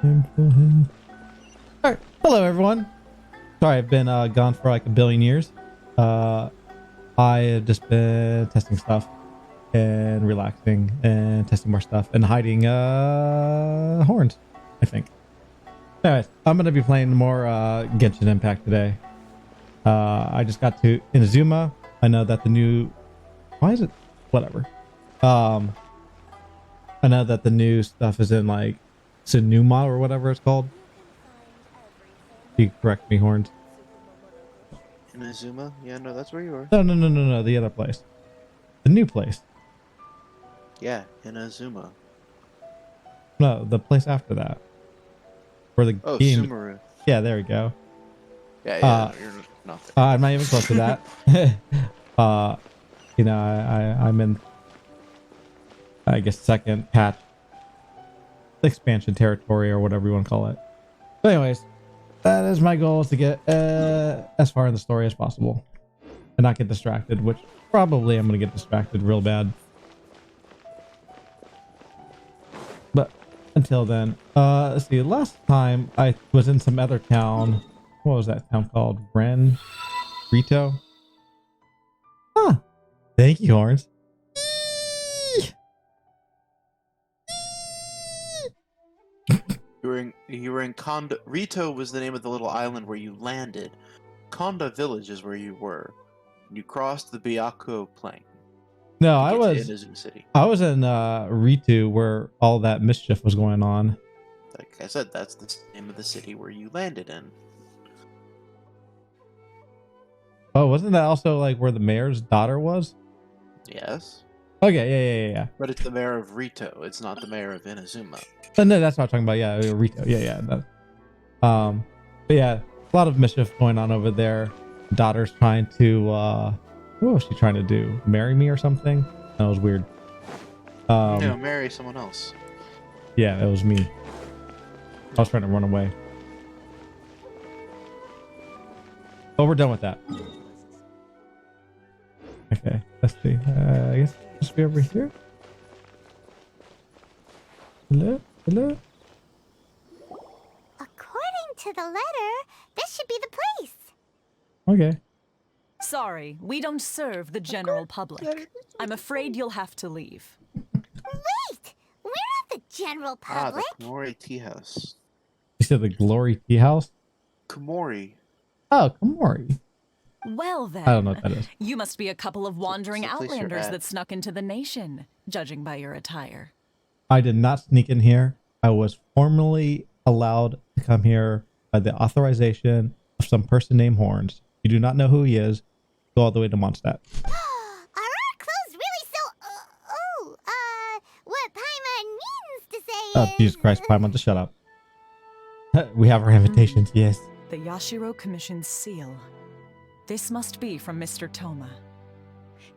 Alright, hello everyone. Sorry, I've been gone for like a billion years. I have just been testing stuff and relaxing and testing more stuff and hiding horns, I think. Anyways, I'm gonna be playing more Genshin Impact today. I just got to Inazuma. I know that the new why is it whatever. I know that the new stuff is in like Sunuma or whatever it's called. You correct me, Horns. Inazuma? Yeah, no, that's where you are. No, the other place. The new place. Yeah, Inazuma. No, the place after that. Where the game... Sumeru. Yeah, there we go. Yeah, no, you're not there. I'm not even close to that. You know, I'm in, I guess, second patch expansion territory or whatever you want to call it. But anyways, that is my goal, is to get as far in the story as possible and not get distracted, which probably I'm going to get distracted real bad. But until then, let's see, last time I was in some other town. What was that town called? Rito? Huh. Thank you, Horns. You were in Konda. Rito was the name of the little island where you landed. Konda Village is where you were. You crossed the Byakko Plain. No, to I get was to Inazuma City. I was in Ritu, where all that mischief was going on. Like I said, that's the name of the city where you landed in. Oh, wasn't that also like where the mayor's daughter was? Yes. Okay, yeah. But it's the mayor of Rito. It's not the mayor of Inazuma. No, that's what I'm talking about. Yeah, Rito. Yeah. But yeah, a lot of mischief going on over there. Daughter's trying to what was she trying to do? Marry me or something? That was weird. No, marry someone else. Yeah, it was me. I was trying to run away. Oh, we're done with that. Okay, let's see. I guess it should be over here. Hello? According to the letter, this should be the place. Okay. Sorry, we don't serve the general public. I'm afraid you'll have to leave. Wait! We're not the general public. The Komori Tea House. You said the Glory Tea House? Komori. Oh, Komori. Well then, I don't know what that is. you must be a couple of wandering it's the place you're outlanders at. that snuck into the nation, judging by your attire. I did not sneak in here. I was formally allowed to come here by the authorization of some person named Horns. You do not know who he is. Go all the way to Mondstadt. Are our clothes really so... what Paimon means to say Oh, Jesus Christ, Paimon, just shut up. We have our invitations, yes. The Yashiro Commission's seal. This must be from Mr. Toma.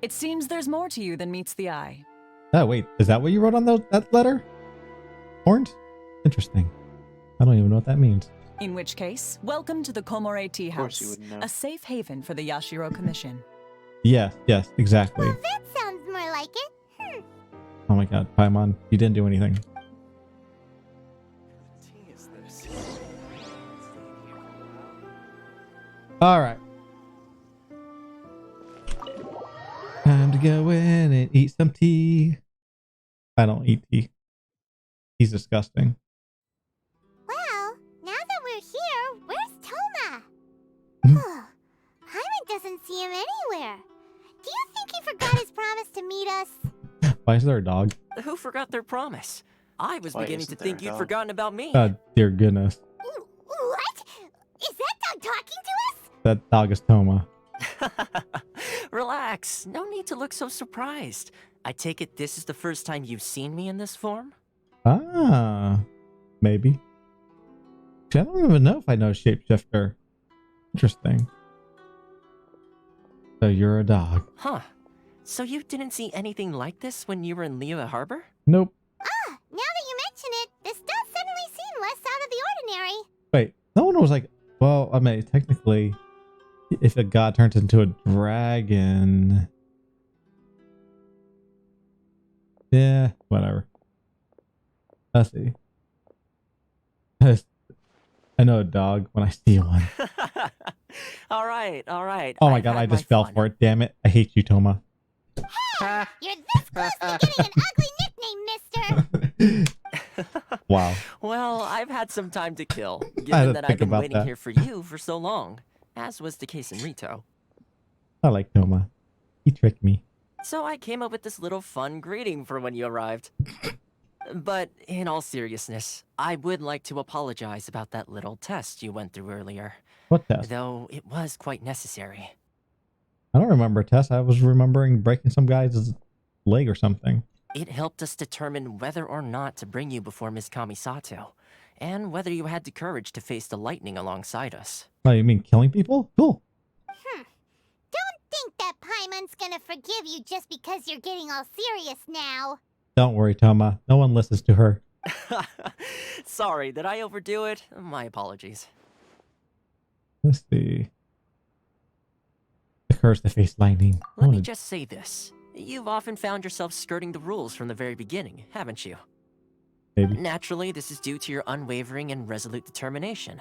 It seems there's more to you than meets the eye. Oh, wait, is that what you wrote on that letter? Horns? Interesting. I don't even know what that means. In which case, welcome to the Komore Tea course you House, wouldn't know. a safe haven for the Yashiro Commission. Yes, exactly. Well, that sounds more like it. Oh my god, Paimon, you didn't do anything. Alright. Time to go in and eat some tea. I don't eat tea. He's disgusting. Well, now that we're here, where's Toma? Paimon doesn't see him anywhere. Do you think he forgot his promise to meet us? Why is there a dog? Who forgot their promise? I was Why beginning to isn't there think a you'd dog? forgotten about me. Dear goodness. What? Is that dog talking to us? That dog is Toma. Relax. No need to look so surprised. I take it this is the first time you've seen me in this form? Ah, maybe. I don't even know if I know Shapeshifter. Interesting. So you're a dog. Huh. So you didn't see anything like this when you were in Liyue Harbor? Nope. Now that you mention it, this does suddenly seem less out of the ordinary. Wait, no one was like, well, I mean, technically, if a god turns into a dragon. Yeah, whatever. Let's see. I know a dog when I see one. All right, all right. Oh my I've god, had I just my fell fun. for it. Damn it. I hate you, Toma. You're this close to getting an ugly nickname, mister! Wow. Well, I've had some time to kill, I had given to that I've think been about waiting that. here for you for so long, as was the case in Rito. I like Toma. He tricked me. So I came up with this little fun greeting for when you arrived. But in all seriousness, I would like to apologize about that little test you went through earlier, What test? though it was quite necessary. I don't remember a test. I was remembering breaking some guy's leg or something. It helped us determine whether or not to bring you before Miss Kamisato, and whether you had the courage to face the lightning alongside us. Oh, you mean killing people? Cool. Don't think that Paimon's gonna forgive you just because you're getting all serious now. Don't worry, Toma. No one listens to her. Sorry, did I overdo it? My apologies. Let's see. The curse to face lightning. Let me just say this. You've often found yourself skirting the rules from the very beginning, haven't you? Maybe. Naturally, this is due to your unwavering and resolute determination.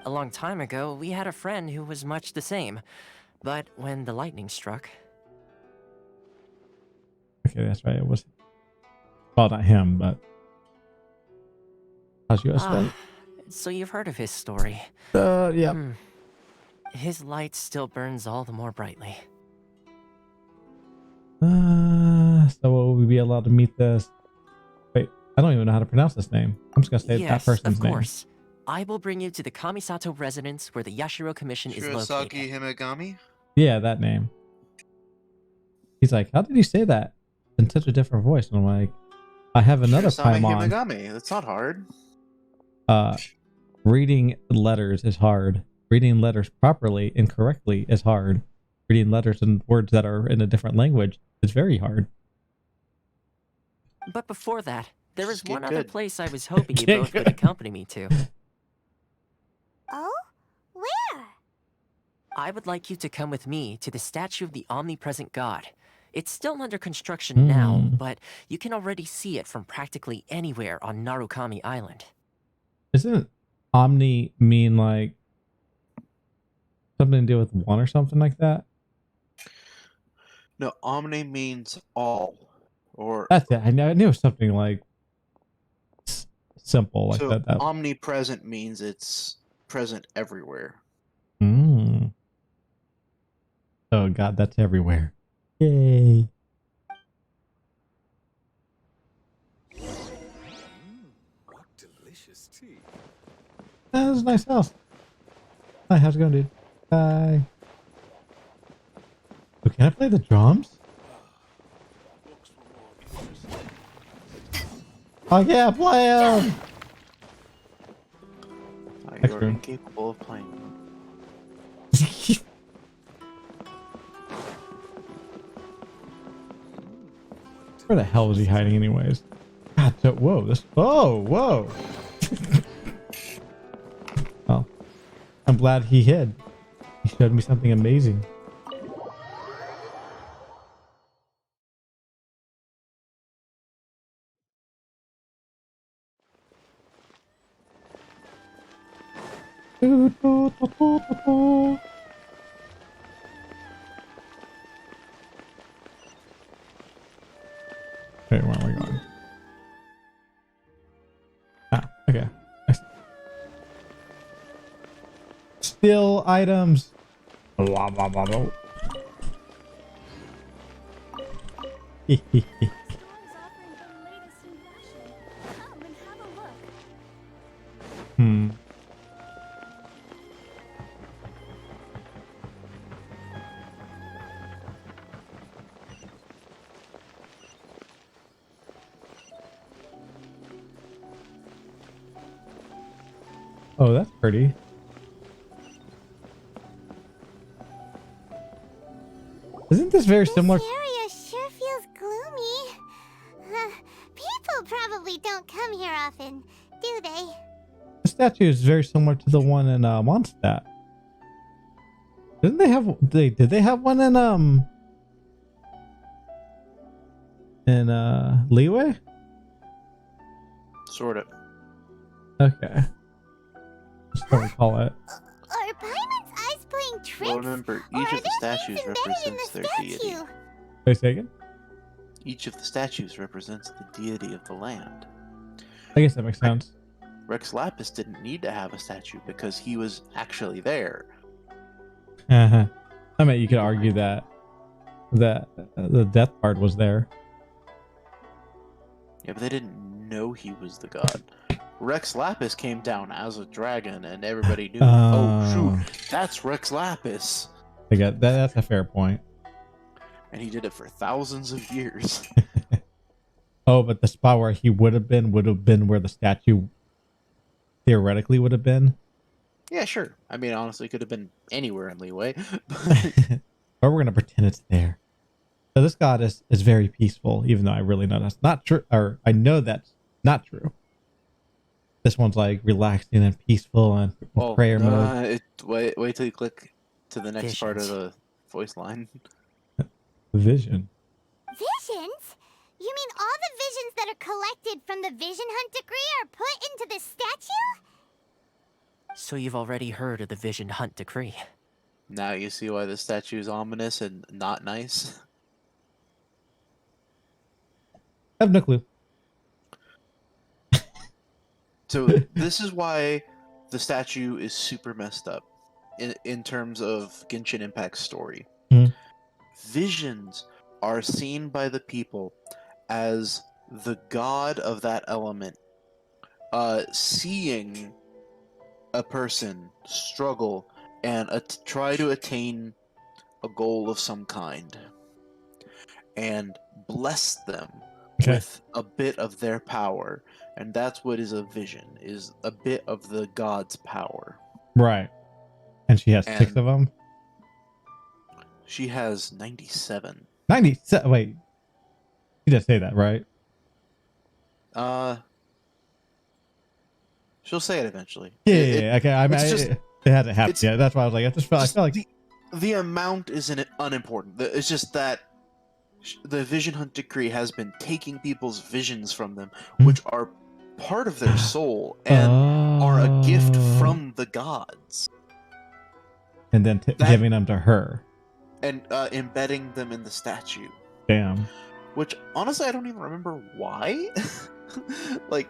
A long time ago, we had a friend who was much the same. But when the lightning struck... Okay, that's right. It was... Well, not him, but... How's yours? So you've heard of his story. Yeah. His light still burns all the more brightly. So will we be allowed to meet this? Wait, I don't even know how to pronounce this name. I'm just gonna say Yes, that person's of name. course. I will bring you to the Kamisato residence where the Yashiro Commission is located. Shirosaki Himegami? Yeah, that name. He's like, how did you say that in such a different voice? And I'm like, I have another Shirosami Paimon. Himegami. That's not hard. Reading letters is hard. Reading letters properly and correctly is hard. Reading letters and words that are in a different language is very hard. But before that, there is Just get one other good. place I was hoping you Get both would good. accompany me to. Oh? Where? I would like you to come with me to the statue of the omnipresent god. It's still under construction now, but you can already see it from practically anywhere on Narukami Island. Isn't Omni mean like something to do with one or something like that? No, Omni means all. Or That's it. I knew it was something like simple like so that. omnipresent means it's present everywhere. Oh god, that's everywhere. Yay. What delicious tea. That's a nice house. Hi, how's it going, dude? Bye. Oh, can I play the drums? Oh yeah, play 'em! You're Excellent. incapable of playing. Where the hell was he hiding anyways? God, whoa, whoa! Well, I'm glad he hid. He showed me something amazing. Wait, where am I going? Ah, okay. Still items. Blah, blah, blah, blah. Stores offering the latest in fashion. Come and have a look. Oh, that's pretty. Isn't this very similar? This area sure feels gloomy. People probably don't come here often, do they? The statue is very similar to the one in Mondstadt. Didn't they have? Did they have one in Leeway? Sort of. Okay. Just don't recall it. Are Paimon's eyes playing tricks? Well, remember, or each are of the there statues things embedded in represents the their deity. statue? Wait a second. Each of the statues represents the deity of the land. I guess that makes sense. Rex Lapis didn't need to have a statue because he was actually there. I mean, you could argue that the death part was there. Yeah, but they didn't know he was the god. Rex Lapis came down as a dragon, and everybody knew. Oh shoot, that's Rex Lapis, I get that. That's a fair point. and he did it for thousands of years. Oh, but the spot where he would have been where the statue theoretically would have been. Yeah, sure. I mean, honestly, it could have been anywhere in Leeway. Or we're gonna pretend it's there. So this god is very peaceful, even though I really know that's not true, or I know that's not true. This one's like relaxing and peaceful and prayer mode. Wait till you click to the next part of Visions. the voice line. Vision. Visions? You mean all the visions that are collected from the Vision Hunt decree are put into this statue? So you've already heard of the Vision Hunt decree. Now you see why the statue is ominous and not nice. I have no clue. So this is why the statue is super messed up in terms of Genshin Impact's story. Mhm. Visions are seen by the people as the god of that element, seeing a person struggle and try to attain a goal of some kind, and bless them with a bit of their power. And that's what is a vision, is a bit of the god's power. Right. And she has 6 And- of them. She has 97. 97. Wait. You did say that, right? She'll say it eventually. Yeah. Okay. I mean, it's just- it hasn't happened it's- yet. That's why I was like, I felt like. The amount isn't unimportant. It's just that the Vision Hunt decree has been taking people's visions from them, which are part of their soul and are a gift Oh. from the gods, And then giving them to her. and embedding them in the statue. Damn. Which honestly, I don't even remember why. Like,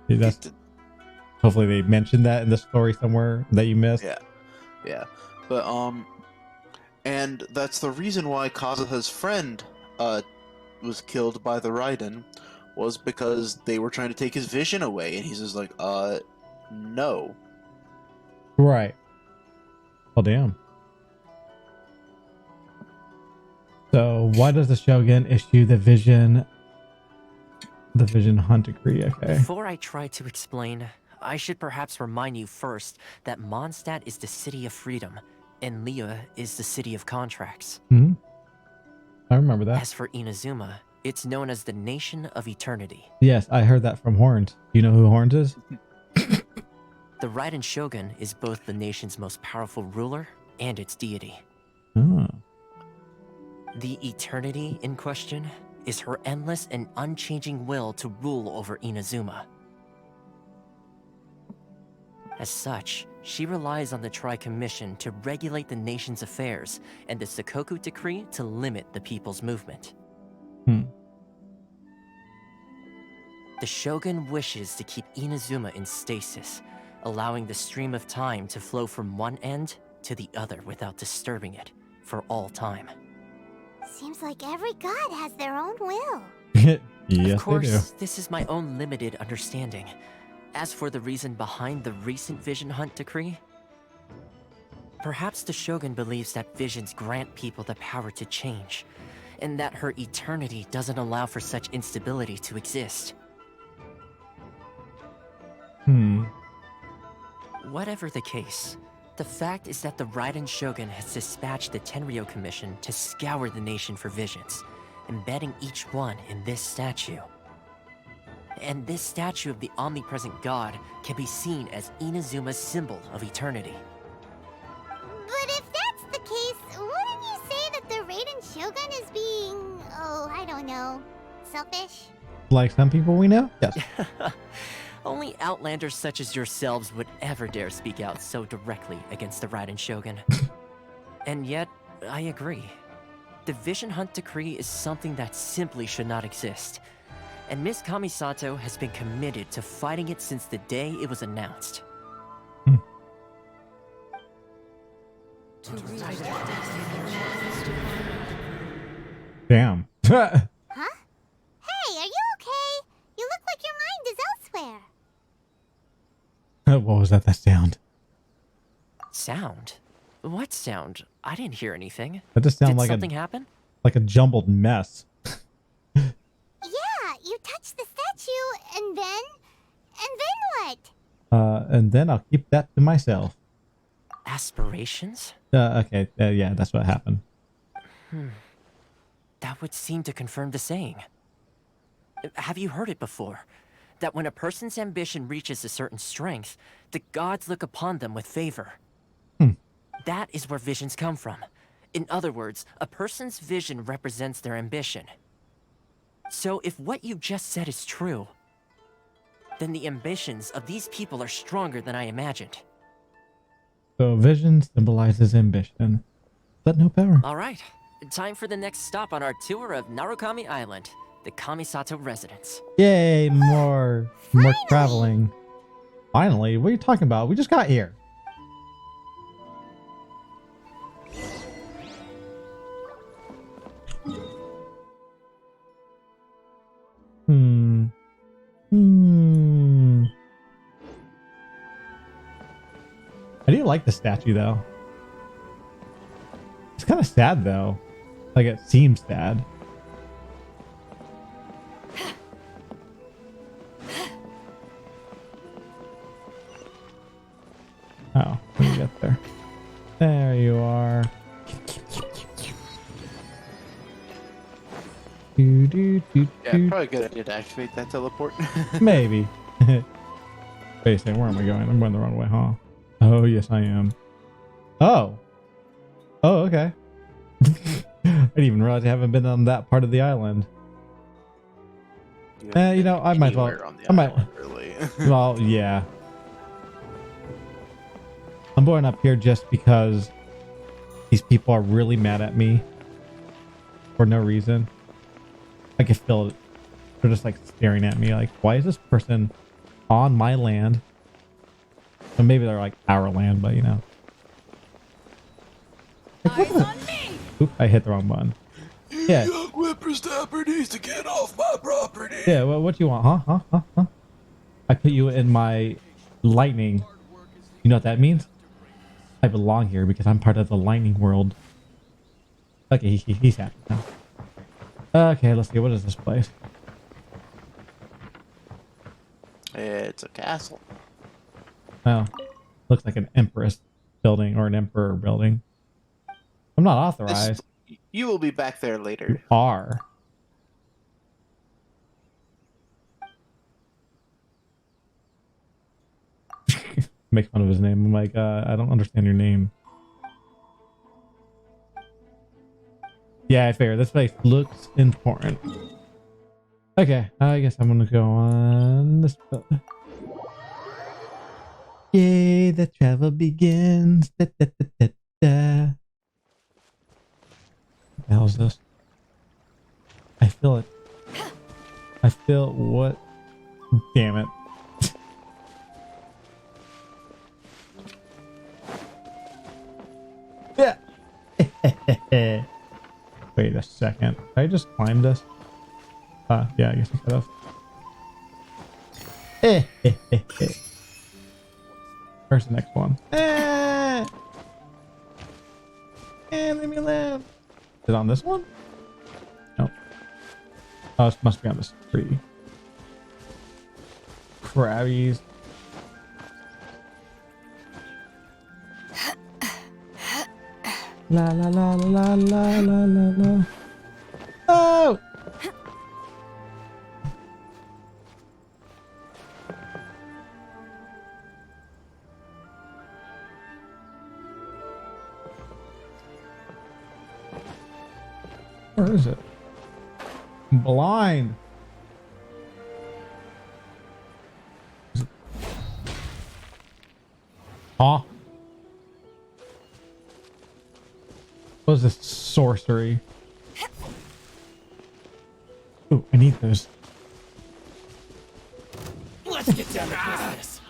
See, that's, hopefully they mentioned that in the story somewhere that you missed. yeah, but and that's the reason why Kazuha's friend was killed by the Raiden, was because they were trying to take his vision away, and he's just like, no. Right. Oh, damn. So why does the Shogun issue the Vision Hunt decree? Okay. Before I try to explain, I should perhaps remind you first that Mondstadt is the city of freedom, and Liyue is the city of contracts. Hmm. I remember that. As for Inazuma, it's known as the Nation of Eternity. Yes, I heard that from Horns. Do you know who Horns is? The Raiden Shogun is both the nation's most powerful ruler and its deity. Oh. The Eternity in question is her endless and unchanging will to rule over Inazuma. As such, she relies on the Tri-Commission to regulate the nation's affairs and the Sakoku Decree to limit the people's movement. The Shogun wishes to keep Inazuma in stasis, allowing the stream of time to flow from one end to the other without disturbing it for all time. Seems like every god has their own will. Yes, Of course, they do. this is my own limited understanding. As for the reason behind the recent Vision Hunt decree, perhaps the Shogun believes that visions grant people the power to change, and that her eternity doesn't allow for such instability to exist. Whatever the case, the fact is that the Raiden Shogun has dispatched the Tenryou Commission to scour the nation for visions, embedding each one in this statue. And this statue of the omnipresent god can be seen as Inazuma's symbol of eternity. But if that's the case, wouldn't you say that the Raiden Shogun is being, I don't know, selfish? Like some people we know? Yes. Only outlanders such as yourselves would ever dare speak out so directly against the Raiden Shogun. And yet, I agree. The Vision Hunt Decree is something that simply should not exist. And Miss Kamisato has been committed to fighting it since the day it was announced. Damn. Huh? Hey, are you okay? You look like your mind is elsewhere. What was that sound? Sound? What sound? I didn't hear anything. That just sounded Did like something happen? like a jumbled mess. Yeah, you touched the statue, and then what? And then I'll keep that to myself. Aspirations? Okay, yeah, that's what happened. That would seem to confirm the saying. Have you heard it before? That when a person's ambition reaches a certain strength, the gods look upon them with favor. That is where visions come from. In other words, a person's vision represents their ambition. So if what you just said is true, then the ambitions of these people are stronger than I imagined. So vision symbolizes ambition, but no power. All right, time for the next stop on our tour of Narukami Island, the Kamisato residence. Yay, more traveling. Finally, what are you talking about? We just got here. I do like the statue though. It's kind of sad though. Like it seems sad. Oh, let me get there. There you are. Yeah, probably a good idea to activate that teleport. Maybe. Wait a second, where am I going? I'm going the wrong way, huh? Oh, yes, I am. Oh. Oh, okay. I didn't even realize I haven't been on that part of the island. You know, I might as well. I might. Really. Well, yeah. I'm going up here just because these people are really mad at me for no reason. I can feel it. They're just like staring at me like, why is this person on my land? So maybe they're like our land, but you know. Like, Eyes on me! Oop, I hit the wrong button. Yeah. Young whippersnapper needs to get off my property. Yeah, well, what do you want? Huh? I put you in my lightning. You know what that means? I belong here because I'm part of the lightning world. Okay, he's happy now. Okay, let's see. What is this place? It's a castle. Oh, looks like an empress building or an emperor building. I'm not authorized. You will be back there You later. are. Make fun of his name. I'm like, I don't understand your name. Yeah, I figure this place looks important. Okay, I guess I'm gonna go on this. Yay, the travel begins. Da, da, da, da, da. What the hell is this? I feel it. I feel what? Damn it. Yeah. Wait a second. Did I just climb this? Yeah, I guess I could have. Where's the next one? Leave me alone. Is it on this one? No. Oh, it must be on this tree. Crabbies. La la la la la la la la. Oh! Where is it? I'm blind. Huh? What is this sorcery? Ooh, I need those. Let's get down to business.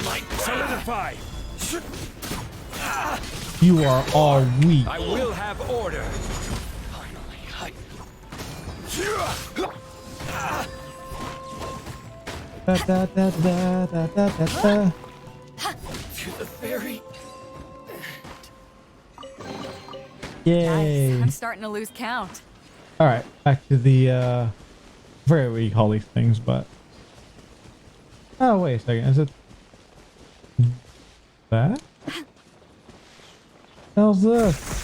Light solidify. You are all weak. I will have order. Da, da, da, da, da, da, da, da. To the ferry. Yay. I'm starting to lose count. All right, back to the I forget what you call these things, but oh wait a second, is it that? How's this?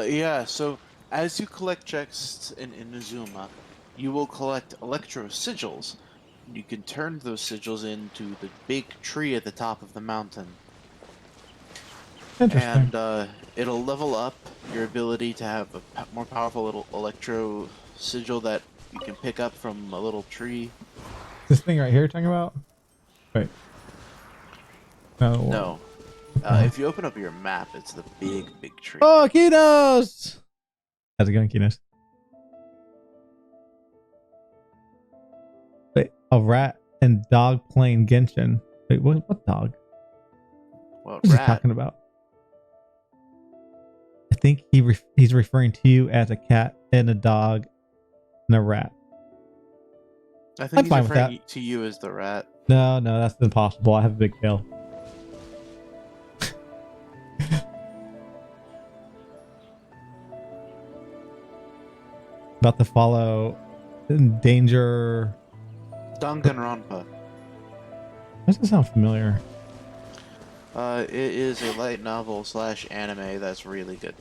Yeah, so as you collect checks in Inazuma, you will collect electro sigils. You can turn those sigils into the big tree at the top of the mountain. Interesting. And it'll level up your ability to have a more powerful little electro sigil that you can pick up from a little tree. This thing right here you're talking about? Wait. No. No. If you open up your map, it's the big tree. Oh, Kinos! How's it going, Kinos? Wait, a rat and dog playing Genshin. Wait, what dog? What What is he rat? talking about? I think he's referring to you as a cat and a dog and a rat. I I'm think he's fine with referring to you as the rat. No, that's impossible. I have a big tail. About to follow Danger. Danganronpa. Does that sound familiar? It is a light novel / anime that's really good.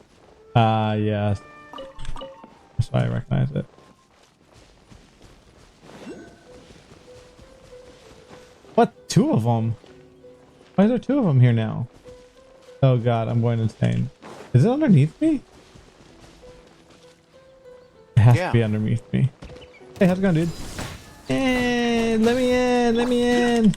Yes. That's why I recognize it. What? 2 of them? Why is there 2 of them here now? Oh god, I'm going insane. Is it underneath me? It has to be underneath me. Hey, how's it going, dude? Hey, let me in, let me in.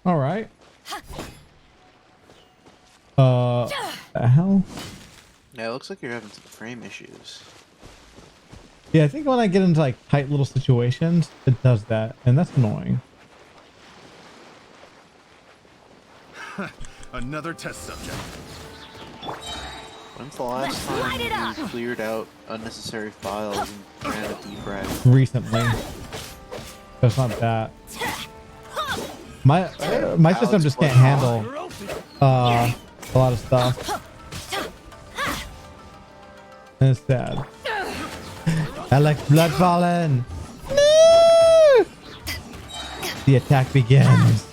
All right. The hell? Yeah, it looks like you're having some frame issues. Yeah, I think when I get into like tight little situations, it does that, and that's annoying. Another test subject. When's the last time you cleared out unnecessary files and ran a defrag? Recently, so it's not that. My system just can't handle a lot of stuff. And it's sad. I like blood falling. No! The attack begins.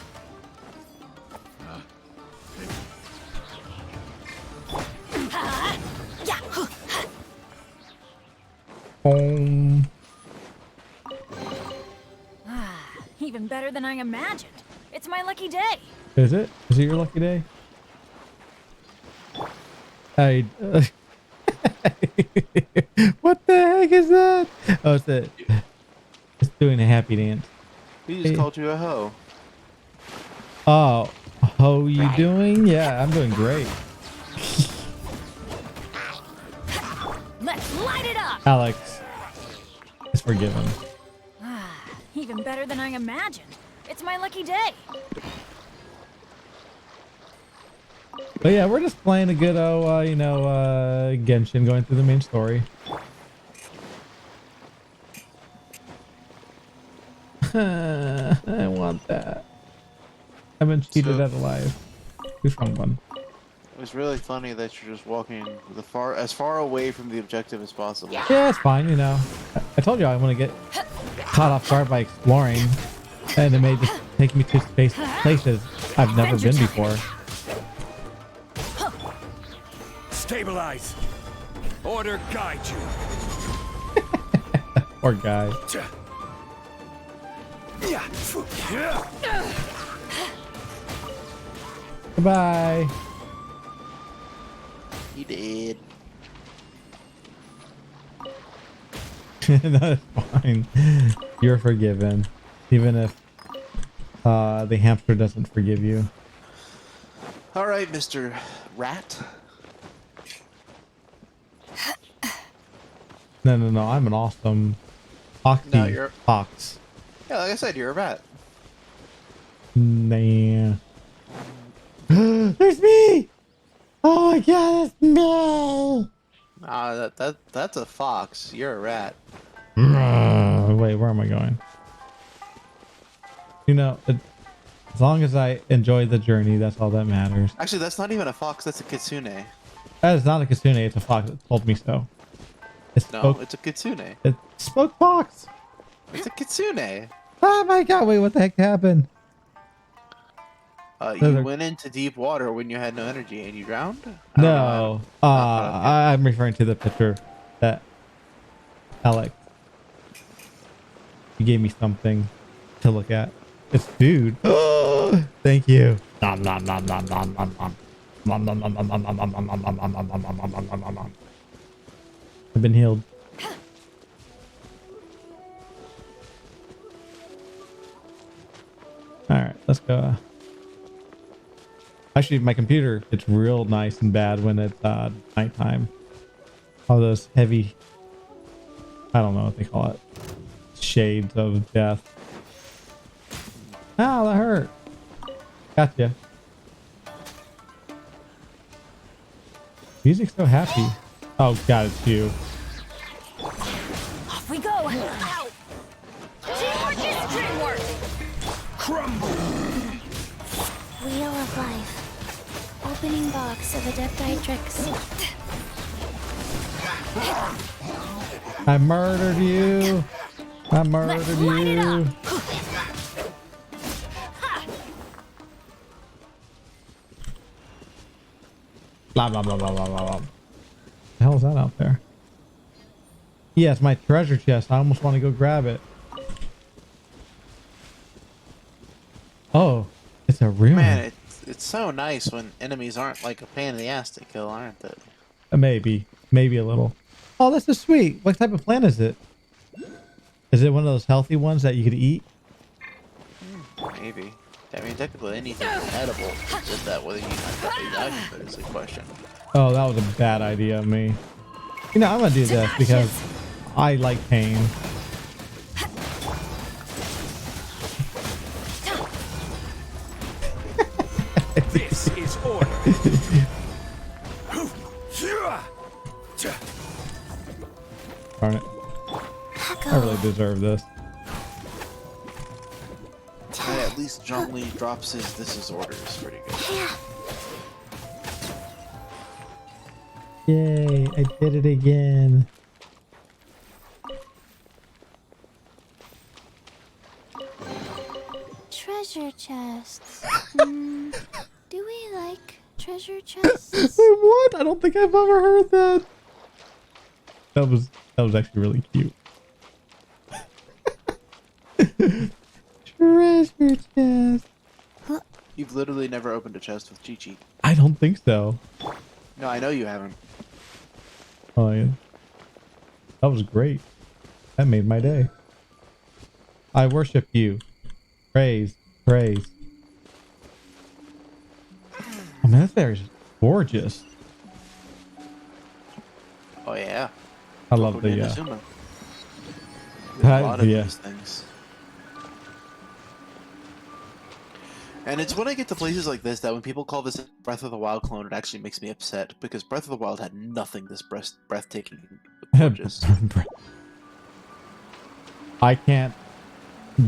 Boom. Even better than I imagined. It's my lucky day. Is it? Is it your lucky day? I. What the heck is that? Oh, it's it. It's doing a happy dance. He just called you a hoe. Oh, how you doing? Yeah, I'm doing great. Let's light it up. Alex is forgiven. Even better than I imagined. It's my lucky day. But yeah, we're just playing a good Genshin, going through the main story. I want that. I've been cheated out of life. Too strong one. It was really funny that you're just walking as far away from the objective as possible. Yeah, it's fine, you know. I told you I want to get caught off guard by exploring, and it may just take me to places I've never been before. Stabilize. Order guide you. Poor guy. Goodbye. He did. That's fine. You're forgiven. Even if the hamster doesn't forgive you. All right, Mr. Rat. No, no, no. I'm an awesome foxy No, you're- fox. Yeah, like I said, you're a rat. Nah. There's me! Oh my god, it's me! That's a fox. You're a rat. Wait, where am I going? You know, as long as I enjoy the journey, that's all that matters. Actually, that's not even a fox. That's a kitsune. That is not a kitsune, it's a fox that told me so. It No, spoke, it's a kitsune. it spoke fox! It's a kitsune. Oh my god, wait, what the heck happened? You went into deep water when you had no energy and you drowned? I don't know. No, I'm referring to the picture that Alex, you gave me something to look at. It's food. Thank you. Nom, nom, nom, nom, nom, nom, nom. Nom, nom, nom, nom, nom, nom, nom, nom, nom, nom, nom, nom, nom, nom, nom, nom, nom, nom. I've been healed. All right, let's go. Actually, my computer, it's real nice and bad when it's nighttime. All those heavy, I don't know what they call it, shades of death. Ow, that hurt. Gotcha. Music's so happy. Oh god, it's you. Off we go! Ow! Teamwork is dreamwork! Crumble! Wheel of Life. Opening box of Adepti-Trix. I murdered you. I murdered light it you. Blah, blah, blah, blah, blah, blah, blah. The hell is that out there? Yeah, it's my treasure chest. I almost want to go grab it. Oh, it's a ruin. Man, it's so nice when enemies aren't like a pain in the ass to kill, aren't they? Maybe a little. Oh, this is sweet. What type of plant is it? Is it one of those healthy ones that you could eat? Maybe. I mean, technically anything is edible. It's just that whether you like it is a question. Oh, that was a bad idea of me. You know, I'm gonna do this because I like pain. This is order. Darn it. I really deserve this. And at least John Lee drops his "this is orders" pretty good. Yay, I did it again. Treasure chests. Do we like treasure chests? Wait, what? I don't think I've ever heard that. That was actually really cute. Treasure chest. You've literally never opened a chest with Chi-Chi. I don't think so. No, I know you haven't. Oh yeah. That was great. That made my day. I worship you. Praise. Praise. Oh man, this bear is gorgeous. Oh yeah. I love the Inazuma. There's a lot of yeah. these things. And it's when I get to places like this that when people call this Breath of the Wild clone, it actually makes me upset because Breath of the Wild had nothing this breathtaking gorgeous. I can't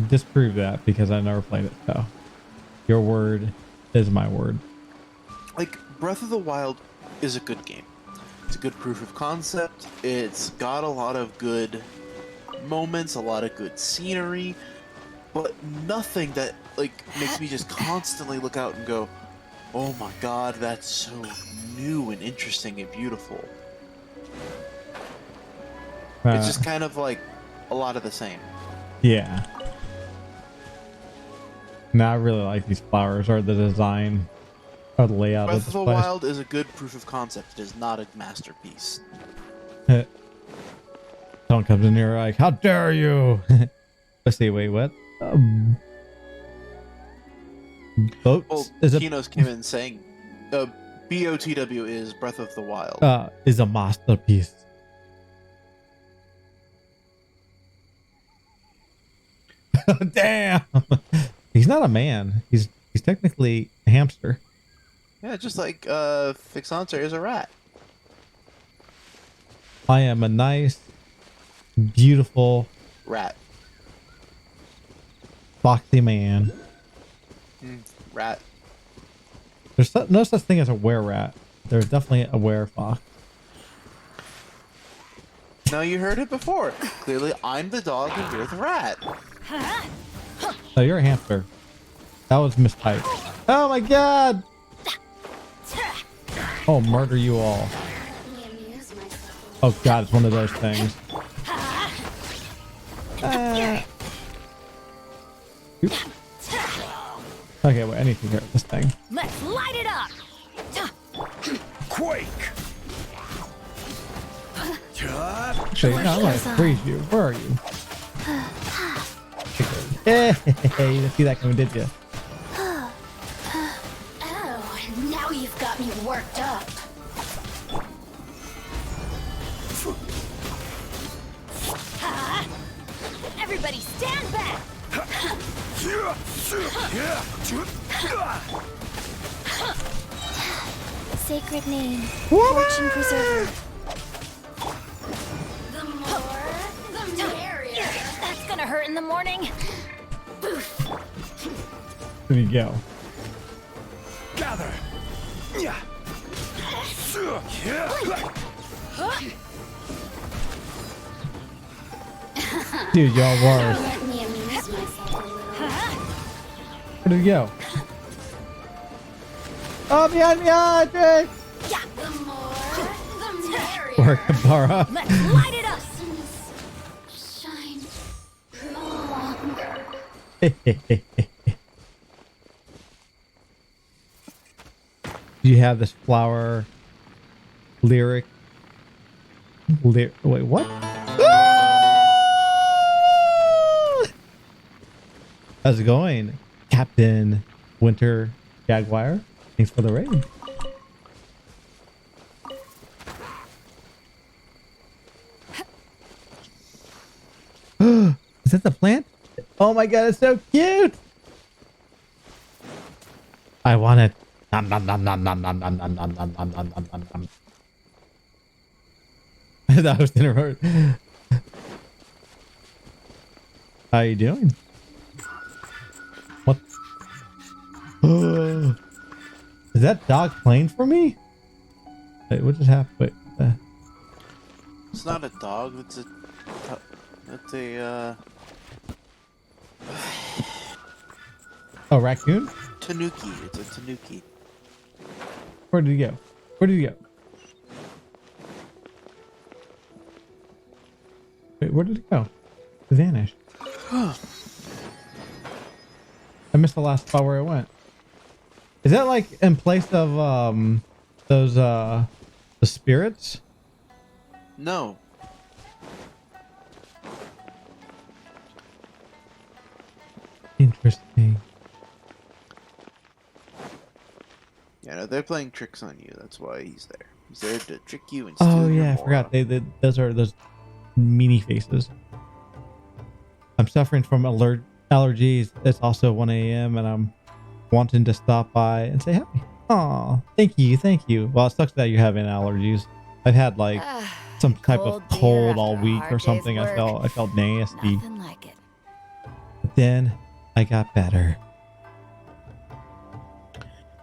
disprove that because I never played it. So your word is my word. Like, Breath of the Wild is a good game. It's a good proof of concept. It's got a lot of good moments, a lot of good scenery, but nothing that like makes me just constantly look out and go, oh my god, that's so new and interesting and beautiful. It's just kind of like a lot of the same. Yeah. No, I really like these flowers or the design or the layout Breath of of this the place. Wild is a good proof of concept. It is not a masterpiece. Someone comes in here like, how dare you? Let's see, wait, what? Boats? Well, Is it Kinos came in saying, BOTW is Breath of the Wild. is a masterpiece. Damn. He's not a man. He's technically a hamster. Yeah, just like Fixhanzer is a rat. I am a nice, beautiful, Rat. foxy man. Rat. There's no such thing as a were-rat. There's definitely a were-fox. No, you heard it before. Clearly, I'm the dog and you're the rat. No, you're a hamster. That was mistyped. Oh my god! Oh, murder you all. Oh god, it's one of those things. Oops. Okay, wait, I need to get this thing. Let's light it up. Quake. Actually, no, I'm gonna freeze you. Where are you? Hey, you didn't see that coming, did you? Oh, now you've got me worked up. Everybody stand back. Sacred name, fortune preserver. The more, the merrier. That's gonna hurt in the morning. There you go. Gather. Dude, y'all worse. Let me amuse myself a little. Where did he go? Oh, behind me, Jake! Yeah. The more, the merrier. Work, Bara. Let's light it up. Shine longer. You have this flower lyric. Wait, what? How's it going, Captain Winter Jaguar? Thanks for the raid. Is that the plant? Oh my god, it's so cute! I want it. Nom, nom, nom, nom, nom, nom, nom, nom, nom, nom, nom, nom, nom, nom, nom. That was inappropriate. How you doing? What? Is that dog playing for me? Wait, what just happened? Wait. It's not a dog. It's a Oh, raccoon? tanuki. It's a tanuki. Where did he go? Where did he go? Wait, where did it go? It vanished. I missed the last spot where it went. Is that like in place of those the spirits? No. Interesting. Yeah, no, they're playing tricks on you. That's why he's there. He's there to trick you and steal Oh your yeah, I mora. forgot. Those are those meanie faces. I'm suffering from allergies. It's also 1 a.m. and I'm wanting to stop by and say hi. Aw, thank you. Well, it sucks that you're having allergies. I've had like some type of Cold beer cold after all a week hard or day's something. work. I felt nasty. Nothing like it. But then I got better.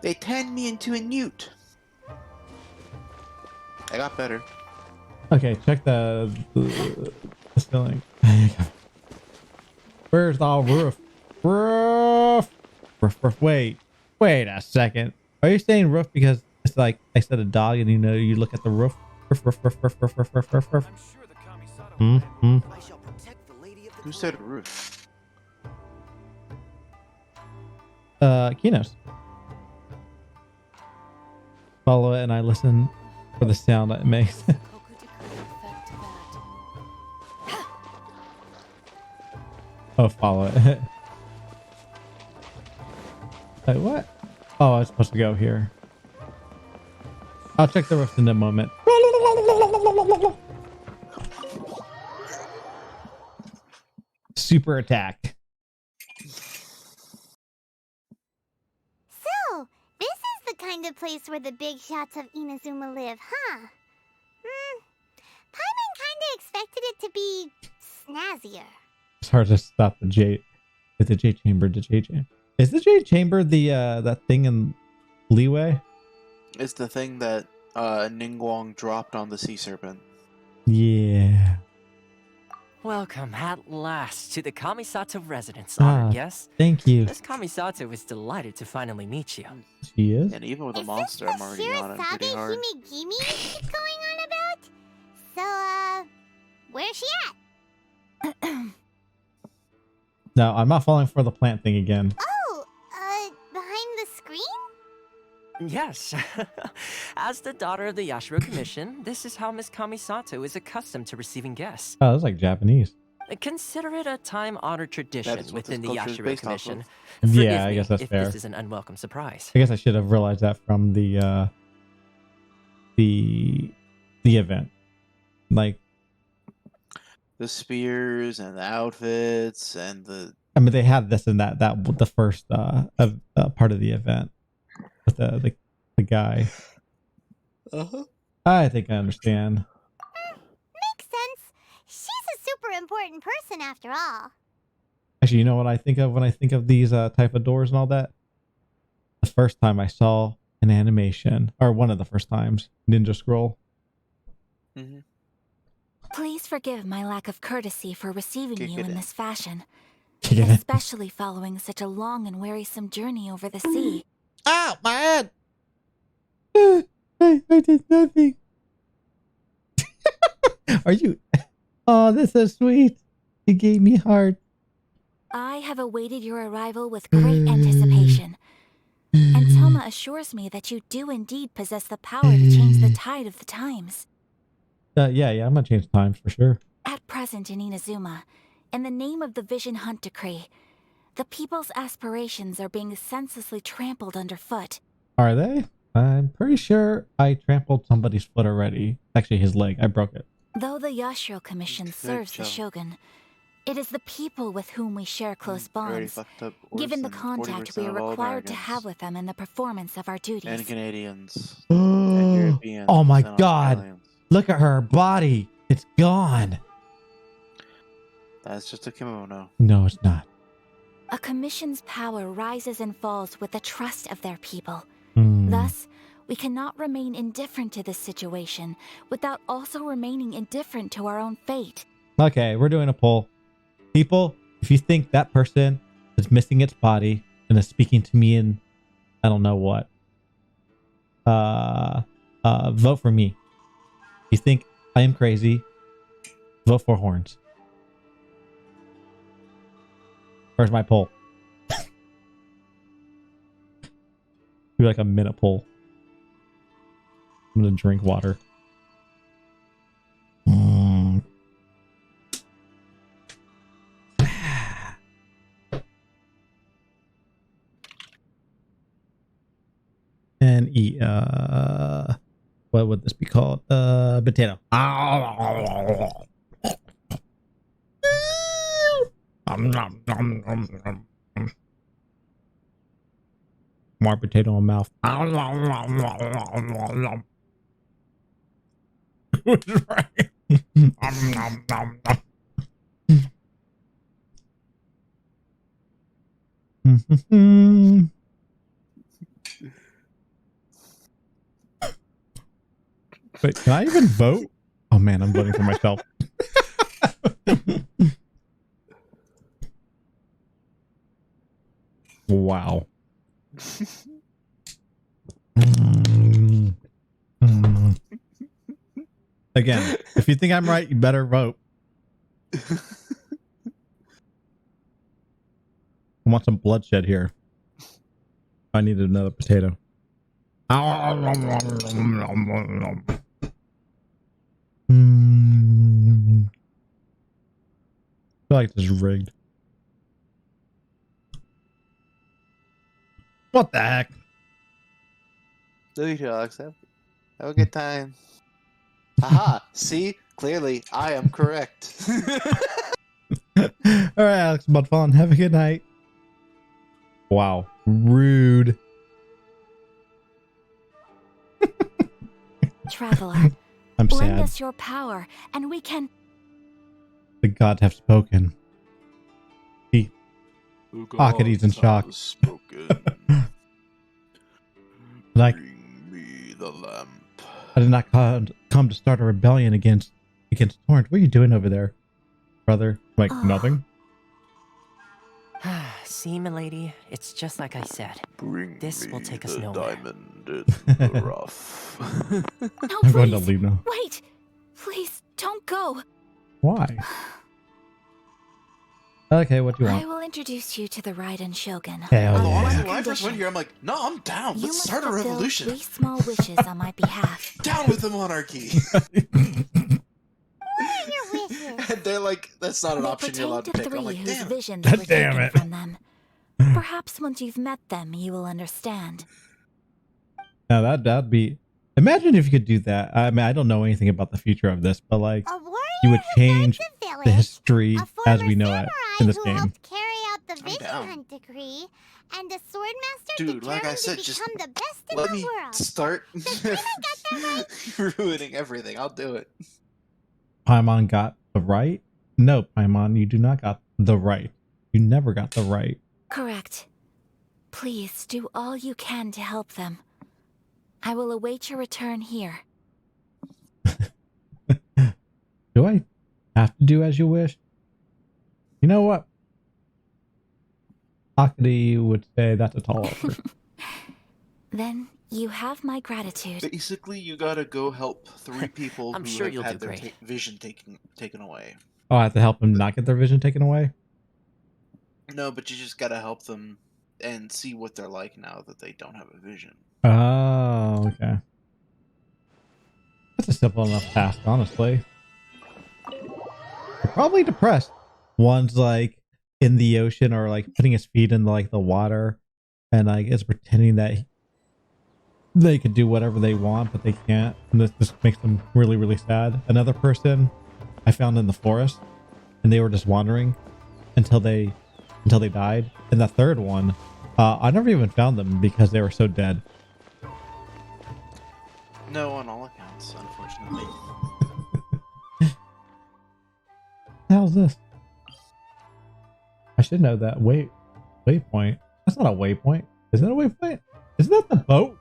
They turned me into a newt. I got better. Okay, check the ceiling. Where's the roof? Roof. Wait a second. Are you saying roof because it's like I said a dog and you know you look at the roof? Roof. I'm sure the Kamisada will Hmm. I shall protect the Who said Ruth? Kinos. Follow it and I listen for the sound that it makes. Oh, follow it. Wait, what? Oh, I was supposed to go here. I'll check the roof in a moment. Super attack. So, this is the kind of place where the big shots of Inazuma live, huh? Paimon kinda expected it to be snazzier. It's hard to stop the J. With the J chamber, the J chamber. Is the J chamber the that thing in Leeway? It's the thing that Ningguang dropped on the sea serpent. Yeah. Welcome at last to the Kamisato residence, honored guest. Thank you. Miss Kamisato is delighted to finally meet you. She is. And even with a Is monster, this I'm the already on it pretty Shirasabe hard. Himegimi you keep going on about? So, where's she at? No, I'm not falling for the plant thing again. Oh, behind the screen? Yes. As the daughter of the Yashiro Commission, this is how Miss Kamisato is accustomed to receiving guests. Oh, that's like Japanese. Consider it a time-honored tradition That is what within this the culture is Yashiro based off Commission. of. Forgive Yeah, I me guess that's if fair. this is an unwelcome surprise. I guess I should have realized that from the event. Like, The spears and the outfits and the I mean, they had this and that the first part of the event with the guy. I think I understand. Makes sense. She's a super important person after all. Actually, you know what I think of when I think of these type of doors and all that? The first time I saw an animation, or one of the first times, Ninja Scroll. Mm-hmm. Please forgive my lack of courtesy for receiving Kick you it in in. this fashion, Kick it in. especially following such a long and wearisome journey over the sea. Ow, my head! I did nothing. Are you? Oh, that's so sweet. You gave me heart. I have awaited your arrival with great anticipation, and Toma assures me that you do indeed possess the power to change the tide of the times. Yeah, I'm gonna change times for sure. At present in Inazuma, in the name of the Vision Hunt Decree, the people's aspirations are being senselessly trampled underfoot. Are they? I'm pretty sure I trampled somebody's foot already. Actually, his leg. I broke it. Though the Yashiro Commission serves the job. Shogun, it is the people with whom we share close Already bonds, fucked up worse given the than contact we 40% are of all required to Americans. have with them in the performance of our And duties. Canadians. And Europeans. Oh my and God. Australians. Look at her body. It's gone. That's just a kimono. No, it's not. A commission's power rises and falls with the trust of their people. Hmm. Thus, we cannot remain indifferent to this situation without also remaining indifferent to our own fate. Okay, we're doing a poll. People, if you think that person is missing its body and is speaking to me in I don't know what, vote for me. If you think I am crazy, vote for Horns. Where's my poll? Do like a minute poll. I'm gonna drink water. And eat what would this be called? Potato. More potato in mouth. Who's right? Wait, can I even vote? Oh man, I'm voting for myself. Wow. Again, if you think I'm right, you better vote. want some bloodshed here. I needed another potato. Mm. I feel like this is rigged. What the heck? Do you, Alex? Have a good time. Aha! See? Clearly, I am correct. All right, Alex, about fun. Have a good night. Wow, rude. Traveler, I'm lend sad. us your power, and we can. The gods have spoken. Akadi's in shock. Like, Bring me the lamp. I did not come to start a rebellion against Torrent. What are you doing over there, brother? Like, nothing? See, milady, it's just like I said. Bring This will me take us the nowhere. diamond in the rough. No, I'm going to please. leave now. Wait. Please, don't go. Why? Okay, what do you I want? will introduce you to the Raiden Shogun. Hell Although, yeah. honestly, On when I one first went condition. here, I'm like, no, I'm down. You Let's must start a fulfill revolution. 3 small wishes on my behalf. Down with the monarchy. Your wishes. And they're like, that's not an They option you're allowed to pertain to pick. 3 I'm like, whose damn. visions were Damn taken it. from them. Perhaps once you've met them, you will understand. Now that'd be. Imagine if you could do that. I mean, I don't know anything about the future of this, but like, A warrior you would who change guides a village, the history a as former we know it in this samurai who game. helped carry out the I'm vision down. hunt decree, and a swordmaster Dude, like I determined said, to just become the best in let the me world. start got that ruining everything. I'll do it. Paimon got the right? No, Paimon, you do not got the right. You never got the right. Correct. Please do all you can to help them. I will await your return here. Do I have to do as you wish? You know what? Akadi would say that's a tall order. Then you have my gratitude. Basically, you gotta go help 3 people I'm who sure have you'll had do their great. vision taken away. Oh, I have to help them not get their vision taken away? No, but you just gotta help them and see what they're like now that they don't have a vision. Oh, okay. That's a simple enough task, honestly. They're probably depressed. One's like in the ocean or like putting his feet in like the water and I guess pretending that they could do whatever they want, but they can't. And this just makes them really, really sad. Another person I found in the forest and they were just wandering until they died. And the third one, I never even found them because they were so dead. No, on all accounts, unfortunately. What the hell is this? I should know that. Waypoint. That's not a waypoint. Is that a waypoint? Isn't that the boat?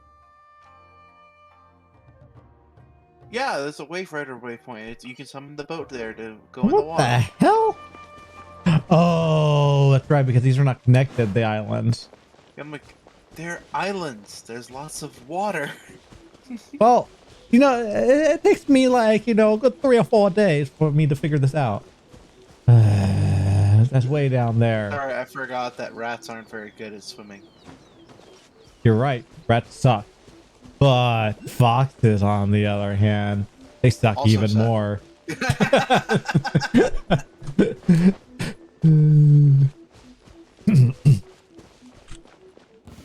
Yeah, there's a Wayfighter waypoint. You can summon the boat there to go in the What water. the hell? Oh, that's right, because these are not connected, the islands. I'm like, they're islands. There's lots of water. Well, you know, it takes me like, you know, a good 3 or 4 days for me to figure this out. That's way down there. Sorry, I forgot that rats aren't very good at swimming. You're right. Rats suck. But foxes, on the other hand, they suck Also even suck. more.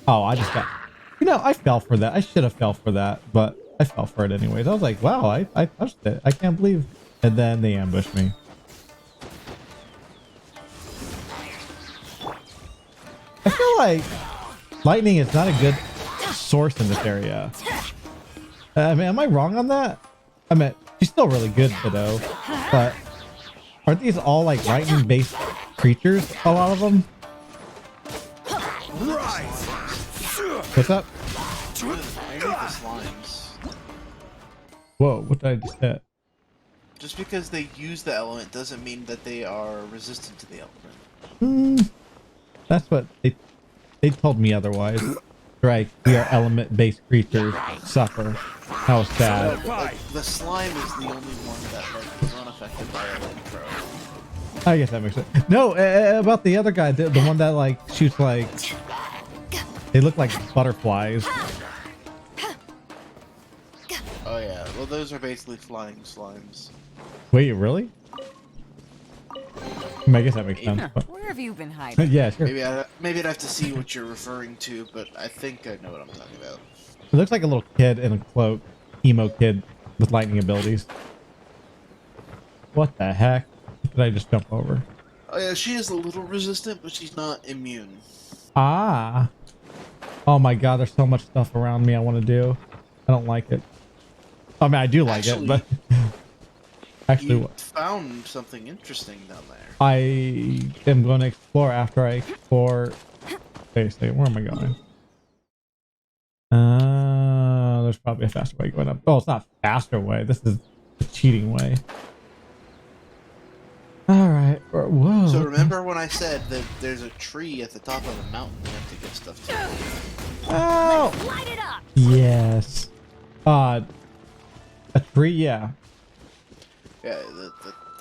Oh, I just got... You know, I fell for that. I should have fell for that, but I fell for it anyways. I was like, wow, I touched it. I can't believe... And then they ambushed me. I feel like lightning is not a good source in this area. I mean, am I wrong on that? I mean, she's still really good though. But aren't these all like lightning-based creatures? A lot of them. What's up? I hate the slimes. Whoa! What did I just hit? Just because they use the element doesn't mean that they are resistant to the element. That's what they told me otherwise. Right? We are element-based creatures. Suffer. That was sad. Like, the slime is the only one that like is unaffected by electro. I guess that makes sense. No, about the other guy, the one that like shoots like they look like butterflies. Oh yeah, well those are basically flying slimes. Wait, really? I guess that makes sense. But... Where have you been hiding? yeah, sure. Maybe I'd have to see what you're referring to, but I think I know what I'm talking about. It looks like a little kid in a cloak, emo kid with lightning abilities. What the heck? Did I just jump over? Oh yeah, she is a little resistant, but she's not immune. Ah. Oh my god, there's so much stuff around me I want to do. I don't like it. I mean, I do like it, but... actually, you found something interesting down there. I am going to explore after I explore... Wait a second, where am I going? There's probably a faster way going up. Oh, it's not a faster way. This is the cheating way. All right. Whoa. So remember when I said that there's a tree at the top of the mountain you have to get stuff to? Oh. Light it up! Yes. A tree, yeah. Yeah,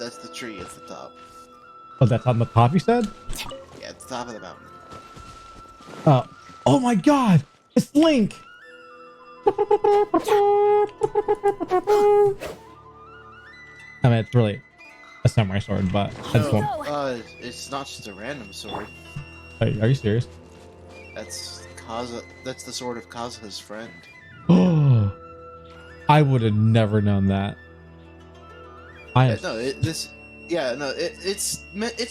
that's the tree at the top. Oh, that's on the top, you said? Yeah, at the top of the mountain. Oh my god! It's Link! I mean, it's really a samurai sword, but I just won't... It's not just a random sword. Wait, are you serious? That's Kaza. That's the sword of Kazuha's friend. Oh, I would have never known that. It's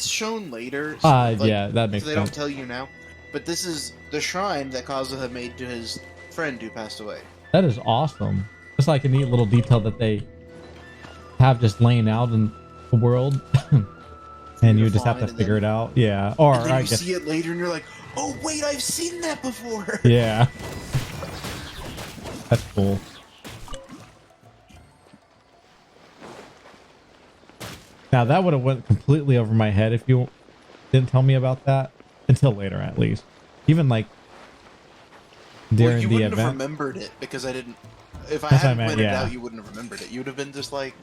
shown later. So, yeah, that makes so they sense. don't tell you now. But this is the shrine that Kazuha made to his friend who passed away. That is awesome. It's like a neat little detail that they have just laying out in the world. And you just have to figure it out. Yeah. Or and then I you guess... see it later and you're like, oh wait, I've seen that before. yeah. That's cool. Now that would have went completely over my head if you didn't tell me about that until later, at least. Even like during you the wouldn't event. have remembered it because I didn't. If I That's what I hadn't meant, pointed it yeah. out, you wouldn't have remembered it. You would have been just like,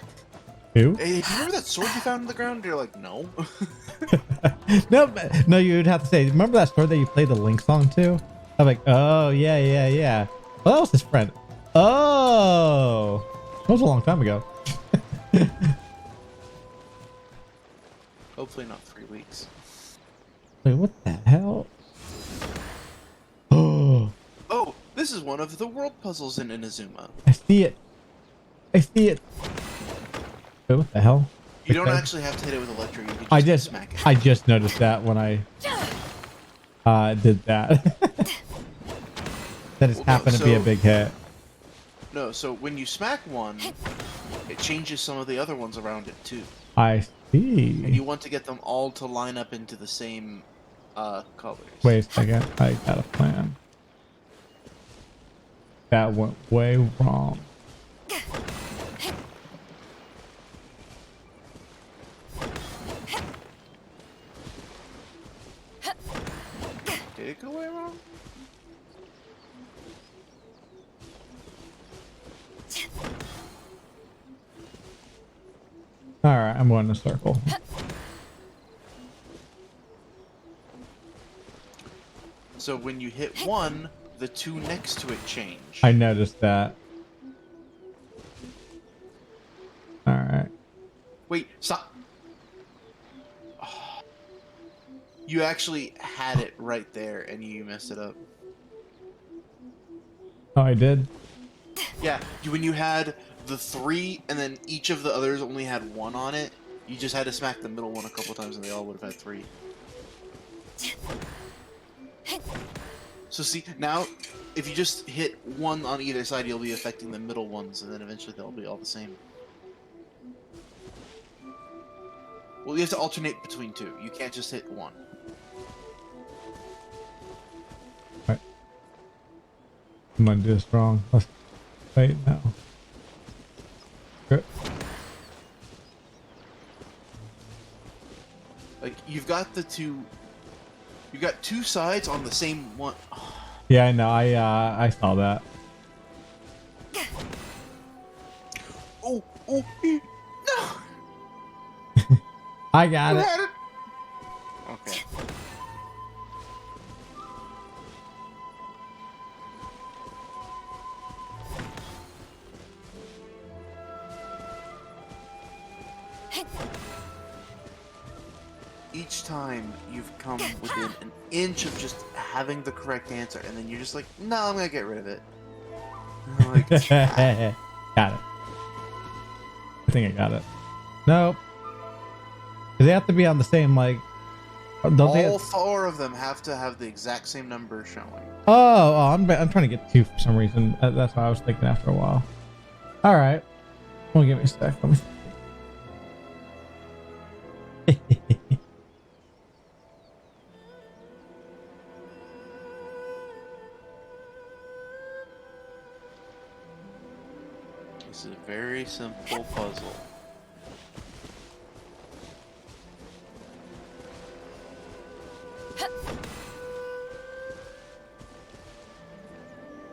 Who? "Hey, do you remember that sword you found on the ground?" You're like, "No." No, you'd have to say, remember that sword that you played the Link song to? I'm like, oh yeah. Well, that was his friend. Oh, that was a long time ago. Hopefully not 3 weeks. Wait, what the hell? Oh, Oh, this is one of the world puzzles in Inazuma. I see it. Wait, what the hell? You don't actually have to hit it with electro. You can just smack it. I just noticed that when I did that. That just happened to be a big hit. No, so when you smack one, it changes some of the other ones around it too. I see. And you want to get them all to line up into the same colors. Wait a second. I got a plan. That went way wrong. Did it go way wrong? All right, I'm going in a circle. So when you hit one, the two next to it change. I noticed that. All right. Wait, stop. You actually had it right there and you messed it up. Oh, I did? Yeah, when you had the 3 and then each of the others only had 1 on it, you just had to smack the middle one a couple times and they all would have had 3. So see, now, if you just hit 1 on either side, you'll be affecting the middle ones, and then eventually they'll be all the same. Well, you have to alternate between 2. You can't just hit 1. Right. I'm gonna do this wrong. Let's wait now. Good. Like, you've got the 2... You've got 2 sides on the same one. Yeah, I know. I saw that. Oh, no! I got it. Okay. Each time you've come within an inch of just having the correct answer, and then you're just like, no, I'm gonna get rid of it. And I'm like, Got it. I think I got it. Nope. They have to be on the same, like... Don't they all 4 of them have to have the exact same number showing. I'm trying to get 2 for some reason. That's what I was thinking after a while. All right. Well, give me a sec. Let me... This is a very simple puzzle.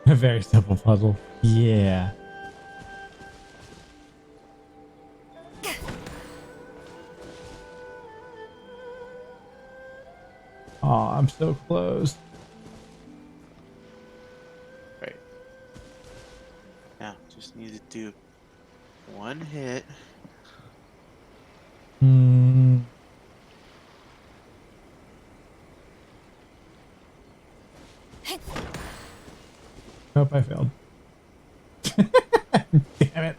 A very simple puzzle. Yeah. Oh, I'm so close. Right. Now, just need to do 1 hit. Hmm. Nope, I failed. Damn it.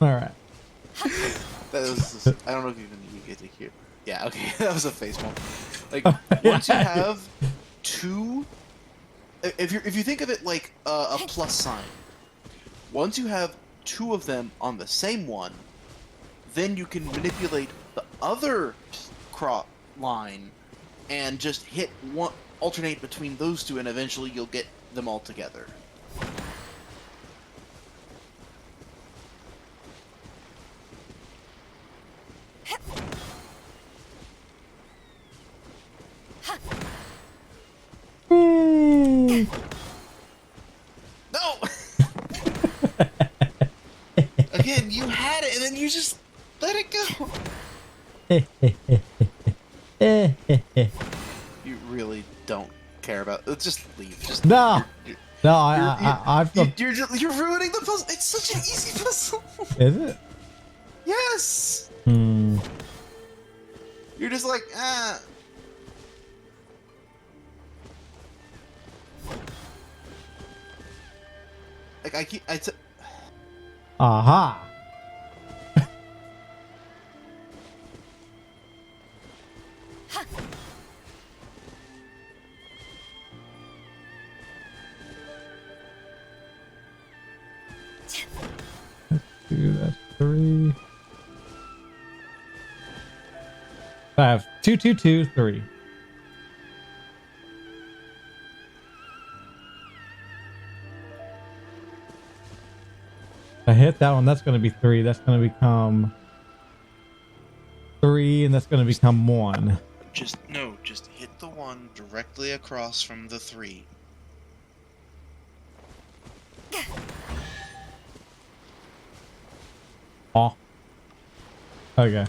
All right. That was, I don't know if even you get to hear. Yeah, okay, that was a face bump. Like, once you have 2, if you think of it like a plus sign, once you have 2 of them on the same one, then you can manipulate the other crop line and just hit one, alternate between those 2, and eventually you'll get them all together. No! Again, you had it and then you just let it go. You really don't care about it. Just leave. Just No. You're, No, I feel... you're ruining the puzzle. It's such an easy puzzle. Is it? Yes. Hmm. You're just like, ah. Like Aha. That's 2, that's 3. I have 2, 2, 2, 3. I hit that one. That's going to be 3. That's going to become 3, and that's going to become 1. just hit the 1 directly across from the 3. Oh. Okay.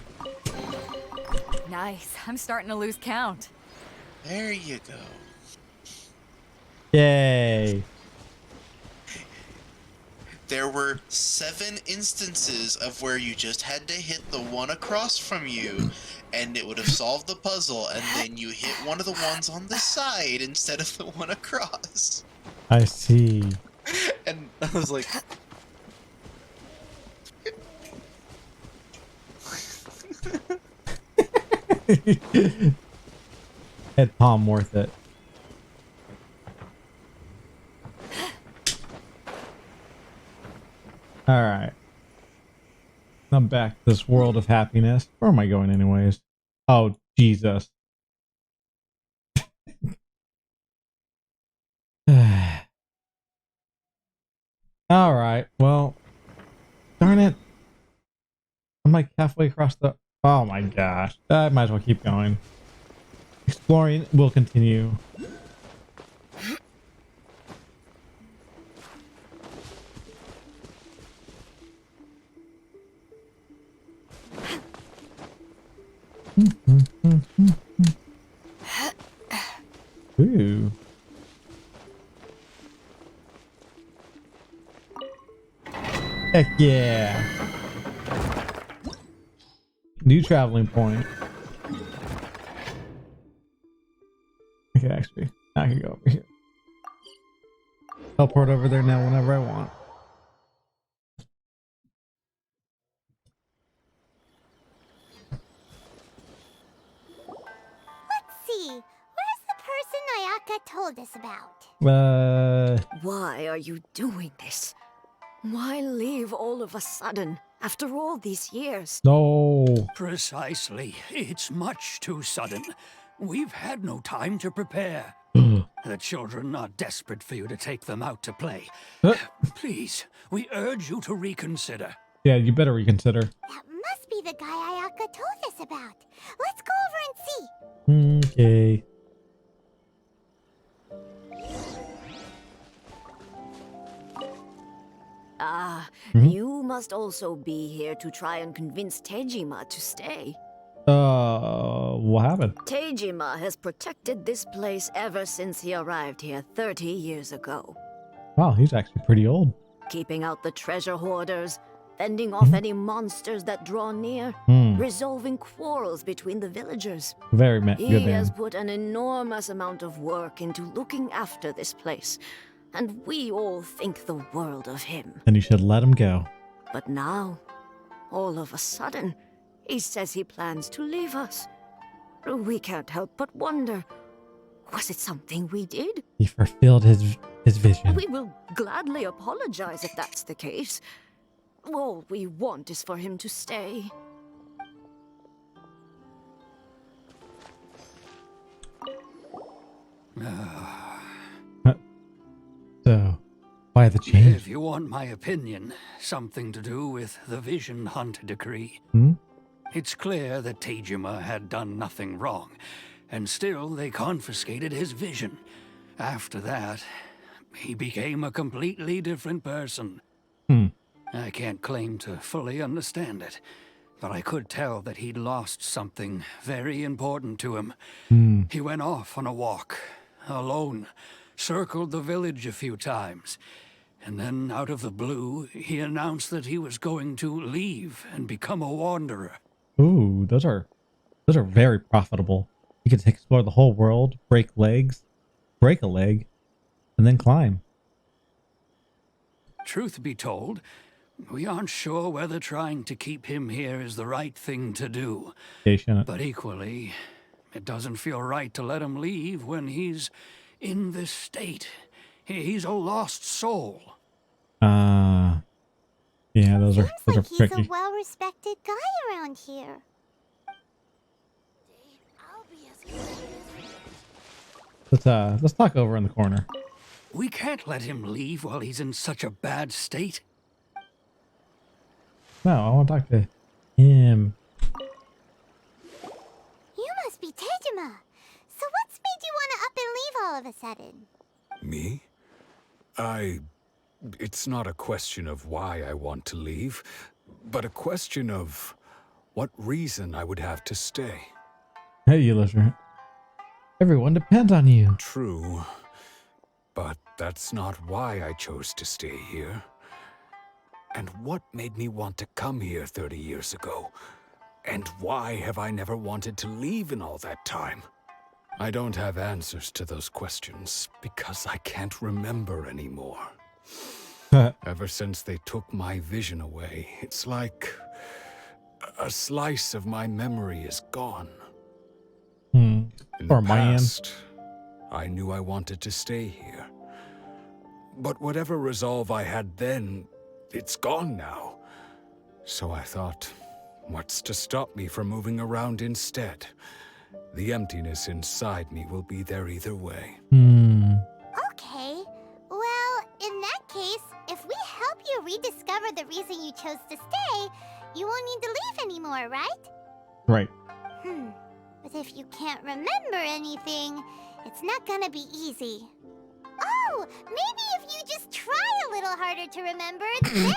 Nice. I'm starting to lose count. There you go. Yay. There were 7 instances of where you just had to hit the 1 across from you, and it would have solved the puzzle, and then you hit one of the ones on the side instead of the 1 across. I see. And I was like... Head palm worth it. All right. I'm back to this world of happiness. Where am I going anyways? Oh, Jesus. All right. Well, darn it. I'm like halfway across the... Oh my gosh. I might as well keep going. Exploring will continue. Ooh. Heck yeah. New traveling point. Okay, actually, I can go over here. Teleport over there now whenever I want. Let's see. Where's the person Ayaka told us about? Why are you doing this? Why leave all of a sudden, after all these years? No. Precisely. It's much too sudden. We've had no time to prepare. The children are desperate for you to take them out to play. Please, we urge you to reconsider. Yeah, you better reconsider. That must be the guy Ayaka told us about. Let's go over and see. Okay. You must also be here to try and convince Tejima to stay. What happened? Tejima has protected this place ever since he arrived here 30 years ago. Wow, he's actually pretty old. Keeping out the treasure hoarders, fending off any monsters that draw near, resolving quarrels between the villagers. Very He good has man. put an enormous amount of work into looking after this place, and we all think the world of him. And you should let him go. But now, all of a sudden, he says he plans to leave us. We can't help but wonder, was it something we did? He fulfilled his vision. We will gladly apologize if that's the case. All we want is for him to stay. So, why the change? If you want my opinion, something to do with the Vision Hunt decree. It's clear that Tejima had done nothing wrong, and still they confiscated his vision. After that, he became a completely different person. I can't claim to fully understand it, but I could tell that he'd lost something very important to him. He went off on a walk, alone, circled the village a few times, and then out of the blue, he announced that he was going to leave and become a wanderer. Ooh, those are very profitable. You can explore the whole world, break legs, break a leg, and then climb. Truth be told, we aren't sure whether trying to keep him here is the right thing to do. Okay, shouldn't it? But equally, it doesn't feel right to let him leave when he's in this state. He's a lost soul. Yeah, those are Seems like he's tricky. a well-respected guy around here. Let's talk over in the corner. We can't let him leave while he's in such a bad state. No, I want to talk to him. You must be Tejima. So what's made you want to up and leave all of a sudden? Me? It's not a question of why I want to leave, but a question of what reason I would have to stay. Hey, you listener. Everyone depends on you. True, but that's not why I chose to stay here. And what made me want to come here 30 years ago? And why have I never wanted to leave in all that time? I don't have answers to those questions because I can't remember anymore. Ever since they took my vision away, it's like a slice of my memory is gone. In Or the my end. past, I knew I wanted to stay here. But whatever resolve I had then, it's gone now. So I thought, what's to stop me from moving around instead? The emptiness inside me will be there either way. Okay. Well, in that case, if we help you rediscover the reason you chose to stay, you won't need to leave anymore, right? Right. But if you can't remember anything, it's not gonna be easy. Oh, maybe if you just try a little harder to remember, then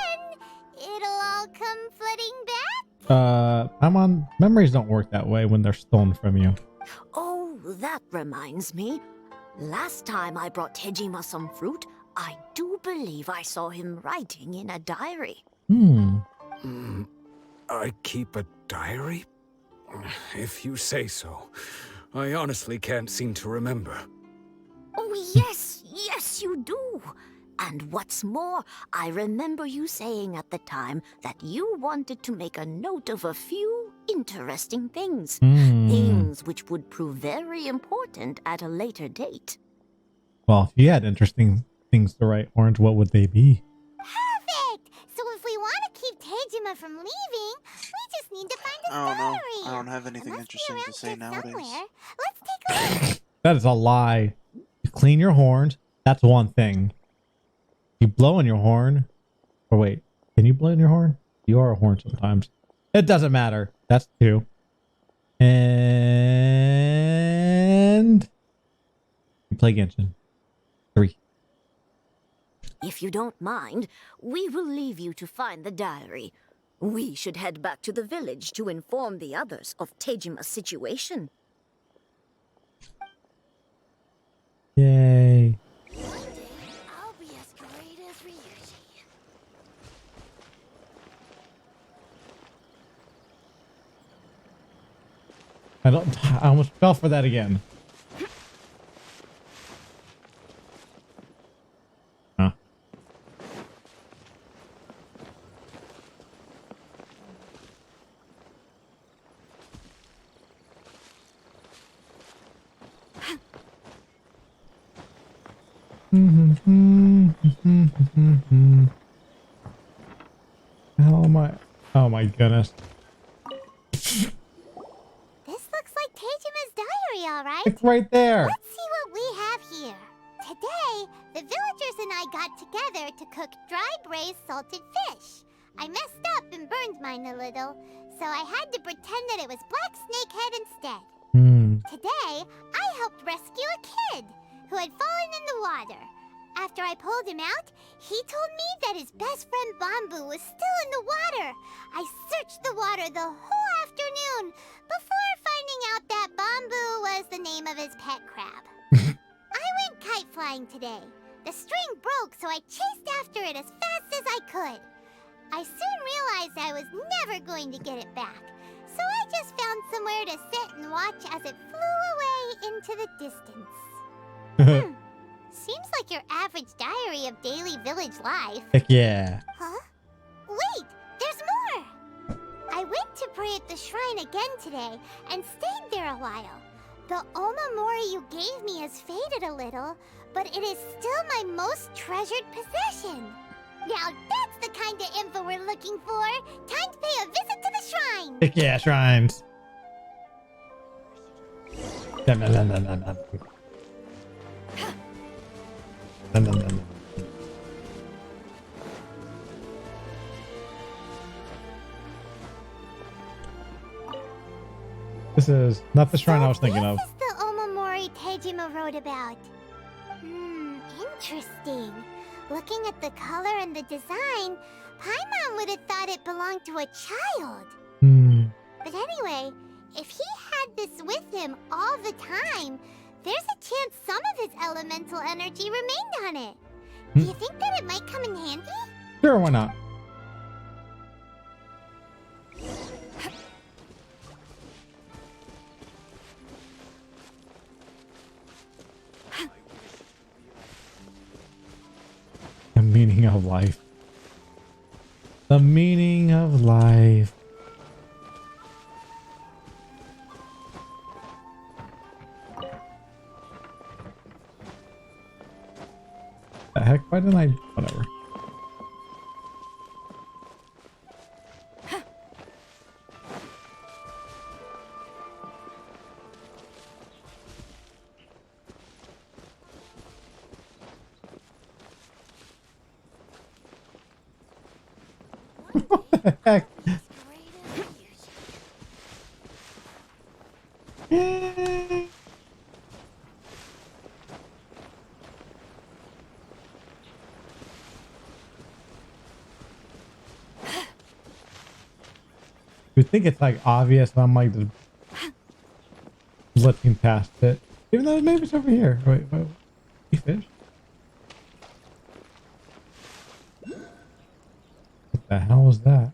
it'll all come flooding back Memories don't work that way when they're stolen from you. Oh, that reminds me. Last time I brought Tejima some fruit, I do believe I saw him writing in a diary. I keep a diary? If you say so. I honestly can't seem to remember. Oh, yes, you do. And what's more, I remember you saying at the time that you wanted to make a note of a few interesting things. Things which would prove very important at a later date. Well, if you had interesting things to write, Orange, what would they be? Perfect! So if we want to keep Tejima from leaving, we just need to find his I don't know. diary. I don't have anything interesting to say nowadays. Somewhere. Let's take a look. That is a lie. You clean your horns, that's one thing. You blow in your horn. Or wait, can you blow in your horn? You are a horn sometimes. It doesn't matter. That's 2. And you play Genshin. 3. If you don't mind, we will leave you to find the diary. We should head back to the village to inform the others of Tejima's situation. Yay. I'll be as great as Ryuji. I almost fell for that again. Huh. How am I? Oh my goodness. This looks like Tejima's diary, all right. It's right there. Let's see what we have here. Today, the villagers and I got together to cook dry braised salted fish. I messed up and burned mine a little, so I had to pretend that it was black snakehead instead. Today, I helped rescue a kid who had fallen in the water. After I pulled him out, he told me that his best friend Bamboo was still in the water. I searched the water the whole afternoon before finding out that Bamboo was the name of his pet crab. I went kite flying today. The string broke, so I chased after it as fast as I could. I soon realized I was never going to get it back, so I just found somewhere to sit and watch as it flew away into the distance. Seems like your average diary of daily village life. Heck yeah. Huh? Wait, there's more! I went to pray at the shrine again today and stayed there a while. The Omamori you gave me has faded a little, but it is still my most treasured possession. Now that's the kind of info we're looking for. Time to pay a visit to the shrine. Heck yeah, shrines. Dun, dun, dun, dun, dun, dun. Dun, dun, dun, dun. This is not the shrine I was thinking of. This is the Omamori Tejima wrote about. Interesting. Looking at the color and the design, Paimon would have thought it belonged to a child. But anyway, if he had this with him all the time, there's a chance some of his elemental energy remained on it. Do you think that it might come in handy? Sure, why not? The meaning of life. The meaning of life. The heck? Why didn't I? Whatever. What the heck? think it's like obvious, and I'm like just blitzing past it. Even though maybe it's over here. Wait, you fish? What the hell was that?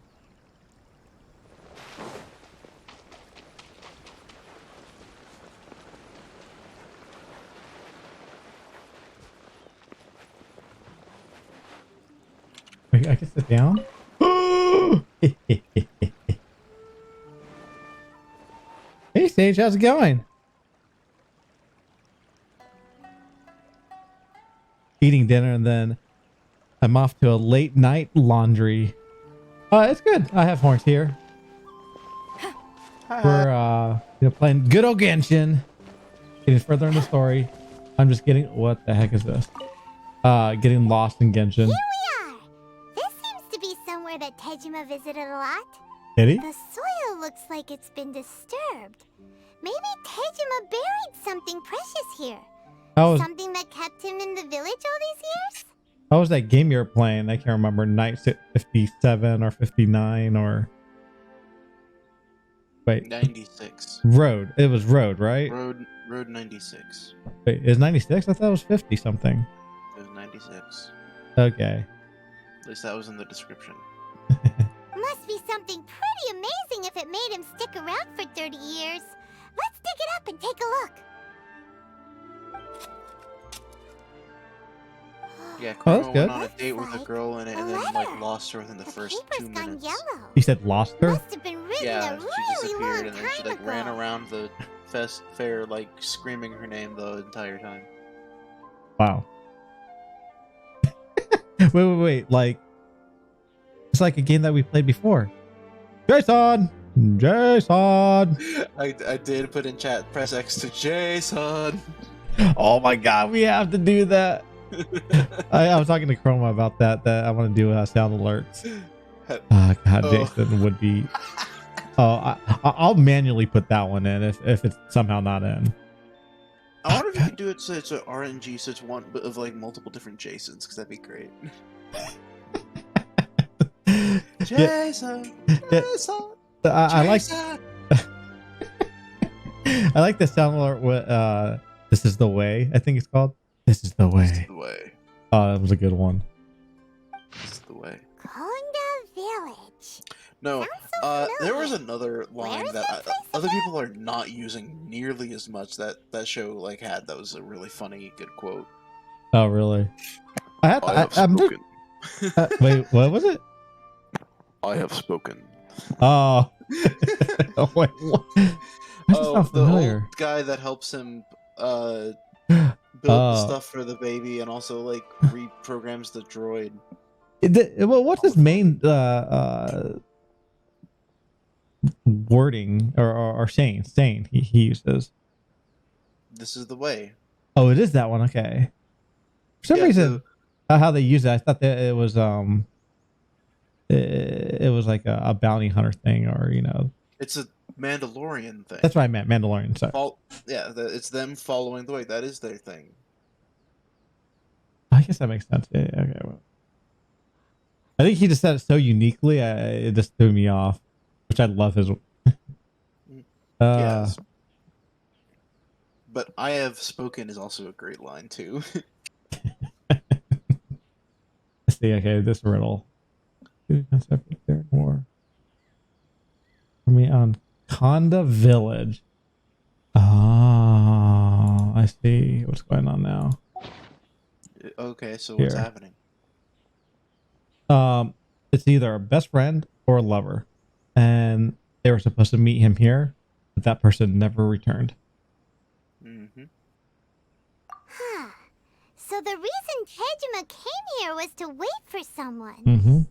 Wait, I can sit down? Hey Sage, how's it going? Eating dinner and then I'm off to a late night laundry. It's good. I have horns here. We're playing good old Genshin. Getting further in the story. I'm just getting what the heck is this? Getting lost in Genshin. Here we are. This seems to be somewhere that Tejima visited a lot. Did he? The soil looks like it's been disturbed. Maybe Tejima buried something precious here. Something that kept him in the village all these years? How was that game you were playing? I can't remember. Night 57 or 59 or... Wait. 96. Road. It was Road, right? Road 96. Wait, is 96? I thought it was 50 something. It was 96. Okay. At least that was in the description. Must be something pretty amazing if it made him stick around for 30 years. Let's dig it up and take a look. Yeah, that's Chroma good. went on a date with a girl and then like lost her within the first 2 Paper's gone minutes. yellow. You said lost her? Must have been written Yeah, a she really disappeared long and then she time like ran ago. around the fair like screaming her name the entire time. Wow. wait. Like, it's like a game that we played before. Jason! I did put in chat, press X to Jason. Oh my god, we have to do that. I was talking to Chroma about that I want to do sound alerts. God, Jason would be... I'll manually put that one in if it's somehow not in. I wonder if you can do it so it's an RNG, so it's one of like multiple different Jasons, because that'd be great. Jason! Jason! I like I like the sound alert with This Is the Way, I think it's called. This is the way. This is the way. Oh, that was a good one. This is the way. Konda Village. No, Sounds so there was familiar. another line is that that place other people are not using nearly as much that show like had. That was a really funny, good quote. Oh, really? I'm spoken. wait, what was it? I have spoken. Oh. Oh, wait, what? That just sounds the familiar. old guy that helps him build the stuff for the baby and also like reprograms the droid. Well, what's his main wording or saying he uses? This is the way. Oh, it is that one. Okay. For some reason, how they use it, I thought that it was it was like a bounty hunter thing, or It's a Mandalorian thing. That's what I meant, Mandalorian. Sorry. It's them following the way. That is their thing. I guess that makes sense. Yeah, okay. Well, I think he just said it so uniquely, it just threw me off, which I love his. Yes. But I have spoken is also a great line too. See, okay, this riddle. There more for me on Konda Village. Oh, I see what's going on now. Okay, so what's Here. happening? It's either a best friend or a lover, and they were supposed to meet him here, but that person never returned. Mm-hmm. Huh. So the reason Tejima came here was to wait for someone. Mm-hmm.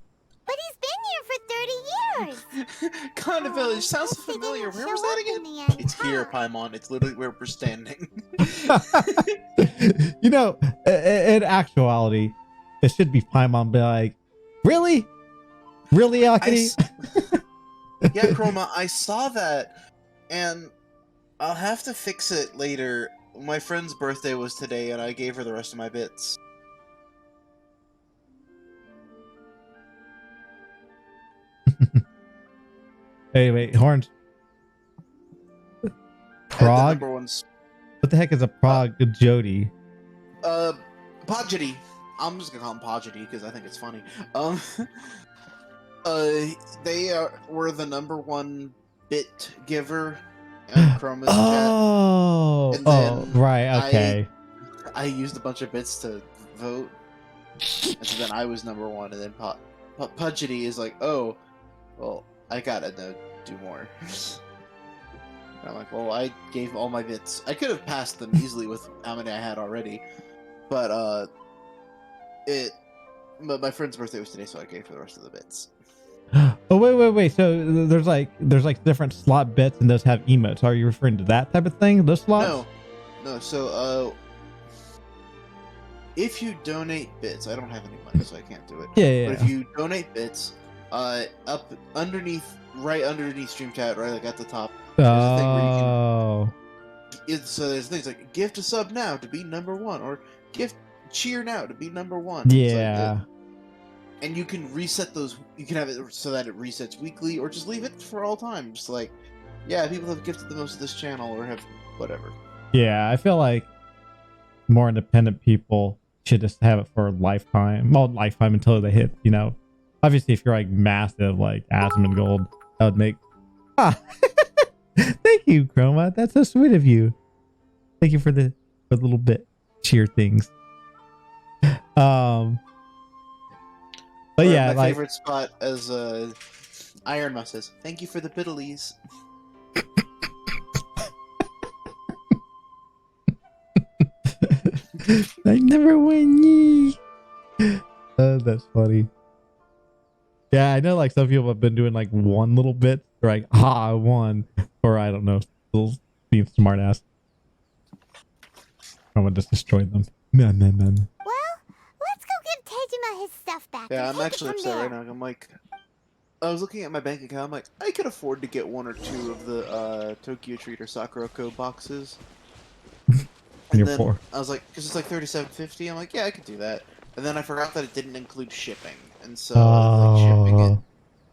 But he's been here for 30 years. Kind of village sounds guess they familiar. didn't Where was show that up in again? the end, It's here, huh? Paimon. It's literally where we're standing. In actuality, it should be Paimon be like, really? Really, Akadi? Yeah, Chroma, I saw that, and I'll have to fix it later. My friend's birthday was today, and I gave her the rest of my bits. Wait, Horns. Prague? Number one's What the heck is a Prague Jody? Podgety. I'm just gonna call him Podgety because I think it's funny. They were the number one bit giver in Chroma's Oh, chat. And then right, okay. I used a bunch of bits to vote, and so then I was number one, and then Pudgety is like, oh, well, I gotta do more. And I'm like, well, I gave all my bits. I could have passed them easily with how many I had already, but but my friend's birthday was today, so I gave for the rest of the bits. Oh, wait. So there's like different slot bits, and those have emotes. Are you referring to that type of thing? Those slots? No. So if you donate bits, I don't have any money, so I can't do it. Yeah. But if you donate bits, up underneath, right underneath Stream Chat, right like at the top, there's a thing where you can. So there's things like gift a sub now to be number one, or gift cheer now to be number one. Yeah. And you can reset those. You can have it so that it resets weekly, or just leave it for all time. Just like, yeah, people have gifted the most of this channel, or have whatever. Yeah, I feel like more independent people should just have it for a lifetime. Well, lifetime until they hit, obviously if you're like massive, like Asmongold, that would make. Thank you, Chroma. That's so sweet of you. Thank you for the little bit cheer things. But yeah, my favorite spot as Iron Mouse says, "Thank you for the biddlies." I never win ye. That's funny. Yeah, I know like some people have been doing like one little bit, like, I won. Or I don't know, still being smart ass. I'm gonna just destroy them. Man. Well, let's go give Tejima his stuff back. Yeah, and I'm take it actually from upset there. right now. I'm like, I was looking at my bank account. I'm like, I could afford to get one or two of the Tokyo Treat or Sakurako boxes. And you're poor. I was like, because it's like $37.50. I'm like, yeah, I could do that. And then I forgot that it didn't include shipping, and so like shipping it.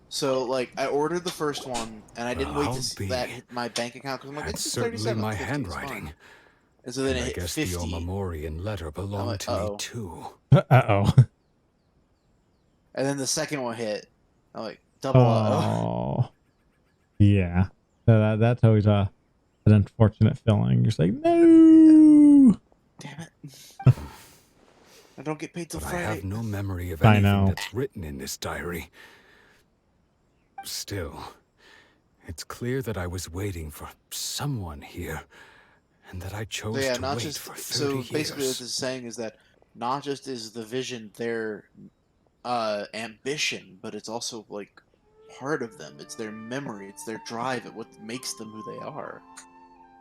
So like, I ordered the first one, and I didn't wait to see that hit my bank account because I'm like, it's certainly my $37.50, handwriting. And so then And it I hit guess 50. the Omamorian letter belonged like, to me too. Uh-oh. And then the second one hit. I'm like, double Oh. Yeah. That's always an unfortunate feeling. You're just like, no. Damn it. I don't get paid till But Friday. I have no memory of I anything know. that's written in this diary. Still, it's clear that I was waiting for someone here, and that I chose So yeah, to not wait just for 30 so years. basically what this is saying is that not just is the vision their ambition, but it's also like part of them. It's their memory, it's their drive, it's what makes them who they are.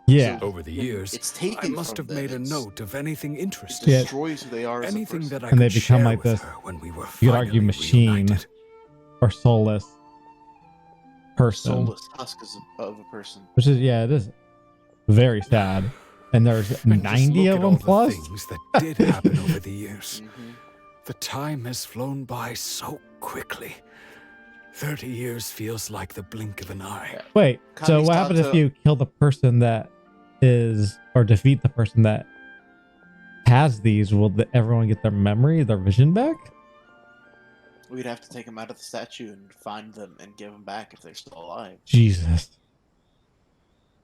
Yeah. Over the years, it's taken I must from have made them. a note of anything It interesting. destroys who they are as a Anything person. that I And they could become share like with this, her when we were you could argue, finally machine reunited. or soulless person. Soulless husk of a person. Which is, yeah, it is very sad. And there's And just 90 look of at them all plus. the things that did happen over the years. Mm-hmm. The time has flown by so quickly. 30 years feels like the blink of an eye. Wait, so what happens if you kill the person that is, or defeat the person that has these? Will everyone get their memory, their vision back? We'd have to take them out of the statue and find them and give them back if they're still alive. Jesus.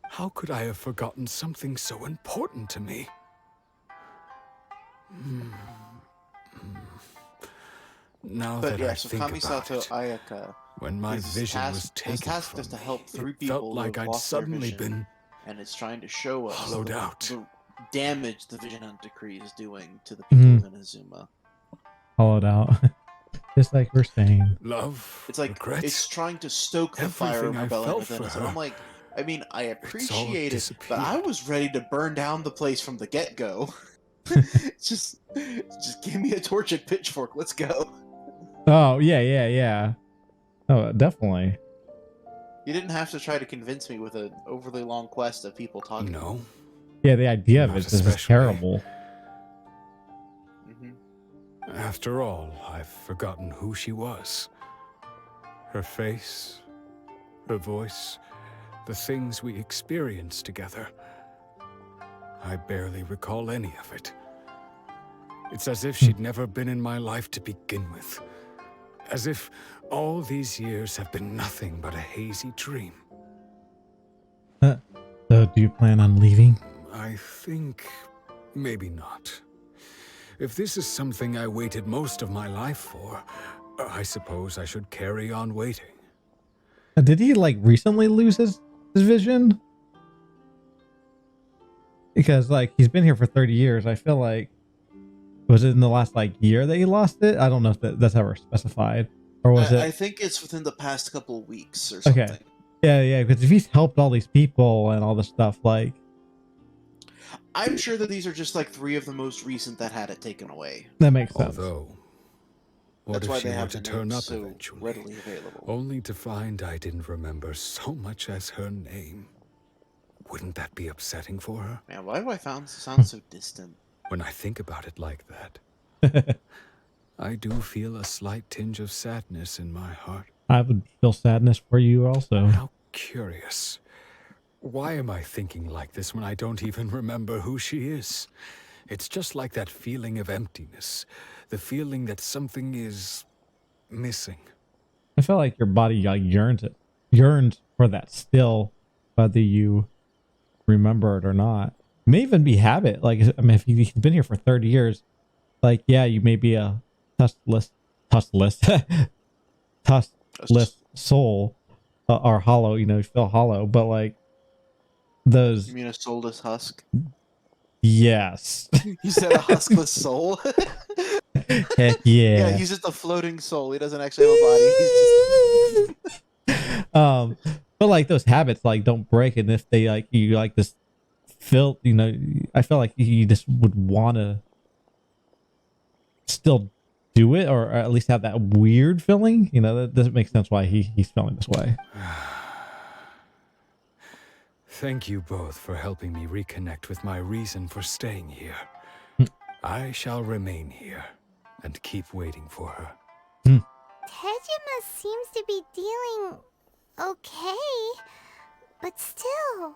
How could I have forgotten something so important to me? Now But that yeah, I so think about Kamisato it, Ayaka when my vision was has taken tasked from us to me, help three it people felt who like have I'd lost their suddenly vision, been and it's trying to show us hollowed out. the damage the Vision Hunt Decree is doing to the people of Inazuma. Hollowed out. Just like we're saying. Love, It's like regret, it's trying to stoke the fire everything of I rebellion felt within for us. And her. I'm like, I mean, I appreciate it, but disappeared. I was ready to burn down the place from the get-go. just give me a torch and pitchfork. Let's go. Oh, yeah. Oh, definitely. You didn't have to try to convince me with an overly long quest of people talking. No. Yeah, the idea of Not it is just especially. terrible. After all, I've forgotten who she was. Her face, her voice, the things we experienced together. I barely recall any of it. It's as if she'd never been in my life to begin with. As if all these years have been nothing but a hazy dream. So do you plan on leaving? I think maybe not. If this is something I waited most of my life for, I suppose I should carry on waiting. Did he like recently lose his vision? Because like he's been here for 30 years. I feel like, was it in the last like year that he lost it? I don't know if that's ever specified, or was it? I think it's within the past couple of weeks or something. Okay. Yeah. Because if he's helped all these people and all this stuff, like, I'm sure that these are just like 3 of the most recent that had it taken away. that makes sense. Although, what That's why if she they were have to the turn names up so eventually, readily available. only to find I didn't remember so much as her name? Wouldn't that be upsetting for her? Man, why do I sound so distant? When I think about it like that, I do feel a slight tinge of sadness in my heart. I would feel sadness for you also. How curious. Why am I thinking like this when I don't even remember who she is? It's just like that feeling of emptiness, the feeling that something is missing. I feel like your body like yearns for that still, whether you remember it or not. It may even be habit. Like, I mean, if you've been here for 30 years, like, yeah, you may be a tuskless soul, or hollow, you know, you feel hollow, but like those. You mean a soulless husk? Yes. You said a huskless soul? Heck yeah. Yeah, he's just a floating soul. He doesn't actually have a body. He's just... But like those habits like don't break, and if they like you like this feel, you know, I feel like you just would want to still do it, or at least have that weird feeling, you know. That doesn't make sense why he's feeling this way. Thank you both for helping me reconnect with my reason for staying here. I shall remain here and keep waiting for her. Tejima seems to be dealing okay, but still,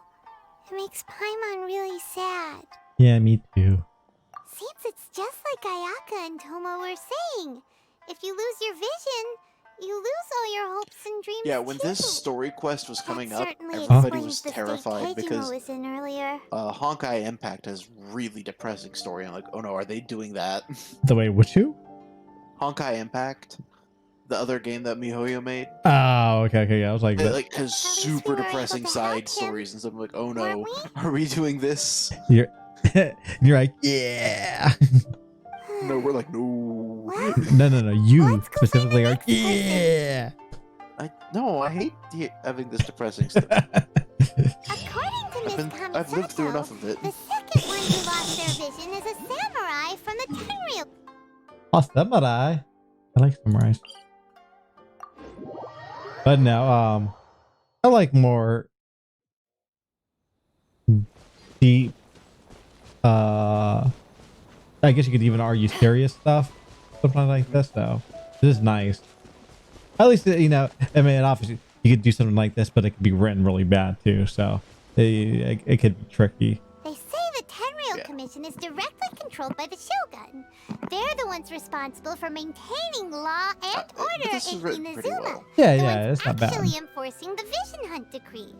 it makes Paimon really sad. Yeah, me too. Seems it's just like Ayaka and Toma were saying. If you lose your vision, you lose all your hopes and dreams. Yeah, when too. this story quest was coming That up, certainly everybody explains was the state terrified Tejima because was in earlier. Honkai Impact has really depressing story. I'm like, oh no, are they doing that? The way would you? Honkai Impact, the other game that MiHoYo made, Oh, okay, yeah. I was like, it that, like has least super we were able depressing to side help him, stories and stuff. I'm like, oh no, weren't we? are we doing this? you're like, yeah. No, we're like, no. Well, No. You let's go specifically find are, the next person. yeah. I hate having this depressing stuff. According to Miss I've lived through Kamisato, enough of it. the second one who lost their vision is a samurai from the Tenryou. Oh, samurai. I like samurais. But no, I like more deep, I guess you could even argue serious stuff, something like this. So this is nice. At least, you know, I mean, obviously you could do something like this, but it could be written really bad too. So it could be tricky. They say the Tenryou Commission is directly controlled by the Shogun. They're the ones responsible for maintaining law and but order this is in written pretty Inazuma. well. Yeah, The yeah, ones it's not bad. actually enforcing the Vision Hunt decree.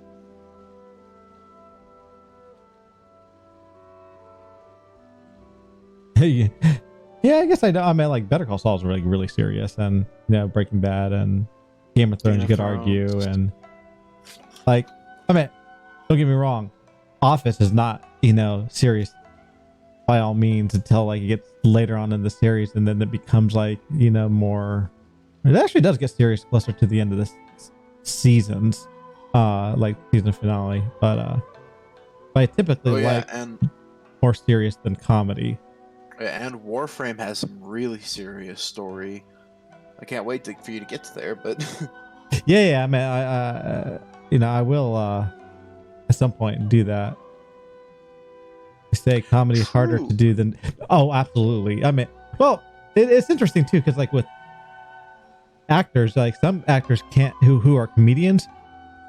Yeah, I guess I know. I mean, like Better Call Saul is really serious, and you know, Breaking Bad and Game of Thrones, you could argue, and like, I mean, don't get me wrong, Office is not, you know, serious by all means until like it gets later on in the series, and then it becomes like, you know, more. It actually does get serious closer to the end of this seasons, like season finale, but I typically like and more serious than comedy. Warframe has some really serious story. I can't wait for you to get to there, but Yeah, I mean, I you know, I will at some point do that. I say comedy is harder to do than. Oh, absolutely. I mean, well, it's interesting too, because like with actors, like some actors can't who are comedians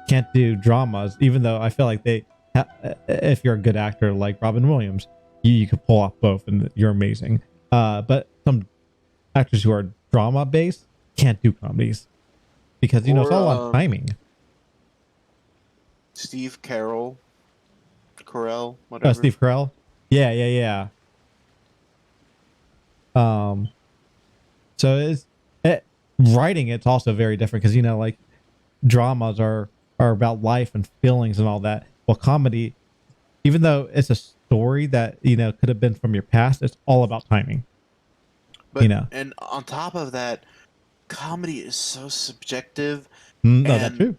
can't do dramas, even though I feel like if you're a good actor like Robin Williams, you could pull off both and you're amazing. But some actors who are drama based can't do comedies because it's all on timing. Steve Carell, whatever. Steve Carell. Yeah. So writing it's also very different because like dramas are about life and feelings and all that. Well, comedy, even though it's a story that could have been from your past, it's all about timing. But and on top of that, comedy is so subjective. No, that's true.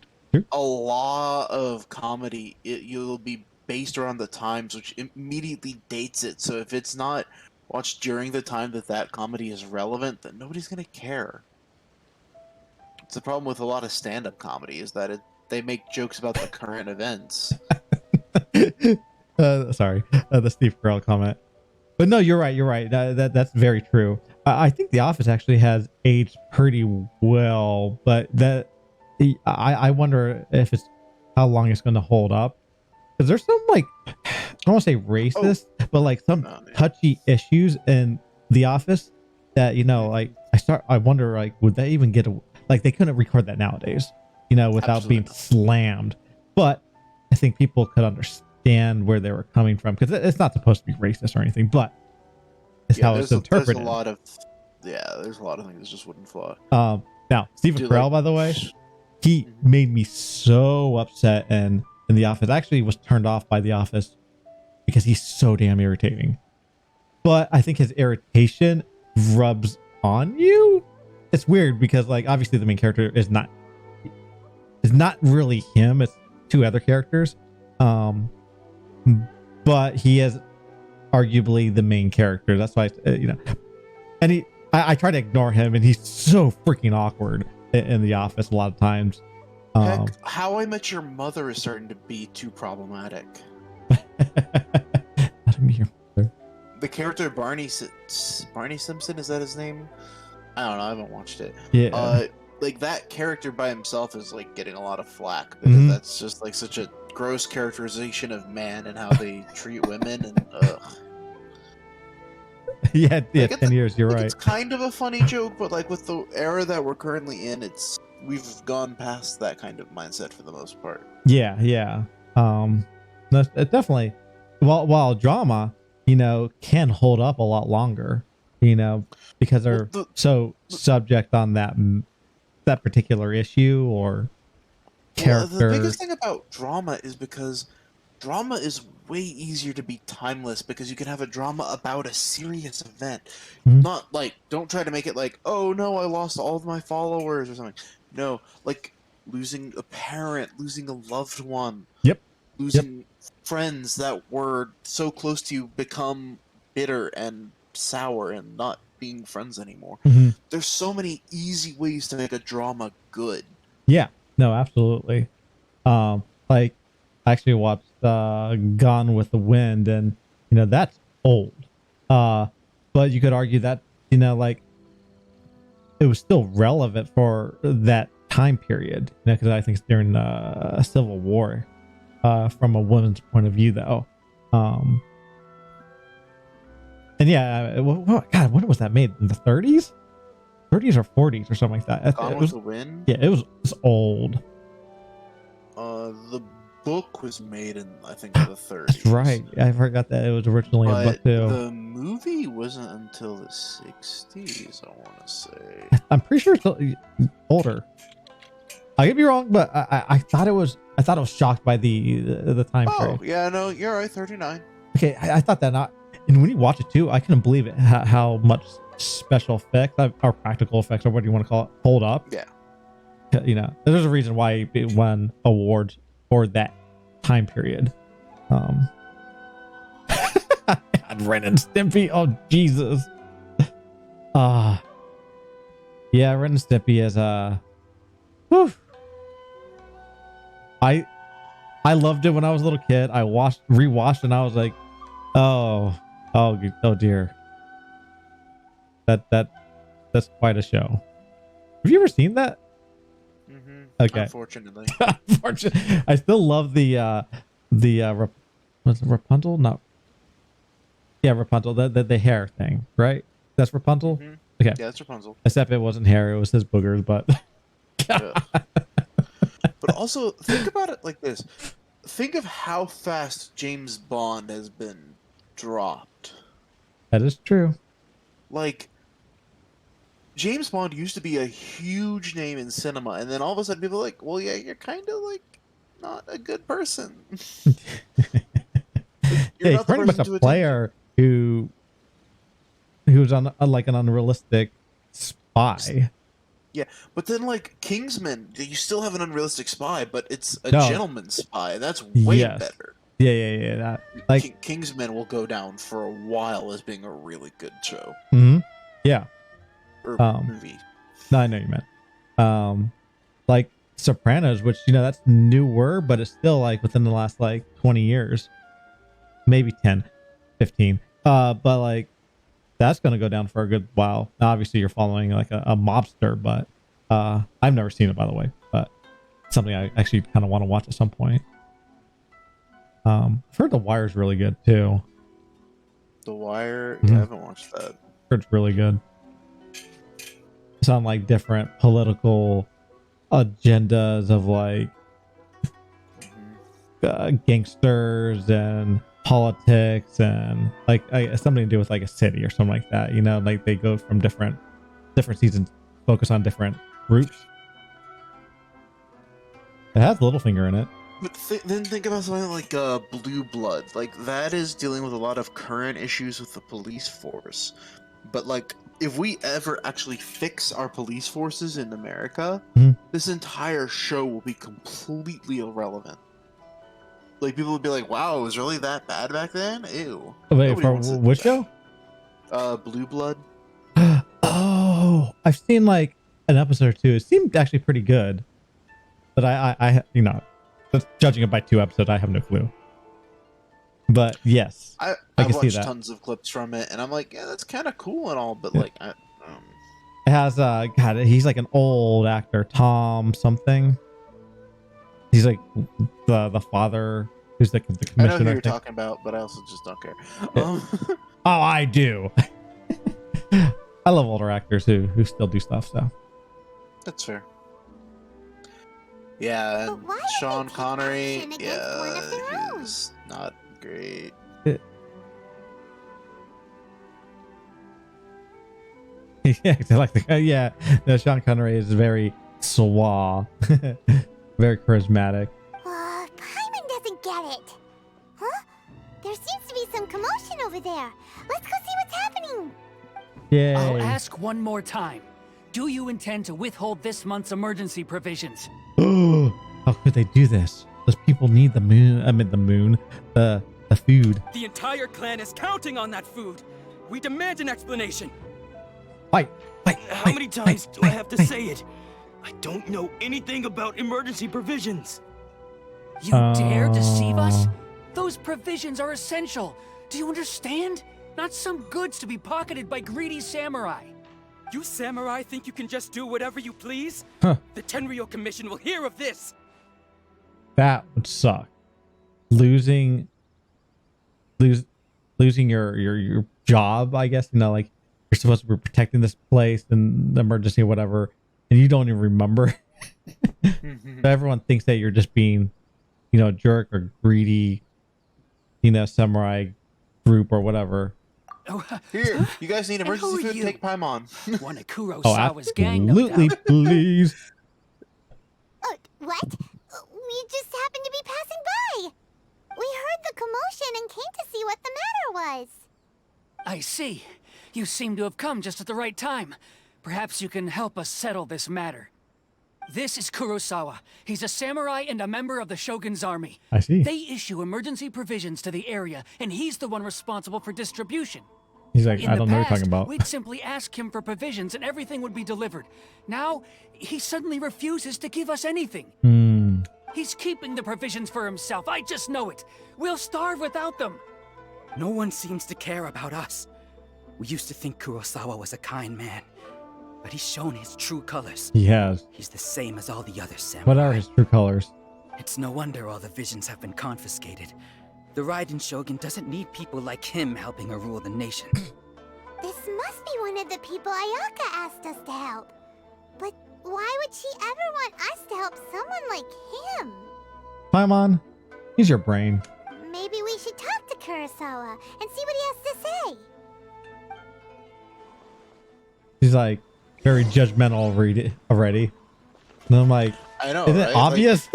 A lot of comedy you'll be based around the times, which immediately dates it. So if it's not watched during the time that comedy is relevant, then nobody's gonna care. It's the problem with a lot of stand-up comedy is that they make jokes about the current events. Sorry, the Steve Carell comment. But no, you're right. That's very true. I think The Office actually has aged pretty well, but I wonder if it's how long it's going to hold up. Because there's some I don't want to say racist, but some touchy issues in The Office that I wonder would they even get they couldn't record that nowadays, without Absolutely being not. slammed. But I think people could understand where they were coming from because it's not supposed to be racist or anything, but it's how it's interpreted. There's a lot of things that just wouldn't fly. Now Stephen Carell, by the way, he made me so upset in The Office. I actually was turned off by The Office because he's so damn irritating. But I think his irritation rubs on you. It's weird because obviously the main character is not really him. It's two other characters. But he is arguably the main character. That's why and I try to ignore him, and he's so freaking awkward in The Office a lot of times. Heck, How I Met Your Mother is starting to be too problematic. The character Barney Simpson, is that his name? I don't know. I haven't watched it. Yeah. That character by himself is getting a lot of flack because that's just such a gross characterization of man and how they treat women and yeah, 10 years. You're right. It's kind of a funny joke, but with the era that we're currently in, we've gone past that kind of mindset for the most part. Yeah. That's definitely. While drama, can hold up a lot longer, because they're so subject on that particular issue or character. The biggest thing about drama is because drama is way easier to be timeless because you can have a drama about a serious event. Not don't try to make it oh no, I lost all of my followers or something. No, losing a parent, losing a loved one. Yep. Losing friends that were so close to you become bitter and sour and not being friends anymore. There's so many easy ways to make a drama good. Yeah, no, absolutely. I actually watched Gone with the Wind, and that's old. But you could argue that it was still relevant for that time period, because I think it's during the Civil War. From a woman's point of view, though. And yeah, God, when was that made? In the 30s? 30s or 40s or something like that. Gone with the Wind? Yeah, it's old. The book was made in, I think, the 30s. That's right. I forgot that it was originally a book, too. The movie wasn't until the 60s, I want to say. I'm pretty sure it's older. I could be wrong, but I thought it was shocked by the time period. Oh, yeah, no, you're right, 39. Okay, I thought that not. And when you watch it too, I couldn't believe it how much special effects or practical effects or what do you want to call it hold up. Yeah. There's a reason why it won awards for that time period. God, Ren and Stimpy. Oh Jesus. Yeah, Ren and Stimpy is whew. I loved it when I was a little kid. I rewatched, and I was like, oh dear. That's quite a show. Have you ever seen that? Okay. Unfortunately. Unfortunately, I still love what's it, Rapunzel? Not. Yeah, Rapunzel. The hair thing, right? That's Rapunzel. Mhm. Okay. Yeah, that's Rapunzel. Except it wasn't hair; it was his boogers. But Yeah. But also, think about it like this. Think of how fast James Bond has been dropped. that is true. Like, James Bond used to be a huge name in cinema, and then all of a sudden people are like, well, yeah, you're kind of like not a good person. Yeah, he's pretty much a player who was on like an unrealistic spy. Yeah, but then like Kingsman, you still have an unrealistic spy, but it's a No. gentleman spy, and that's way Yes. better. Yeah. That, like, Kingsman will go down for a while as being a really good show yeah. or movie. No, I know you meant. Like Sopranos, which that's newer, but it's still like within the last like 20 years, maybe 10, 15. But like that's gonna go down for a good while. Now, obviously, you're following like a mobster, but I've never seen it, by the way. But it's something I actually kind of want to watch at some point. I've heard The Wire's really good too. The Wire, yeah, I haven't watched that. Heard it's really good. It's on like different political agendas of like gangsters and politics and like something to do with like a city or something like that. Like they go from different seasons, focus on different groups. It has Littlefinger in it. But then think about something like Blue Bloods. Like, that is dealing with a lot of current issues with the police force. But, like, if we ever actually fix our police forces in America, this entire show will be completely irrelevant. Like, people will be like, wow, it was really that bad back then? Ew. Wait, Nobody for wants to do which that. show? Blue Blood. Oh, I've seen like an episode or two. It seemed actually pretty good. But I judging it by 2 episodes, I have no clue. But yes, I've can see watched that. tons of clips from it, and I'm like, yeah, that's kind of cool and all, but Yeah. like, It has God, he's like an old actor, Tom something. He's like the father who's the I know who commissioner. you're talking about, but I also just don't care. Yeah. Oh, I do. I love older actors who still do stuff. So That's fair. Yeah, But and why did Sean they take Connery, action against one of their own? he's not great. yeah, no, Sean Connery is very suave, very charismatic. Paimon doesn't get it. Huh? There seems to be some commotion over there. Let's go see what's happening. Yay. I'll ask one more time. Do you intend to withhold this month's emergency provisions? How could they do this? Those people need the moon. I mean, the food. The entire clan is counting on that food. We demand an explanation. How many times do I have to say it? I don't know anything about emergency provisions. You dare deceive us? Those provisions are essential. Do you understand? Not some goods to be pocketed by greedy samurai. You samurai think you can just do whatever you please? Huh. The Tenryou Commission will hear of this. That would suck. Losing your job, I guess. Like you're supposed to be protecting this place and the emergency or whatever, and you don't even remember. But everyone thinks that you're just being, a jerk or greedy, samurai group or whatever. Here, you guys need emergency food? you? Take Paimon. One of Kurosawa's gang, no Absolutely, doubt. please. What? We just happened to be passing by. We heard the commotion and came to see what the matter was. I see. You seem to have come just at the right time. Perhaps you can help us settle this matter. This is Kurosawa. He's a samurai and a member of the Shogun's army. I see. They issue emergency provisions to the area, and he's the one responsible for distribution. He's like, In I the don't know what you're past, talking about. we'd simply ask him for provisions and everything would be delivered. Now, he suddenly refuses to give us anything. He's keeping the provisions for himself. I just know it. We'll starve without them. No one seems to care about us. We used to think Kurosawa was a kind man. but he's shown his true colors. He has. He's the same as all the other samurai. What are his true colors? It's no wonder all the visions have been confiscated. The Raiden Shogun doesn't need people like him helping her rule the nation. This must be one of the people Ayaka asked us to help. But why would she ever want us to help someone like him? Paimon, use your brain. Maybe we should talk to Kurosawa and see what he has to say. She's like very judgmental already. And I'm like, I know, is it right? obvious?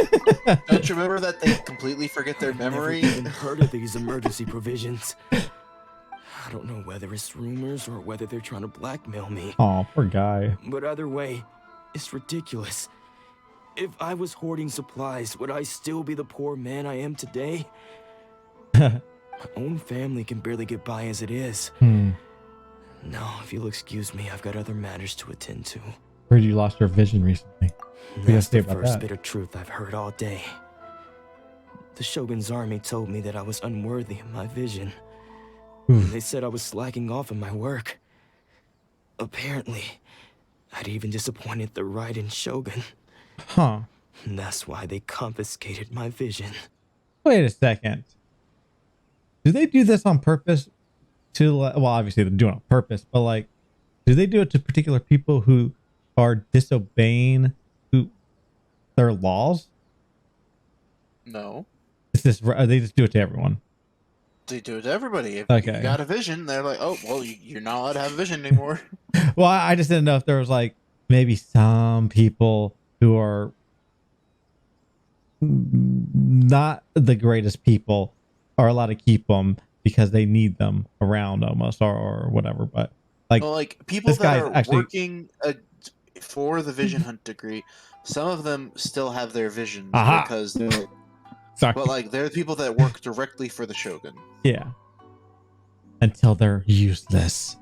Like, don't you remember that they completely forget their memory? I've never even heard of these emergency provisions. I don't know whether it's rumors or whether they're trying to blackmail me. Oh, poor guy. But either way, it's ridiculous. If I was hoarding supplies, would I still be the poor man I am today? My own family can barely get by as it is. Now, if you'll excuse me, I've got other matters to attend to. Heard you lost your vision recently. That's the first bit of truth I've heard all day. The Shogun's army told me that I was unworthy of my vision. They said I was slacking off in my work. Apparently, I'd even disappointed the Raiden Shogun. Huh. And that's why they confiscated my vision. Wait a second. Do they do this on purpose? Well, obviously they're doing it on purpose, but like, do they do it to particular people who are disobeying their laws? No. They just do it to everyone? They do it to everybody. If Okay. you got a vision, they're like, oh, well, you're not allowed to have a vision anymore. Well, I just didn't know if there was like maybe some people who are not the greatest people are allowed to keep them because they need them around almost or whatever. But like, well, like people this that guy's are actually working for the vision hunt degree, some of them still have their visions Aha. because Sorry. but like they're people that work directly for the Shogun. Yeah. Until they're useless.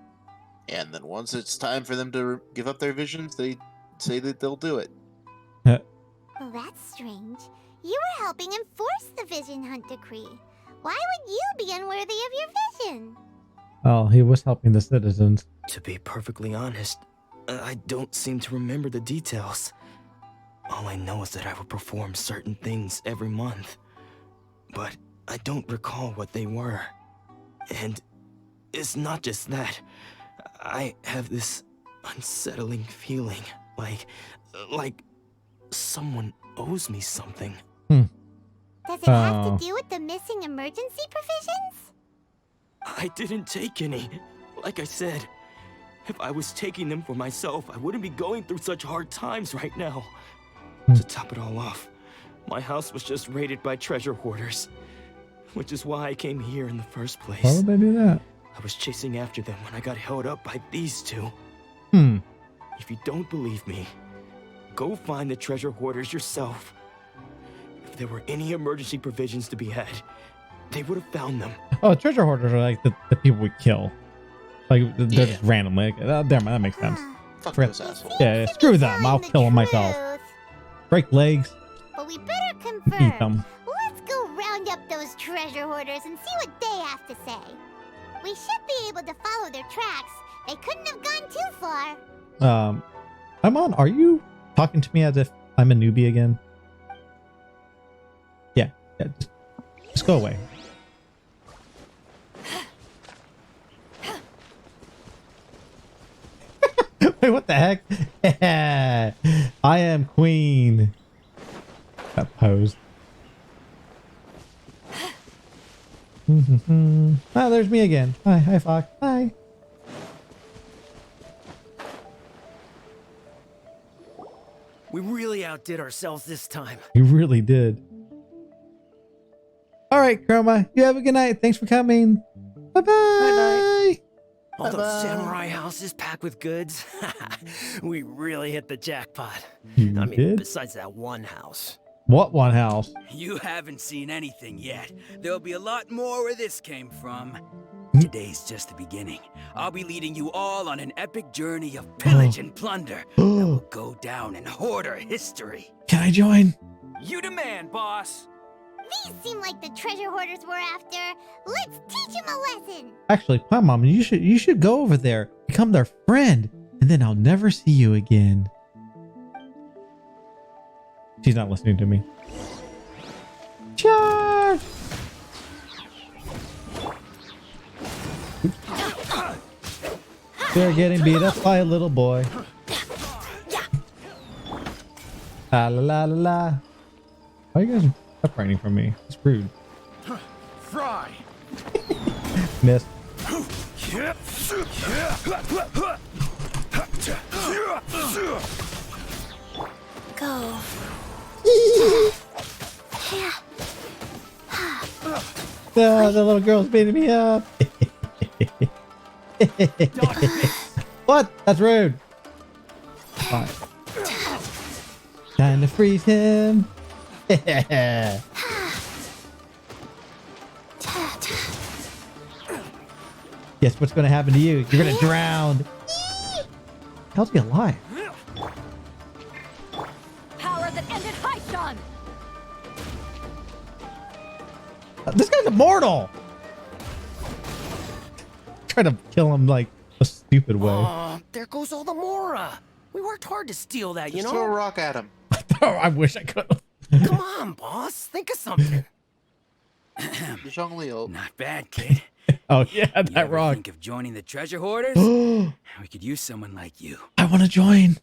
And then once it's time for them to give up their visions, they say that they'll do it. Well, that's strange. You were helping enforce the vision hunt decree. Why would you be unworthy of your vision? Oh, he was helping the citizens. To be perfectly honest, I don't seem to remember the details. All I know is that I would perform certain things every month. But I don't recall what they were. And it's not just that. I have this unsettling feeling, like someone owes me something. Does it have to do with the missing emergency provisions? I didn't take any. Like I said, if I was taking them for myself, I wouldn't be going through such hard times right now. To top it all off, my house was just raided by treasure hoarders, which is why I came here in the first place. Why would they do that? I was chasing after them when I got held up by these two. If you don't believe me, go find the treasure hoarders yourself. If there were any emergency provisions to be had, they would have found them. Oh, treasure hoarders are like the people we kill. Like, they're just randomly. Like, that makes sense. Fuck those assholes. Yeah, screw them. I'll kill them myself. Break legs. But we better Eat confirm. them. Let's go round up those treasure hoarders and see what they have to say. We should be able to follow their tracks. They couldn't have gone too far. Amon, are you talking to me as if I'm a newbie again? Yeah, just go away. Wait, what the heck? I am queen. That pose. Oh, there's me again. Hi, Fox. Hi. We really outdid ourselves this time. You really did. All right, Chroma. You have a good night. Thanks for coming. Bye-bye. All those samurai houses packed with goods. We really hit the jackpot. I mean, did? besides that one house. What one house? You haven't seen anything yet. There'll be a lot more where this came from. Today's just the beginning. I'll be leading you all on an epic journey of pillage and plunder that will go down in hoarder history. Can I join? You demand, boss. These seem like the treasure hoarders we're after. Let's teach them a lesson. Actually, Mom, you should go over there, become their friend. and then I'll never see you again. She's not listening to me. Charge! They're getting beat up by a little boy. La la la la la. Why are you guys separating from me? It's rude. Fry. Miss. Go. Oh, the little girl's beating me up. What? That's rude. Fine. Time to freeze him. Guess what's going to happen to you? You're going to drown. How's he alive? Power that ended Haishan. This guy's immortal. Try to kill him like a stupid way. Aw, there goes all the Mora. We worked hard to steal that, you Just know? throw a rock at him. Oh, I wish I could. Come on, boss. Think of something. Not bad, kid. Oh yeah, You that ever rock. think of joining the treasure hoarders? We could use someone like you. I want to join.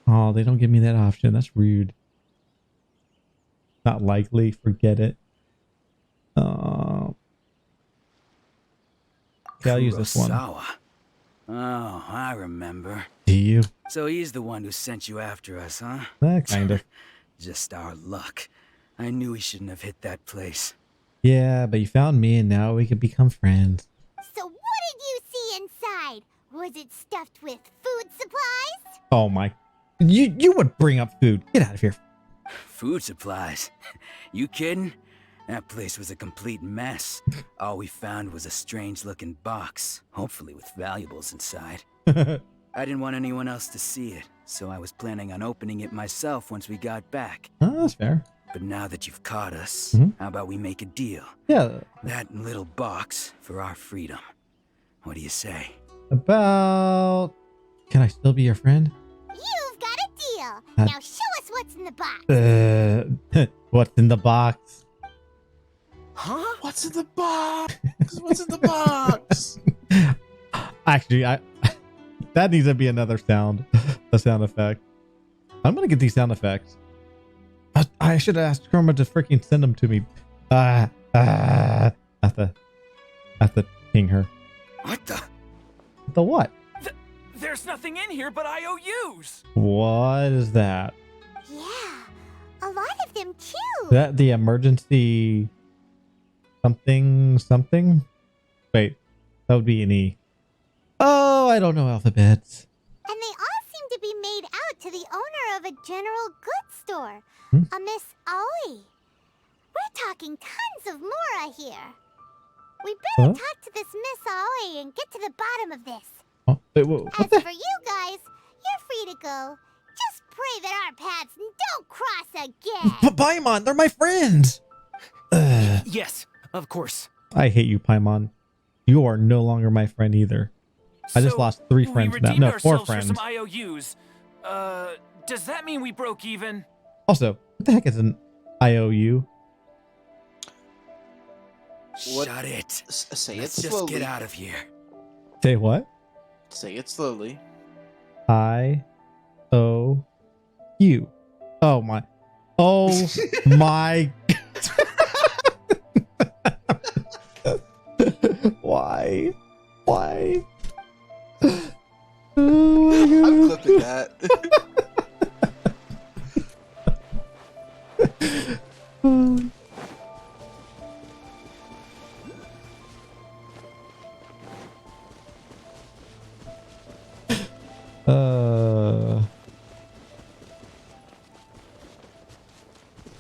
Oh, they don't give me that option. That's rude. Not likely. Forget it. Okay, I'll use this one. Kurosawa. Oh, I remember. Do you? So he's the one who sent you after us, huh? Kind of. Just our luck. I knew he shouldn't have hit that place. Yeah, but you found me and now we can become friends. So what did you see inside? Was it stuffed with food supplies? Oh my. You would bring up food. Get out of here. Food supplies? You kidding? That place was a complete mess. All we found was a strange-looking box, hopefully with valuables inside. I didn't want anyone else to see it, so I was planning on opening it myself once we got back. Oh, that's fair. But now that you've caught us, Mhm. how about we make a deal? Yeah. That little box for our freedom. What do you say? About... Can I still be your friend? You've got a deal. Uh, Now show us what's in the box. What's in the box? Huh? What's in the box? What's in the box? Actually, that needs to be another sound. A sound effect. I'm gonna get these sound effects. I should have asked Chroma to freaking send them to me. I have to ping her. What the? The what? There's nothing in here but IOUs. What is that? Yeah, a lot of them too. That the emergency something? Wait, that would be an E. Oh, I don't know alphabets. And they all seem to be made out to the owner of a general goods store, a Miss Aoi. We're talking tons of Mora here. We better talk to this Miss Aoi and get to the bottom of this. Oh, wait, what As the? for you guys, you're free to go. Just pray that our paths don't cross again. But Paimon, they're my friends. Yes, of course. I hate you, Paimon. You are no longer my friend either. I just lost 3 friends now. No, 4 friends. For some IOUs. Does that mean we broke even? Also, what the heck is an IOU? What? Shut it. Say Let's it just slowly. get out of here. Say what? Say it slowly. IOU. Oh my. Oh my. Why? Why? I'm clipping that.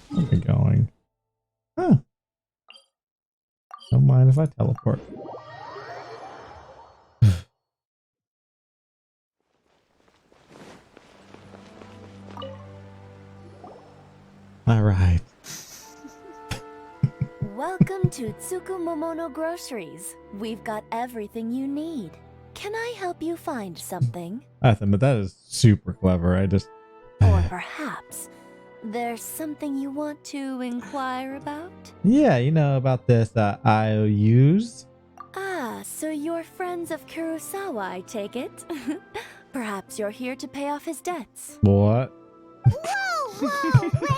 Where are we going? Huh. Don't mind if I teleport. All right. Welcome to Tsukumomono Groceries. We've got everything you need. Can I help you find something? I think that is super clever. I just Or perhaps there's something you want to inquire about? yeah, you know about this IOUs. Ah, so you're friends of Kurosawa, I take it. Perhaps you're here to pay off his debts. What? Whoa,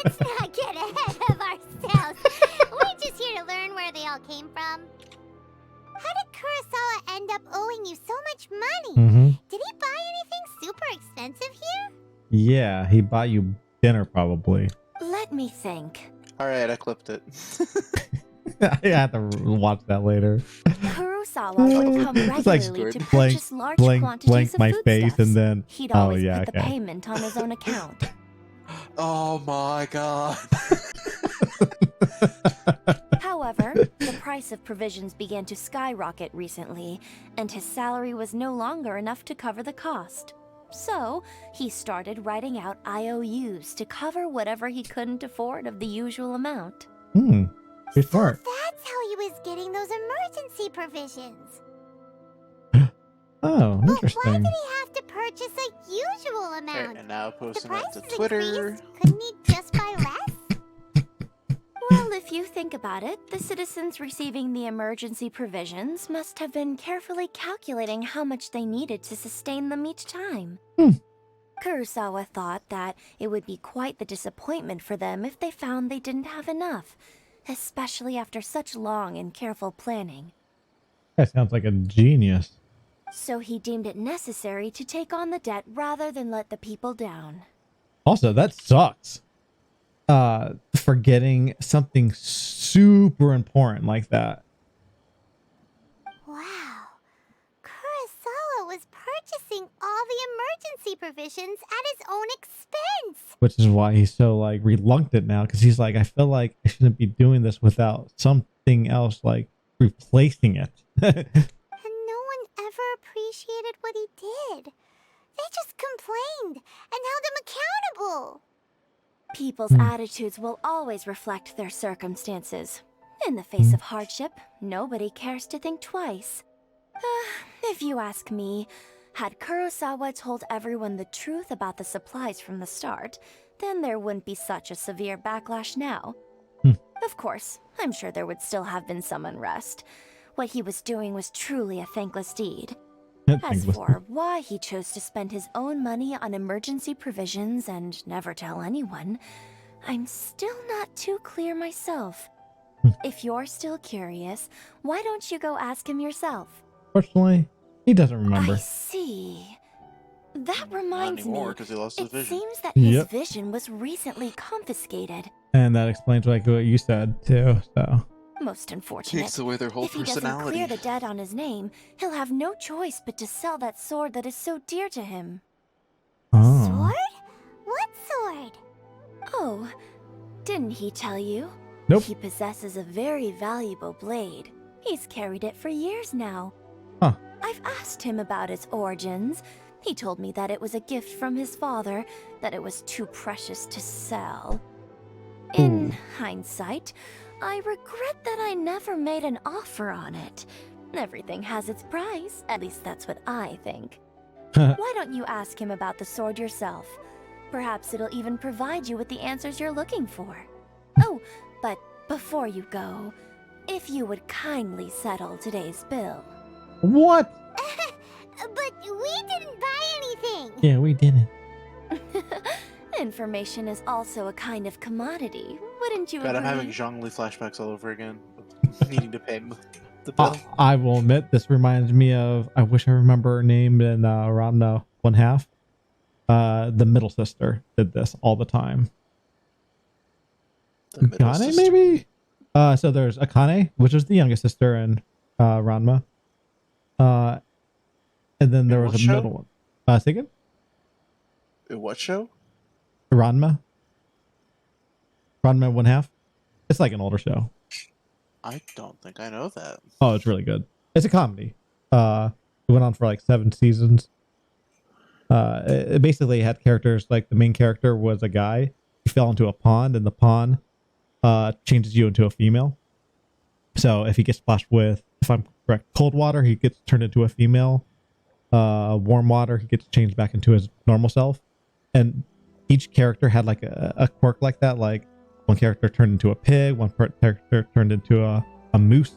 let's not get ahead of ourselves. We're just here to learn where they all came from. How did Kurosawa end up owing you so much money? Did he buy anything super expensive here? Yeah, he bought you dinner probably. Let me think. Alright, I clipped it. I have to watch that later. Kurosawa would come It's like regularly to blank, purchase large blank, quantities blank of my face foodstuffs. and then He'd oh always yeah, put the okay. payment on his own account. Oh my god. However, the price of provisions began to skyrocket recently, and his salary was no longer enough to cover the cost. So, he started writing out IOUs to cover whatever he couldn't afford of the usual amount. You're smart. That's how he was getting those emergency provisions. Oh, But why interesting. did he have to purchase a usual amount? And now The posting that to prices Twitter. increased. Couldn't he just buy less? Well, if you think about it, the citizens receiving the emergency provisions must have been carefully calculating how much they needed to sustain them each time. Kurosawa thought that it would be quite the disappointment for them if they found they didn't have enough, especially after such long and careful planning. That sounds like a genius. So he deemed it necessary to take on the debt rather than let the people down. Also, that sucks. Forgetting something super important like that. Wow. Kurosawa was purchasing all the emergency provisions at his own expense. Which is why he's so like reluctant now, because he's like, I feel like I shouldn't be doing this without something else like replacing it. And no one ever appreciated what he did. They just complained and held him accountable. People's attitudes will always reflect their circumstances. In the face of hardship, nobody cares to think twice. If you ask me, had Kurosawa told everyone the truth about the supplies from the start, then there wouldn't be such a severe backlash now. Of course, I'm sure there would still have been some unrest. What he was doing was truly a thankless deed. As for why he chose to spend his own money on emergency provisions and never tell anyone, I'm still not too clear myself. If you're still curious, why don't you go ask him yourself? Fortunately, he doesn't remember. I see. That reminds anymore, me, 'cause he lost his it vision. seems that his Yep. vision was recently confiscated. And that explains like what you said too. So Most unfortunate. Takes away their whole If he doesn't personality. clear the debt on his name, he'll have no choice but to sell that sword that is so dear to him. Sword? What sword? Oh, didn't he tell you? Nope. He possesses a very valuable blade. He's carried it for years now. Huh. I've asked him about its origins. He told me that it was a gift from his father, that it was too precious to sell. In hindsight, I regret that I never made an offer on it. Everything has its price, at least that's what I think. Why don't you ask him about the sword yourself? Perhaps it'll even provide you with the answers you're looking for. Oh, but before you go, if you would kindly settle today's bill. What? But we didn't buy anything. Yeah, we didn't. Information is also a kind of commodity, wouldn't you God, I'm agree? having Zhongli flashbacks all over again. Needing to pay the bill. I will admit, this reminds me of, I wish I remember her name in Ranma 1/2. The middle sister did this all the time. Akane, maybe? So there's Akane, which is the youngest sister in Ranma. And then there In was what a show? middle one. Say again? In what show? Ranma 1/2. It's like an older show. I don't think I know that. Oh, it's really good. It's a comedy. It went on for like 7 seasons. It basically had characters, like the main character was a guy. He fell into a pond, and the pond changes you into a female. So if he gets splashed with, if I'm correct, cold water, he gets turned into a female. warm water, he gets changed back into his normal self. And each character had like a quirk like that. Like one character turned into a pig, one character turned into a moose.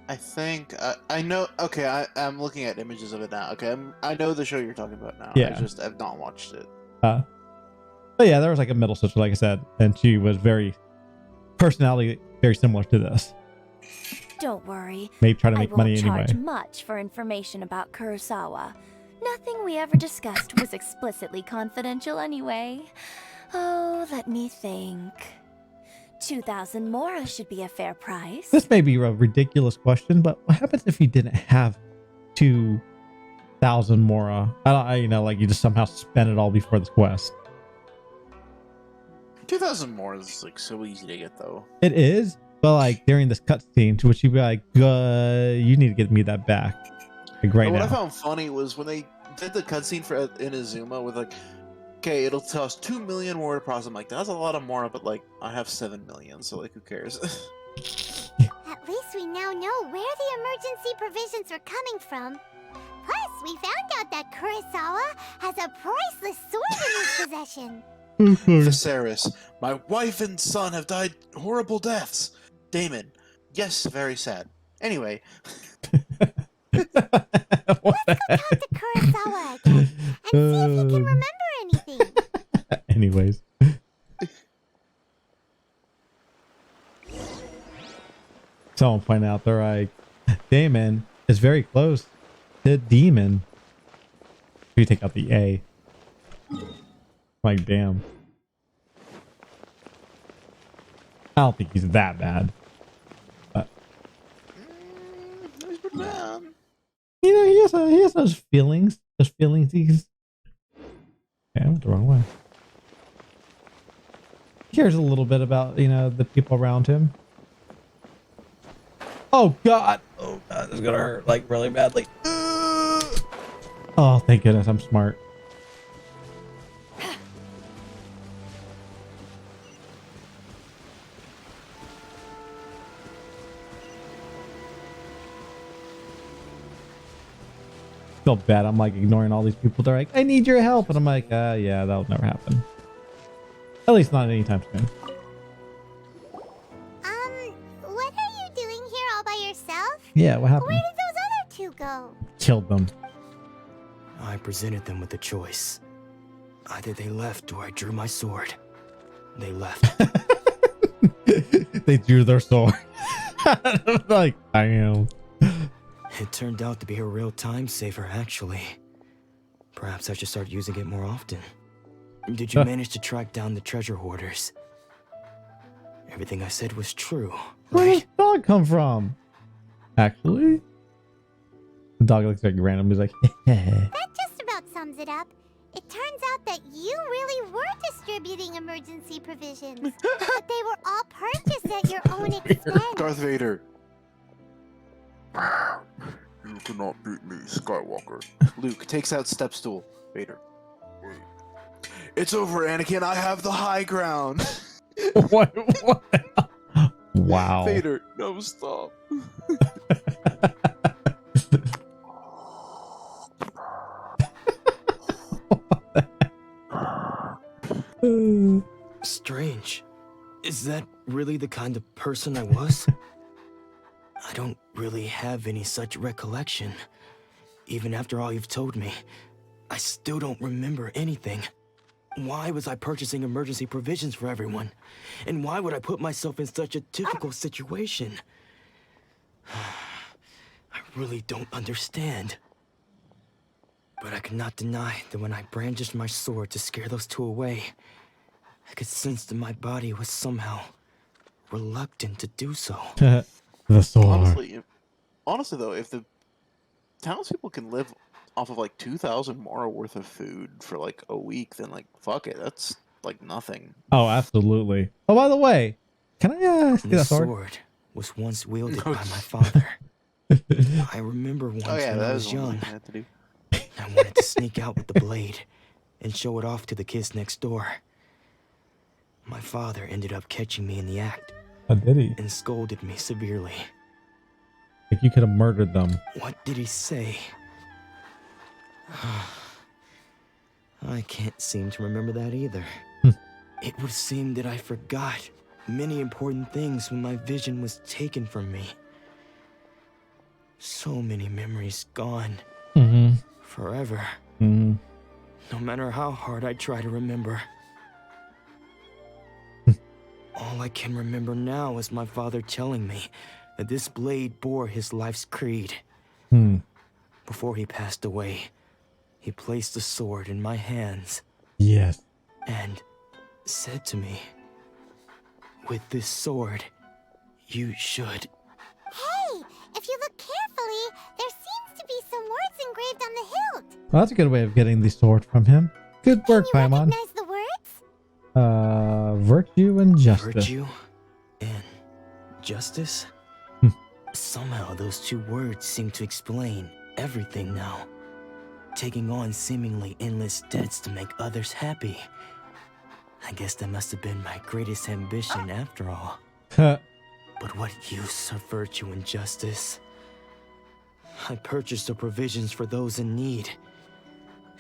I think I know. Okay, I'm looking at images of it now. Okay, I know the show you're talking about now. Yeah. I just have not watched it. But yeah, there was like a middle sister, like I said, and she was personality very similar to this. Don't worry. Maybe try to make money I won't anyway. charge much for information about Kurosawa. Nothing we ever discussed was explicitly confidential anyway. Oh, let me think. 2,000 mora should be a fair price. This may be a ridiculous question, but what happens if you didn't have 2,000 mora? Like you just somehow spend it all before this quest. 2,000 more is like so easy to get though. It is, but like during this cutscene, to which you'd be like, you need to get me that back. Like right What now. I found funny was when they did the cutscene for Inazuma with like, okay, it'll cost 2 million more to process. I'm like, that's a lot of more, but like, I have 7 million, so like, who cares? At least we now know where the emergency provisions were coming from. Plus, we found out that Kurosawa has a priceless sword in his possession. Viserys, my wife and son have died horrible deaths. Damon, yes, very sad. Anyway. Let's go talk to Kurosawa again and see if he can remember anything. Anyways. Someone pointed out they're like, Damon is very close to demon. If you take out the A. Like, damn. I don't think he's that bad. But he has those feelings. Those feelings he's... Okay, I went the wrong way. He cares a little bit about, the people around him. Oh god! Oh god, this is gonna hurt like really badly. Oh, thank goodness, I'm smart. Feel bad. I'm like ignoring all these people. They're like, I need your help. And I'm like, yeah, that'll never happen. At least not anytime soon. What are you doing here all by yourself? Yeah, what happened? Where did those other two go? Killed them. I presented them with a choice. Either they left or I drew my sword. They left. They drew their sword. Like, I am. It turned out to be a real time saver, actually. Perhaps I should start using it more often. Did you manage to track down the treasure hoarders? Everything I said was true, Where right? does the dog come from? Actually, the dog looks like random. He's like, That just about sums it up. It turns out that you really were distributing emergency provisions, but they were all purchased at your own expense. Darth Vader. You cannot beat me, Skywalker. Luke takes out step stool. Vader. It's over, Anakin. I have the high ground. what? Wow. Vader, no, stop. Strange. Is that really the kind of person I was? I don't really have any such recollection. Even after all you've told me, I still don't remember anything. Why was I purchasing emergency provisions for everyone? And why would I put myself in such a difficult situation? I really don't understand. But I cannot deny that when I brandished my sword to scare those two away, I could sense that my body was somehow reluctant to do so. The sword. Honestly though, if the townspeople can live off of like 2,000 mora worth of food for like a week, then like fuck it, that's like nothing. Oh, absolutely. Oh, by the way, can I see The that sword? sword was once wielded by my father. I remember once when I was young, I wanted to sneak out with the blade and show it off to the kids next door. My father ended up catching me in the act. Oh, did he? And scolded me severely. Like you could have murdered them. What did he say? I can't seem to remember that either. It would seem that I forgot many important things when my vision was taken from me. So many memories gone. Forever. No matter how hard I try to remember. All I can remember now is my father telling me that this blade bore his life's creed. Before he passed away, he placed the sword in my hands. Yes. And said to me, with this sword, you should... Hey, if you look carefully, there seems to be some words engraved on the hilt. Well, that's a good way of getting the sword from him. Good work, Paimon. Recognize the words? Virtue and justice. Virtue and justice? Somehow those two words seem to explain everything now. Taking on seemingly endless debts to make others happy. I guess that must have been my greatest ambition after all. But what use of virtue and justice? I purchased the provisions for those in need.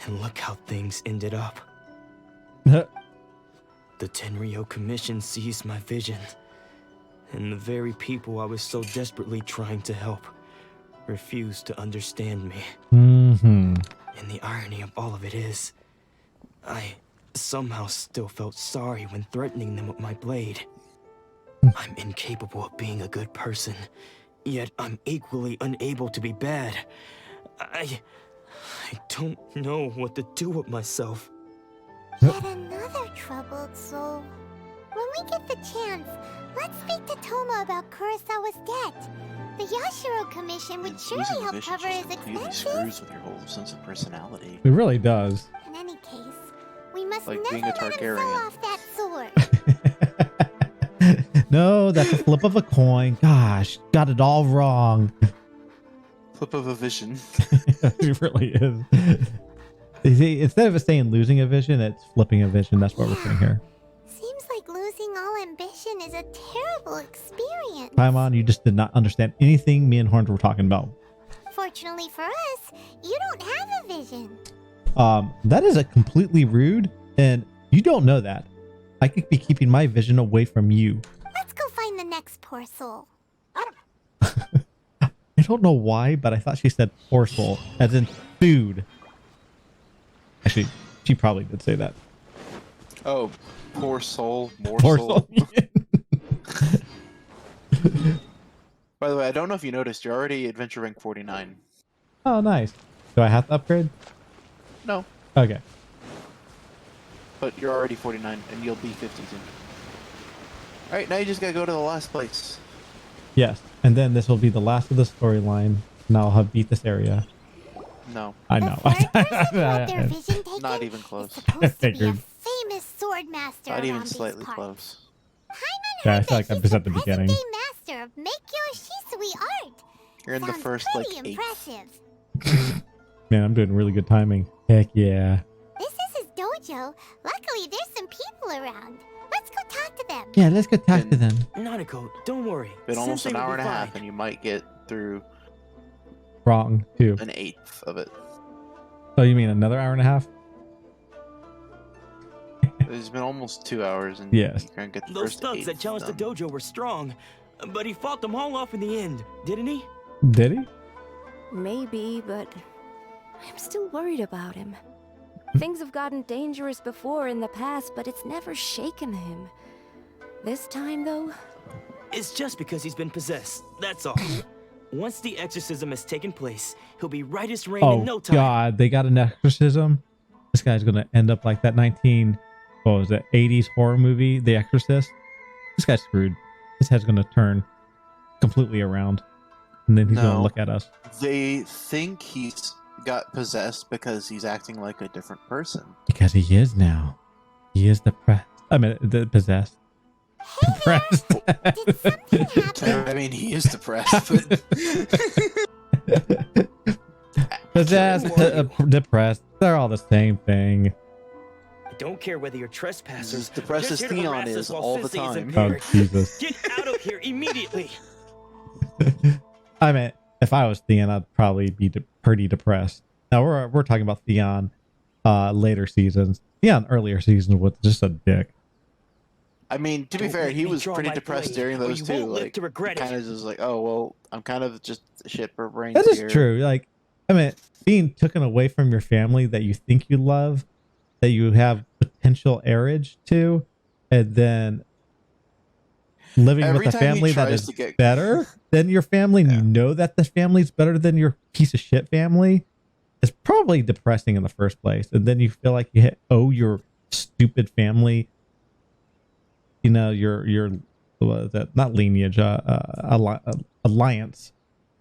And look how things ended up. The Tenryo Commission seized my vision. And the very people I was so desperately trying to help refused to understand me. And the irony of all of it is, I somehow still felt sorry when threatening them with my blade. I'm incapable of being a good person, yet I'm equally unable to be bad. I don't know what to do with myself. Yet another troubled soul. When we get the chance, let's speak to Toma about Kurosawa's debt. The Yashiro Commission would surely help cover his expenses. Screws with your whole sense of personality. It really does. In any case, we must Like never being a let him Targaryen. sell off that sword. No, that's a flip of a coin. Gosh, got it all wrong. Flip of a vision. It really is. You see, instead of saying losing a vision, it's flipping a vision. That's what we're saying here. Seems like losing all ambition is a terrible experience. Paimon, you just did not understand anything me and Horns were talking about. Fortunately for us, you don't have a vision. That is a completely rude, and you don't know that. I could be keeping my vision away from you. Let's go find the next poor soul. I don't know why, but I thought she said poor soul, as in food. Actually, she probably did say that. Oh, poor soul, more Poor soul. soul. By the way, I don't know if you noticed, you're already adventure rank 49. Oh, nice. Do I have to upgrade? No, Okay. but you're already 49, and you'll be 50 soon. Alright, now you just gotta go to the last place. Yes, and then this will be the last of the storyline, and I'll have beat this area. No. I know. Their vision taken Not even close. supposed to be a Figured. famous sword master Not even around these slightly parts. close. Yeah, I feel like I'm just at the beginning. Present-day master of Meikyo Shisui art. You're in the Sounds first, pretty like, 8. impressive. Man, I'm doing really good timing. Heck yeah. This is his dojo. Luckily, there's some people around. Let's go talk to them. Yeah, let's go talk to them. Nanako, don't worry. Been almost Sensei an will hour be and a half, fine. and you might get through Wrong, too. an 1/8 of it. Oh, you mean another hour and a half? It's been almost 2 hours, and Yes. you can't get the Those first thugs 8 that challenged the done. dojo were strong, but he fought them all off in the end, didn't he? Did he? Maybe, but I'm still worried about him. Things have gotten dangerous before in the past, but it's never shaken him. This time, though, It's just because he's been possessed, that's all. Once the exorcism has taken place, he'll be right as rain Oh, in no time. God. They got an exorcism? This guy's going to end up like that 80s horror movie, The Exorcist. This guy's screwed. His head's going to turn completely around. And then he's going to No. look at us. They think he's got possessed because he's acting like a different person. Because he is now. He is depressed. I mean, possessed. Depressed. Did something happen? I mean, he is depressed, but Possessed, depressed. They're all the same thing. I don't care whether you're trespassers. as depressed as just here to Theon harass us is while all the Sensei is time. Oh, impaired. Jesus. Get out of here immediately! I mean, if I was Theon, I'd probably be pretty depressed. Now we're talking about Theon later seasons. Theon earlier seasons was just a dick. I mean, to be fair, he was pretty depressed during those two. Like, kind of just like, oh well, I'm kind of just shit for brains. That is true. Like, I mean, being taken away from your family that you think you love, that you have potential heirage to, and then living with a family that is better than your family, and you know that the family's better than your piece of shit family, is probably depressing in the first place. And then you feel like you owe your stupid family, you know, your not lineage, alliance,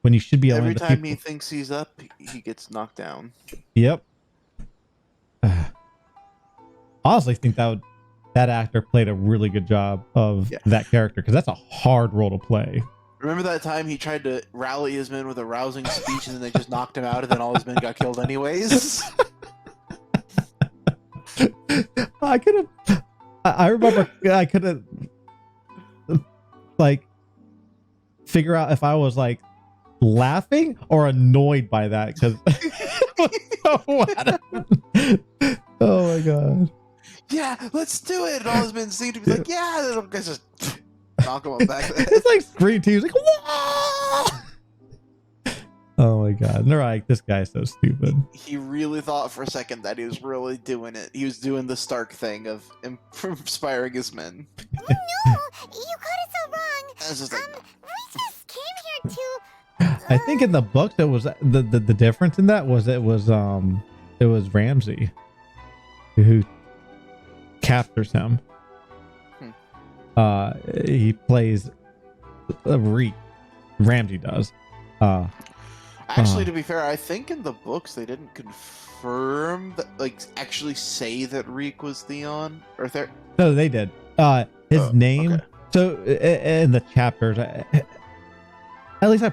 when you should be every time he thinks he's up, he gets knocked down. Yep. Honestly, think that actor played a really good job of that character, because that's a hard role to play. Remember that time he tried to rally his men with a rousing speech, and then they just knocked him out, and then all his men got killed anyways? I remember I could have like figure out if I was like laughing or annoyed by that, because oh my god. Yeah, let's do it. And all his men seem to be like, yeah, and the guys just knock him back. It's like Scream Team's like, whoa! Oh my god. And they're like, this guy's so stupid. He really thought for a second that he was really doing it. He was doing the Stark thing of inspiring his men. No, you got it so wrong. Just like, we just came here to... I think in the books it was the difference in that was it was Ramsey who captures him. He plays Reek. Ramsey does. Actually, to be fair, I think in the books they didn't confirm that, like, actually say that Reek was Theon or No, they did. His name. Okay. So in the chapters, at least I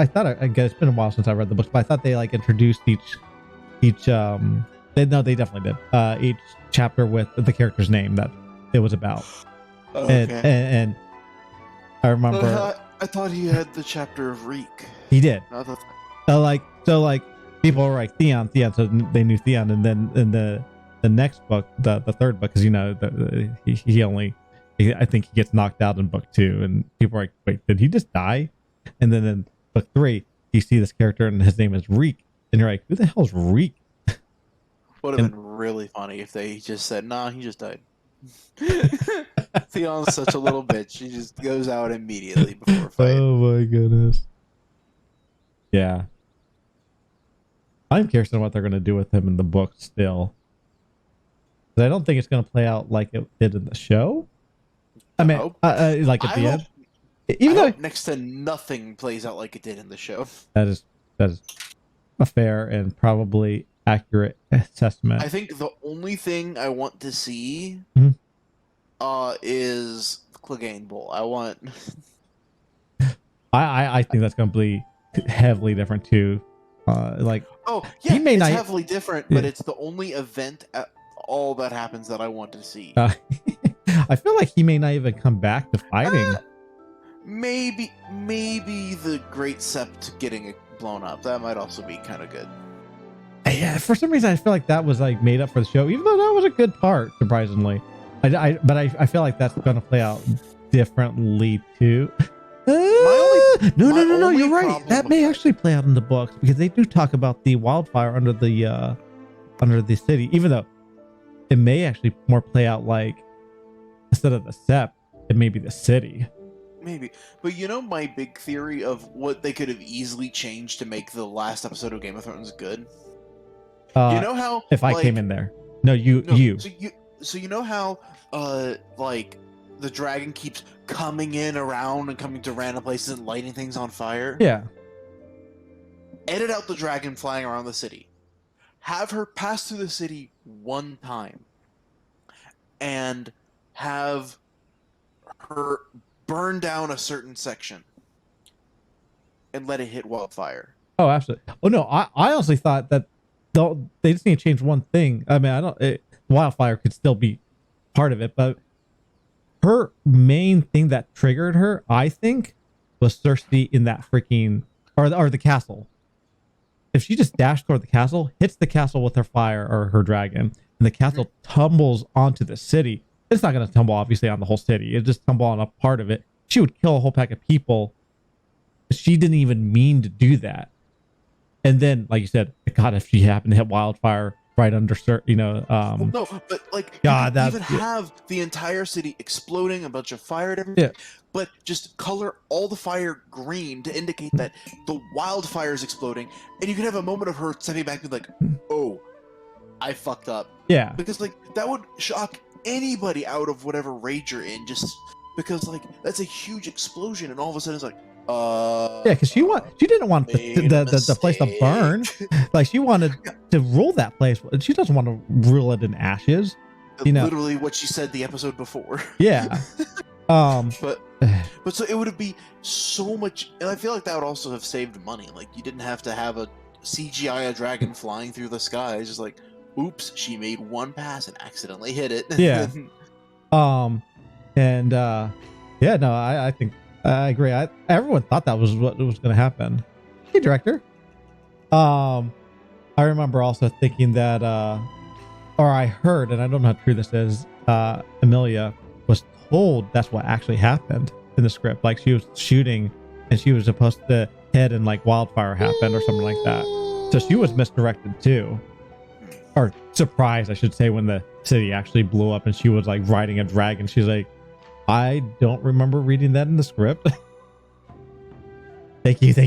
thought it's been a while since I read the books, but I thought they like introduced each. They definitely did. Each chapter with the character's name that it was about. Okay. And I remember. I thought he had the chapter of Reek. He did. No, So people were like Theon, so they knew Theon, and then in the next book, the third book, because you know I think he gets knocked out in book 2, and people are like, wait, did he just die? And then in book 3, you see this character and his name is Reek, and you're like, who the hell's Reek? Would have been really funny if they just said, nah, he just died. Theon's such a little bitch. He just goes out immediately before fighting. Oh my goodness. Yeah. I'm curious on what they're going to do with him in the book still. But I don't think it's going to play out like it did in the show. I mean, like at the end. Even though next to nothing plays out like it did in the show. That is a fair and probably accurate assessment. I think the only thing I want to see is Clegane Bowl. I think that's going to be heavily different too. It's heavily different, but it's the only event at all that happens that I want to see. I feel like he may not even come back to fighting. Maybe the Great Sept getting it blown up. That might also be kind of good. Yeah, for some reason I feel like that was like made up for the show, even though that was a good part, surprisingly. But I feel like that's going to play out differently too. No, you're right. That may actually play out in the books, because they do talk about the wildfire under the city, even though it may actually more play out like instead of the Sept, it may be the city. Maybe. But you know my big theory of what they could have easily changed to make the last episode of Game of Thrones good? You know how if I came in there. You. So you know how like the dragon keeps coming in around and coming to random places and lighting things on fire? Yeah. Edit out the dragon flying around the city. Have her pass through the city one time. And have her burn down a certain section. And let it hit wildfire. Oh, absolutely. Oh, no. I honestly thought that they just need to change one thing. I mean, wildfire could still be part of it, but her main thing that triggered her, I think, was Cersei in that freaking or the castle. if she just dashed toward the castle, hits the castle with her fire or her dragon, and the castle tumbles onto the city, it's not going to tumble obviously on the whole city. It just tumble on a part of it. She would kill a whole pack of people. She didn't even mean to do that. And then, like you said, God, if she happened to hit wildfire right under, Well, no, but like, God, you even have the entire city exploding, a bunch of fire and everything, but just color all the fire green to indicate that the wildfire is exploding, and you can have a moment of her stepping back and be like, oh, I fucked up. Yeah. Because, like, that would shock anybody out of whatever rage you're in, just because, like, that's a huge explosion, and all of a sudden it's like, yeah, because she didn't want the place to burn. Like, she wanted to rule that place. She doesn't want to rule it in ashes. Literally what she said the episode before. Yeah. But so it would be so much, and I feel like that would also have saved money. Like, you didn't have to have a CGI a dragon flying through the sky. It's just like, oops, she made one pass and accidentally hit it. Yeah. Yeah, no, I think I agree. Everyone thought that was what was going to happen. Hey, director. I remember also thinking that, or I heard, and I don't know how true this is, Emilia was told that's what actually happened in the script. Like, she was shooting and she was supposed to hit and like wildfire happened or something like that. So she was misdirected too. Or surprised, I should say, when the city actually blew up and she was like riding a dragon. She's like, I don't remember reading that in the script. Thank you. I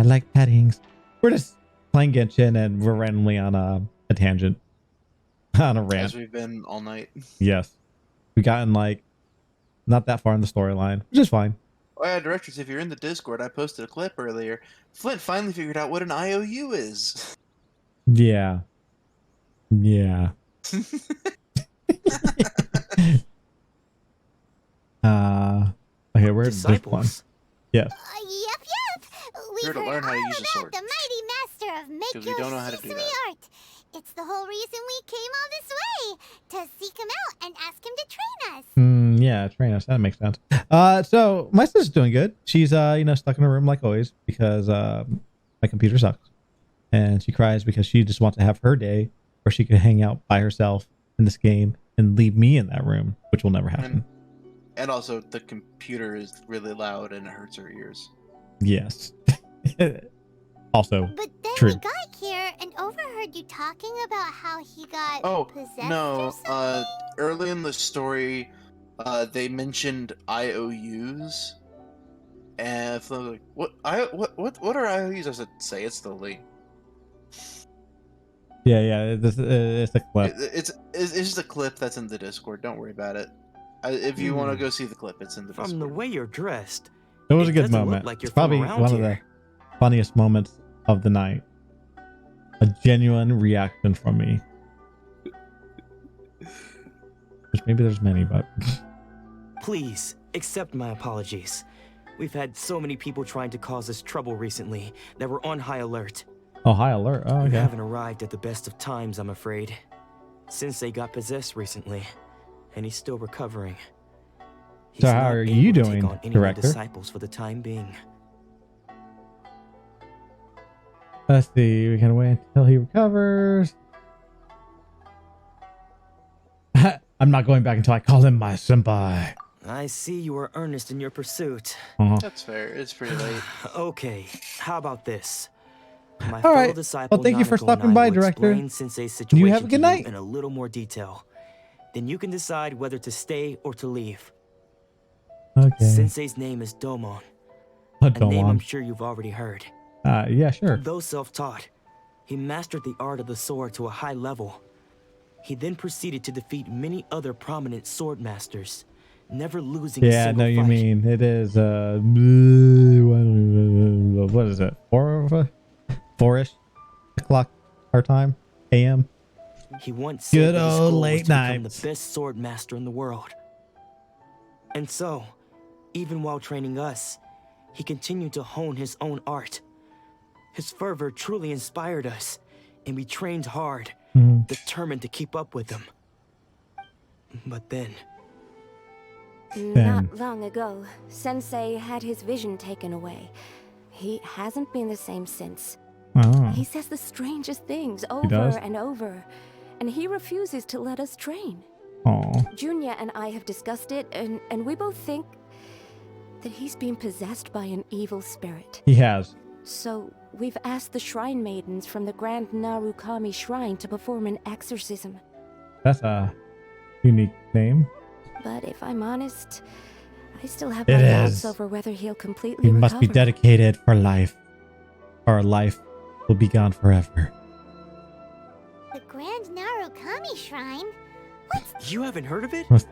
like paddings. We're just playing Genshin and we're randomly on a tangent. On a rant. As we've been all night. Yes. We've gotten like not that far in the storyline, which is fine. Oh yeah, directors, if you're in the Discord, I posted a clip earlier. Flint finally figured out what an IOU is. Yeah. Yeah. Okay, where's this one? Yes. Yep. We've Here to heard learn how to all use a about sword. the mighty master of Because we don't know how to do Makeo's that. art. It's the whole reason we came all this way, to seek him out and ask him to train us. Yeah, train us. That makes sense. So my sister's doing good. She's stuck in her room like always because my computer sucks, and she cries because she just wants to have her day where she can hang out by herself in this game and leave me in that room, which will never happen. And also, the computer is really loud and it hurts her ears. Yes. Also, But then true. we got here and overheard you talking about how he got possessed No, or something. early in the story, they mentioned IOUs, and Flint was like, "What are IOUs?" I said, "Say it slowly." Yeah. It's a clip. It's just a clip that's in the Discord. Don't worry about it. If you want to go see the clip, it's in the Discord. From the way you're dressed, It was a good doesn't look moment. like you're It's probably from around one of here. the funniest moments of the night. A genuine reaction from me. Which maybe there's many, but Please, accept my apologies. We've had so many people trying to cause us trouble recently that we're on high alert. oh, high alert. Oh, You okay. haven't arrived at the best of times, I'm afraid. Sensei got possessed recently, and he's still recovering. He's So how not are able you to take doing, on any more director? disciples for the time being. Let's see. We can wait until he recovers. I'm not going back until I call him my senpai. I see you are earnest in your pursuit. That's fair. It's pretty late. Okay, how about this? My All fellow right. disciple Well, thank you for Nanako and stopping I by, will director. explain Sensei's situation You have a good to you night. in a little more detail. Then you can decide whether to stay or to leave. Okay. Sensei's name is Domon. Oh, A name I'm Domon. sure you've already heard. Yeah, sure. Though self-taught, he mastered the art of the sword to a high level. He then proceeded to defeat many other prominent sword masters, never losing a Yeah, single no, you fight. mean it is what is it? 4-ish o'clock our time, AM. He once Good said that his old goal was late to become nights. the best sword master in the world. And so, even while training us, he continued to hone his own art. His fervor truly inspired us, and we trained hard, determined to keep up with him. But then, Not long ago, Sensei had his vision taken away. He hasn't been the same since. Oh. He says the strangest things does? over and over, and he refuses to let us train. Oh. Junya and I have discussed it, and we both think that he's been possessed by an evil spirit. He has. So we've asked the shrine maidens from the Grand Narukami Shrine to perform an exorcism. That's a unique name. But if I'm honest, I still have It my doubts is. over whether he'll completely He must be recover. dedicated for life. Or life will be gone forever. The Grand Narukami Shrine? What's... You haven't heard of it? Must-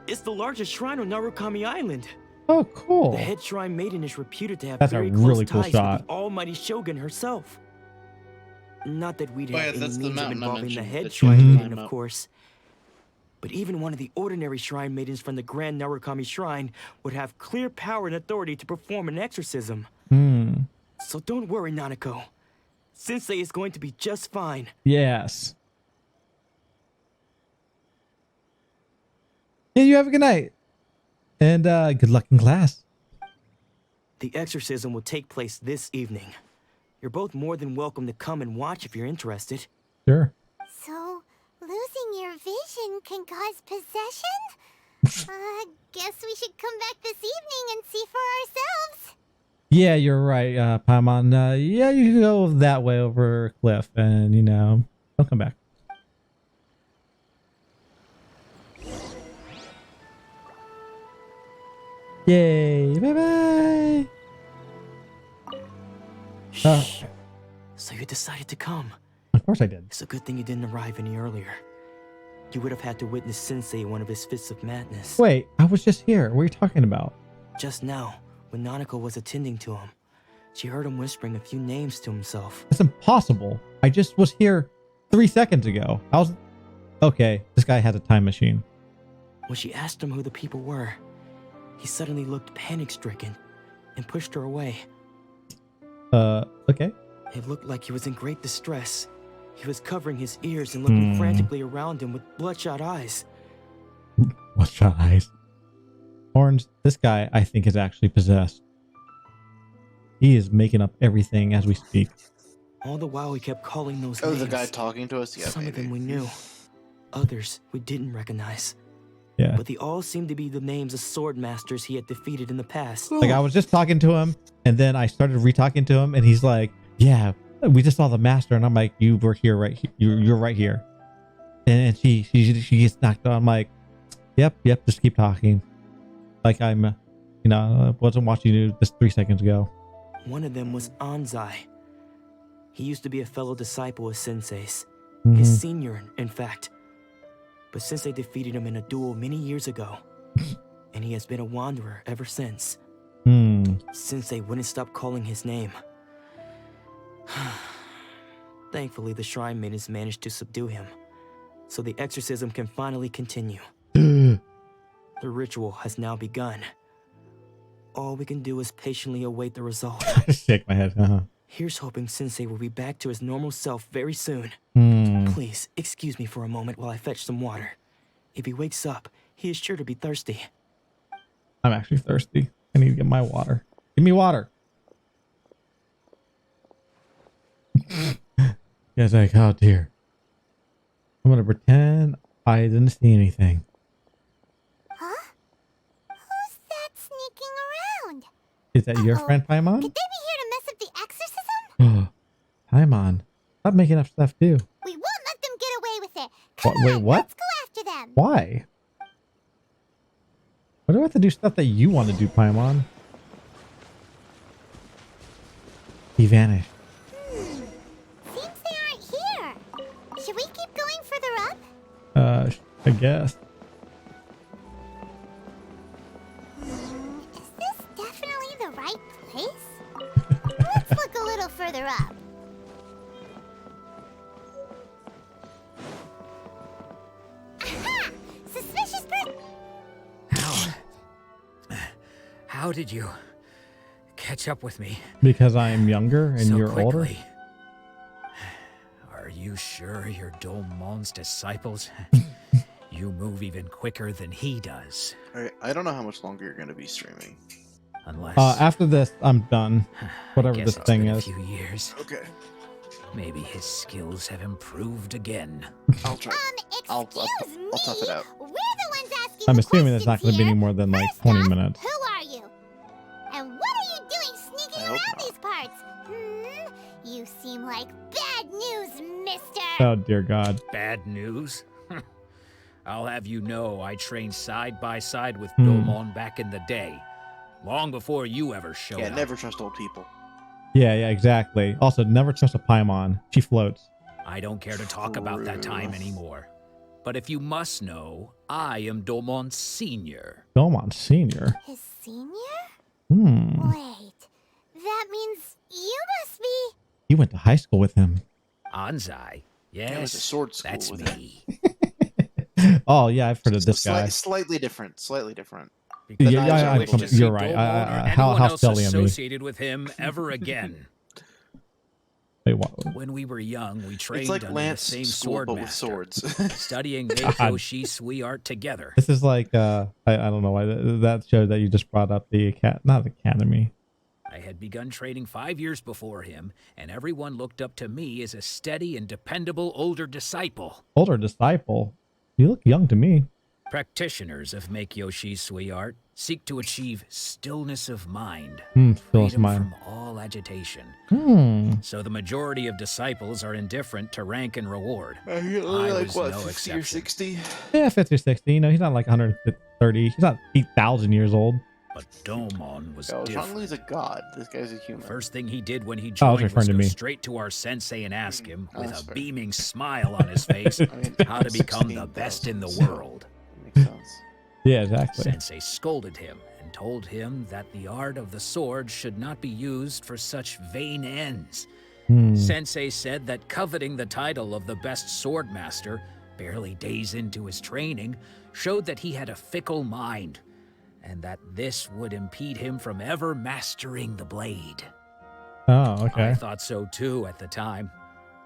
It's the largest shrine on Narukami Island. Oh, cool. The head shrine maiden is reputed to have That's a very really close cool ties shot. with the almighty shogun herself. Not that we'd Oh, have yeah, any that's the means of mountain I involving the mentioned head that shrine you maiden, climb of up. course. But even one of the ordinary shrine maidens from the Grand Narukami Shrine would have clear power and authority to perform an exorcism. Hmm. So don't worry, Nanako. Sensei is going to be just fine. Yes. Yeah, you have a good night. And good luck in class. The exorcism will take place this evening. You're both more than welcome to come and watch if you're interested. Sure. So, losing your vision can cause possession? Guess we should come back this evening and see for ourselves. Yeah, you're right, Paimon. Yeah, you can go that way over a cliff and, you know, don't come back. Yay, bye-bye. Shh. So you decided to come. Of course I did. It's a good thing you didn't arrive any earlier. You would have had to witness Sensei in one of his fits of madness. Wait, I was just here. What are you talking about? Just now, when Nanako was attending to him, she heard him whispering a few names to himself. That's impossible. I just was here 3 seconds ago. I was... Okay, this guy had a time machine. When she asked him who the people were, he suddenly looked panic-stricken and pushed her away. Okay. It looked like he was in great distress. He was covering his ears and looking frantically around him with bloodshot eyes. Bloodshot eyes. Orange, this guy, I think, is actually possessed. He is making up everything as we speak. All the while he kept calling those Oh, names. the guy talking to us? Yeah, Some maybe. of them we knew. Others we didn't recognize. Yeah. But they all seemed to be the names of sword masters he had defeated in the past. Like, I was just talking to him, and then I started re-talking to him, and he's like, yeah, we just saw the master, and I'm like, you were here, right here. You're right here. And she gets knocked out. I'm like, yep, just keep talking. Like I'm, you know, I wasn't watching you just 3 seconds ago. One of them was Anzai. He used to be a fellow disciple of Sensei's. Mm-hmm. His senior, in fact. But Sensei defeated him in a duel many years ago. And he has been a wanderer ever since. Sensei wouldn't stop calling his name. Thankfully, the shrine maidens managed to subdue him. So the exorcism can finally continue. The ritual has now begun. All we can do is patiently await the result. Shake my head. Here's hoping Sensei will be back to his normal self very soon. Please, excuse me for a moment while I fetch some water. If he wakes up, he is sure to be thirsty. I'm actually thirsty. I need to get my water. Give me water. Guy's like, oh dear. I'm gonna pretend I didn't see anything. Huh? Who's that sneaking around? Is that your friend Paimon? Could they be here to mess up the exorcism? Paimon, stop making up stuff too. We won't let them get away with it. Come Wait, on, what? let's go after them. Why? Why do I have to do stuff that you want to do, Paimon? He vanished. Seems they aren't here. Should we keep going further up? I guess. Is this definitely the right place? Let's look a little further up. Aha! Suspicious person! How did you catch up with me? Because I am younger and so you're quickly? older? Are you sure you're Dolmon's disciples? You move even quicker than he does. Alright, I don't know how much longer you're going to be streaming. Unless... After this, I'm done. Whatever I this guess thing it's is. been a few years. Okay. Maybe his skills have improved again. I'll try. I'll tough it out. We're the ones asking I'm the assuming it's not going to be questions any here. more than like First 20 off, minutes. Who are you? And what are you doing sneaking around these parts? You seem like bad news, mister. Oh, dear God. Bad news? I'll have you know I trained side by side with Hmm. Domon back in the day. Long before you ever showed Yeah, up. never trust old people. Yeah, exactly. Also, never trust a Paimon. She floats. I don't care to talk about that time anymore. But if you must know, I am Domon Sr. Domon Senior. His senior? Wait, that means you must be... you went to high school with him. Anzai. Yes, It was a sword school that's with me. Oh, yeah, I've heard of this guy. Slightly different. Slightly different. Because Yeah, I I- wish to see you're right. Domon or How anyone else silly of me. associated with him ever again. Wait, what? When we were young, we trained It's like under Lance the same school, sword but with master, swords. studying Meiko Shisui art together. This is like, I don't know why that show that you just brought up, not Academy. I had begun training 5 years before him, and everyone looked up to me as a steady and dependable older disciple. Older disciple? You look young to me. Practitioners of Meiko Shisui art seek to achieve stillness of mind, Stillness freedom mind. from all agitation. So the majority of disciples are indifferent to rank and reward. You're I like, was what, no 50 exception. or 60? Yeah, 50 or 60. You know, he's not like 130. He's not 8,000 years old. But Domon was Yo, different. Zhongli's a god. This guy's a human. First thing he did when he Oh, I was joined referring was to go me. straight to our sensei and ask him, with that's a fair. beaming smile on his face, how to become the best in the 16,000, world. Makes sense. Yeah, exactly. Sensei scolded him and told him that the art of the sword should not be used for such vain ends. Sensei said that coveting the title of the best sword master, barely days into his training, showed that he had a fickle mind, and that this would impede him from ever mastering the blade. Oh, okay. I thought so too at the time,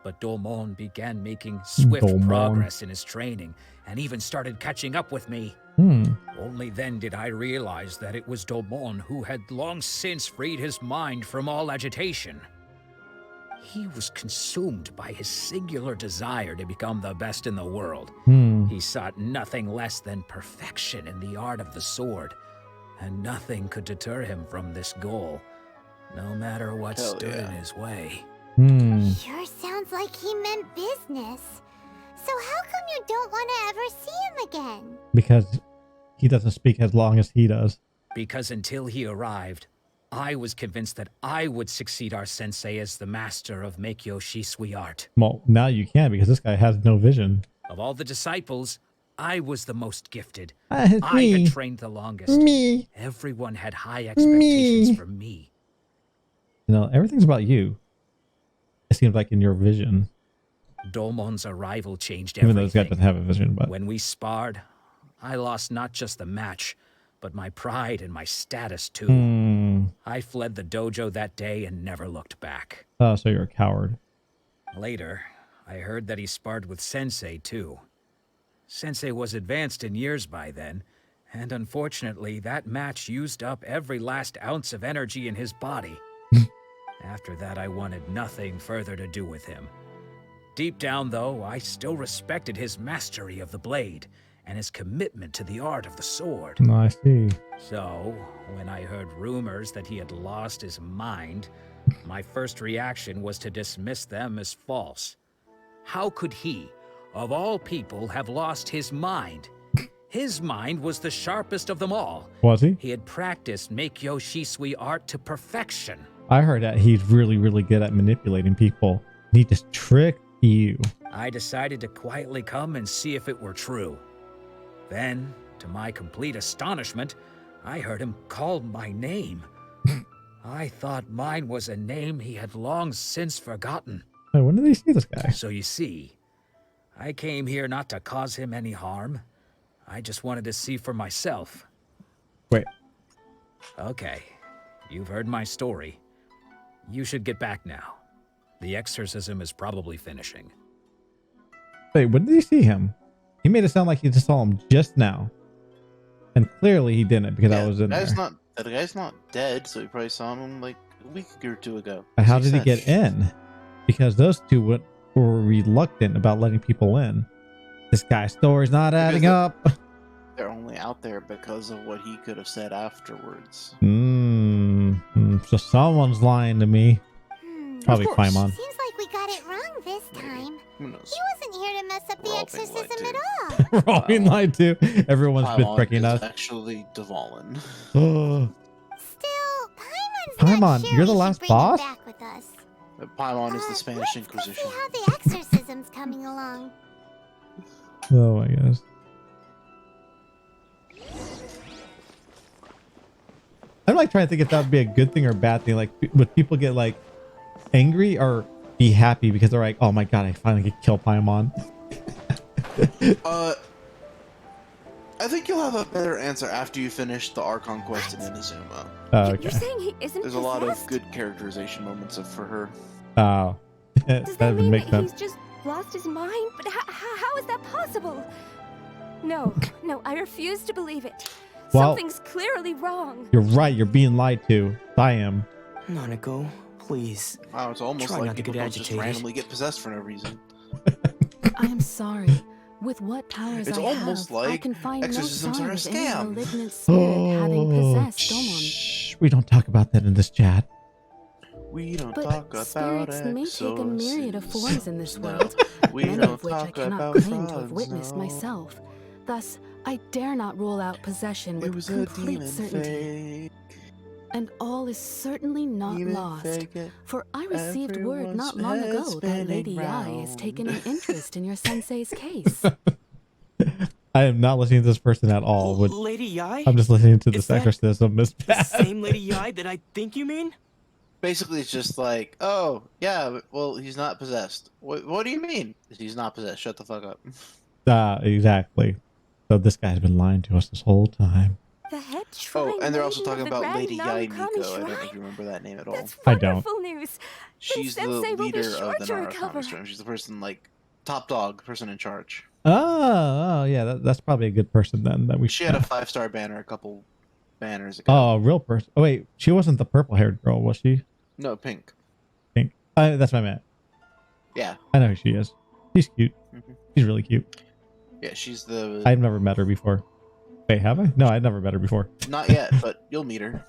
but Domon began making swift Domon. progress in his training, and even started catching up with me. Hmm. Only then did I realize that it was Domon who had long since freed his mind from all agitation. He was consumed by his singular desire to become the best in the world. He sought nothing less than perfection in the art of the sword, and nothing could deter him from this goal, no matter what Hell stood yeah. in his way. Sure sounds like he meant business. So how come you don't want to ever see him again? Because he doesn't speak as long as he does. Because until he arrived, I was convinced that I would succeed our sensei as the master of Meiko Shisui art. Well, now you can because this guy has no vision. Of all the disciples, I was the most gifted. It's I me. had trained the longest. Me. Everyone had high expectations from me. You know, everything's about you. It seems like in your vision. Domon's arrival changed Even though this guy everything. doesn't have a vision, but When we sparred, I lost not just the match, but my pride and my status too. I fled the dojo that day and never looked back. Oh, so you're a coward. Later, I heard that he sparred with Sensei too. Sensei was advanced in years by then, and unfortunately that match used up every last ounce of energy in his body. After that, I wanted nothing further to do with him. Deep down, though, I still respected his mastery of the blade and his commitment to the art of the sword. No, I see. So, when I heard rumors that he had lost his mind, my first reaction was to dismiss them as false. How could he, of all people, have lost his mind? His mind was the sharpest of them all. Was he? He had practiced Meiko Shisui art to perfection. I heard that he's really, really good at manipulating people. He just tricked you. I decided to quietly come and see if it were true. Then, to my complete astonishment, I heard him call my name. I thought mine was a name he had long since forgotten. Hey, when did he see this guy? So you see, I came here not to cause him any harm. I just wanted to see for myself. Wait. Okay, you've heard my story. You should get back now. The exorcism is probably finishing. Wait, when did he see him? He made it sound like he just saw him just now. And clearly he didn't because I was in there. The guy's not dead, so he probably saw him like a week or two ago. How did he get in? Because those two were reluctant about letting people in. This guy's story's not adding up. They're only out there because of what he could have said afterwards. So someone's lying to me. Probably Paimon. Seems like we got it wrong this time. Who knows? He wasn't here to mess up the exorcism at all. We're all being lied to. Everyone's been freaking us. Actually, Dvalin. Still, Paimon's not sure you're the we last should bring him boss? back with us. Paimon is the Spanish Inquisition. See how the exorcism's coming along. Oh my gosh. I'm like trying to think if that would be a good thing or a bad thing. Like, would people get like angry or be happy because they're like, oh my god, I finally get kill Paimon? I think you'll have a better answer after you finish the Archon quest in Inazuma. Okay. You're saying he isn't There's a lot of good characterization moments for her. Oh. Does that mean make that sense. he's just lost his mind? But how is that possible? No, I refuse to believe it. Well, Something's clearly wrong. You're right. You're being lied to. I am. Nanako, please. Wow, it's almost Try like not to people get don't just agitated. randomly get possessed for no reason. I am sorry. With what powers It's I almost have, I like can find no exorcisms sign are a of any scam. malignant spirit having possessed Domon. Shh, we don't talk about that in this chat. We don't But talk about spirits may take a myriad of exorcisms. forms in this No, world, we many don't of which I talk cannot about claim to have frogs, witnessed no. myself. Thus, I dare not rule out possession It with was a complete demon certainty. fake. And all is certainly not Demon lost, fake it. for I received word not long ago that Lady Yai has taken an interest in your sensei's case. I am not listening to this person at all. Lady Yai? I'm just listening to Is this that exorcism. Miss The Bad. same Lady Yai that I think you mean? Basically, it's just like, oh, yeah, well, he's not possessed. What do you mean? He's not possessed. Shut the fuck up. Exactly. So this guy's been lying to us this whole time. The head shrine Oh, and they're also lady of talking the about Grand Lady Yai Narukami Miko. I don't know if Shrine? you remember that name at all. That's I don't. wonderful news. She's the Sensei will be leader sure of the to recover. Narukami Shrine. She's the person, like, top dog, person in charge. Oh yeah, that's probably a good person then. That we She had a 5-star banner a couple banners ago. Oh, a real person. Oh wait, she wasn't the purple-haired girl, was she? No, pink. Pink. That's what I meant. Yeah. I know who she is. She's cute. She's really cute. Yeah, she's the... I've never met her before. Wait, have I? No, I've never met her before. Not yet, but you'll meet her.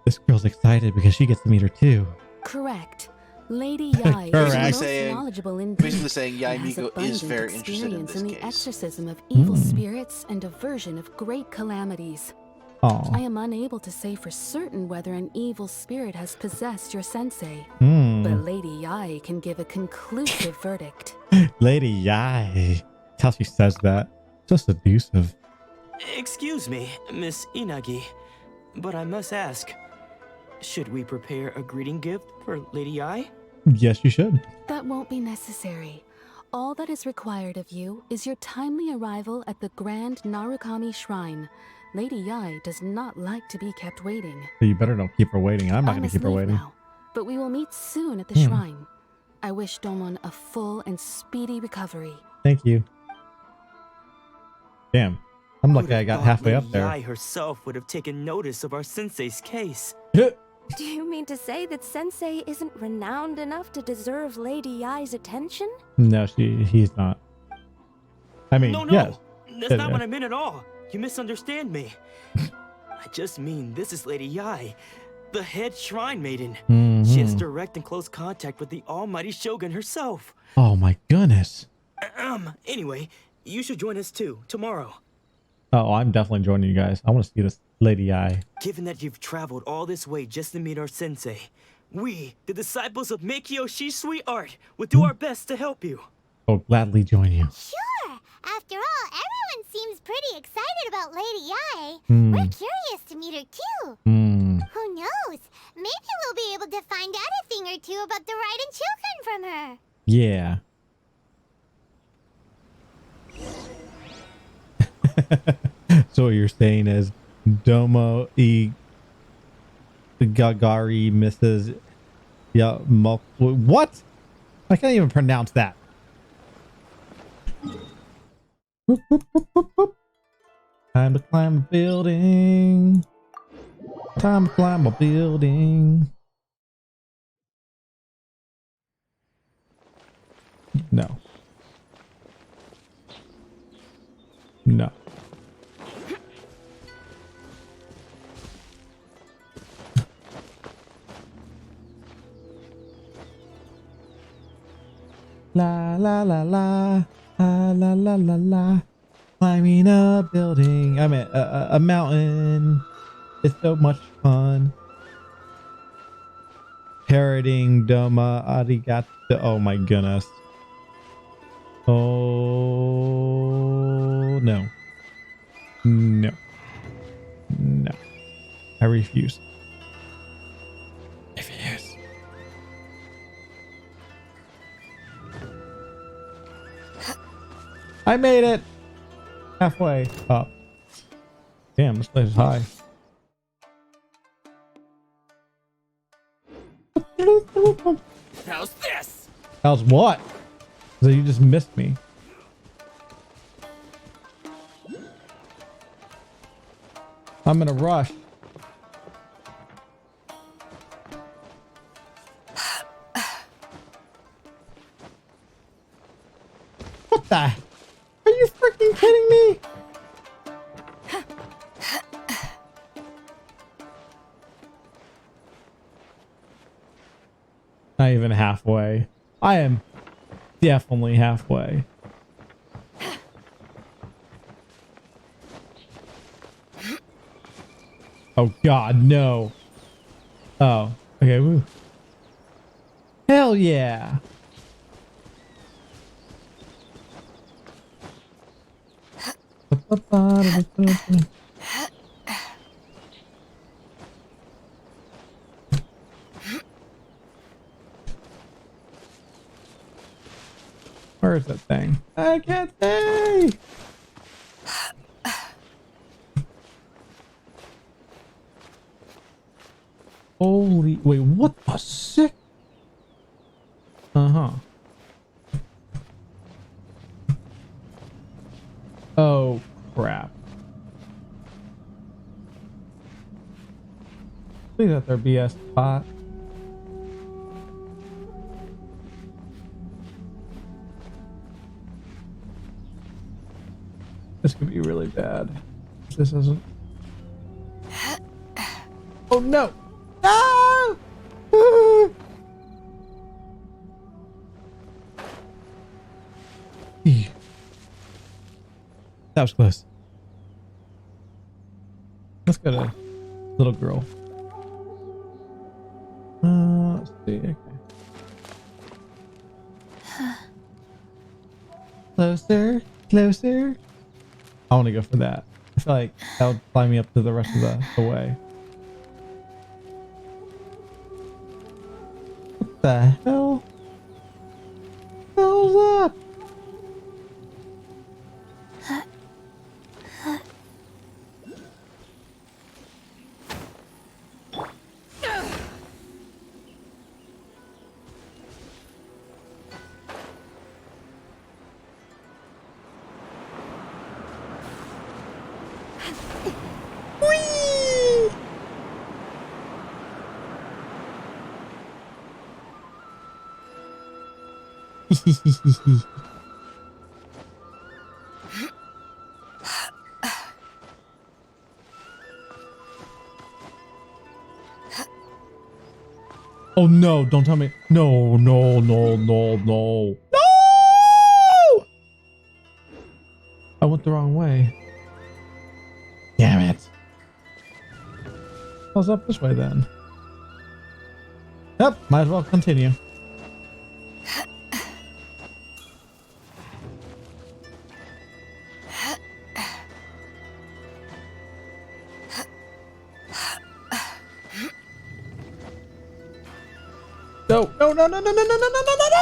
This girl's excited because she gets to meet her too. Correct. Lady Yai is Correct. the most Saying- knowledgeable indeed. Basically saying Yai and has Miko is abundant very interested in experience this the case. exorcism of evil spirits and aversion of great calamities. Oh. I am unable to say for certain whether an evil spirit has possessed your sensei, Hmm. but Lady Yai can give a conclusive verdict. Lady Yai. That's how she says that. So seductive. Excuse me, Miss Inagi, but I must ask, should we prepare a greeting gift for Lady Yai? Yes, you should. That won't be necessary. All that is required of you is your timely arrival at the Grand Narukami Shrine. Lady Yai does not like to be kept waiting. So you better don't keep her waiting. I'm not I going to must keep her leave waiting. now, but we will meet soon at the Hmm. shrine. I wish Domon a full and speedy recovery. Thank you. Damn. I'm lucky Who'd I have got thought halfway Lady up there. Yai herself would have taken notice of our sensei's case. Do you mean to say that Sensei isn't renowned enough to deserve Lady Yai's attention? No, he's not. I mean, No, yes. that's not what I meant at all. You misunderstand me. I just mean this is Lady Yai, the head shrine maiden. She has direct and close contact with the almighty Shogun herself. Oh my goodness. Anyway, you should join us too, tomorrow. Oh, I'm definitely joining you guys. I want to see this Lady Eye. Given that you've traveled all this way just to meet our sensei, we, the disciples of Meikyo Shisui Art, will do our best to help you. I'll gladly join you. Sure. After all, everyone seems pretty excited about Lady Yai. Hmm. We're curious to meet her too. Hmm. Who knows? Maybe we'll be able to find out a thing or two about the Raiden children from her. Yeah. So what you're saying is Domo e Gagari Mrs. Yeah, what? I can't even pronounce that. Whoop, whoop, whoop, whoop, whoop. Time to climb a building. Time to climb a building. No. No. La la la la la la la la la. Climbing a building. I mean a mountain. It's so much fun. Parroting Doma Arigato. Oh my goodness. Oh no. No. No. I refuse. Refuse. I made it. Halfway up. Damn, this place is high. How's this? How's what? So you just missed me. I'm in a rush. What the? Are you freaking kidding me? Not even halfway. I am definitely halfway. Oh God, no. Oh, okay. Woo. Hell yeah. Where is that thing? I can't see. Holy, wait, what the sick? Uh-huh. Oh, crap. Please let there be a spot. This could be really bad. This isn't. Oh no! No! That was close. Let's go to little girl. Let's see. Okay. Closer, closer. I want to go for that. I feel like that would fly me up to the rest of the way. What the hell? Hell's up? Oh no, don't tell me. No, no, no, no, no. No! I went the wrong way. Damn it. I was up this way then. Yep, might as well continue. No, no, no, no, no, no, no, no, no, no, no, no,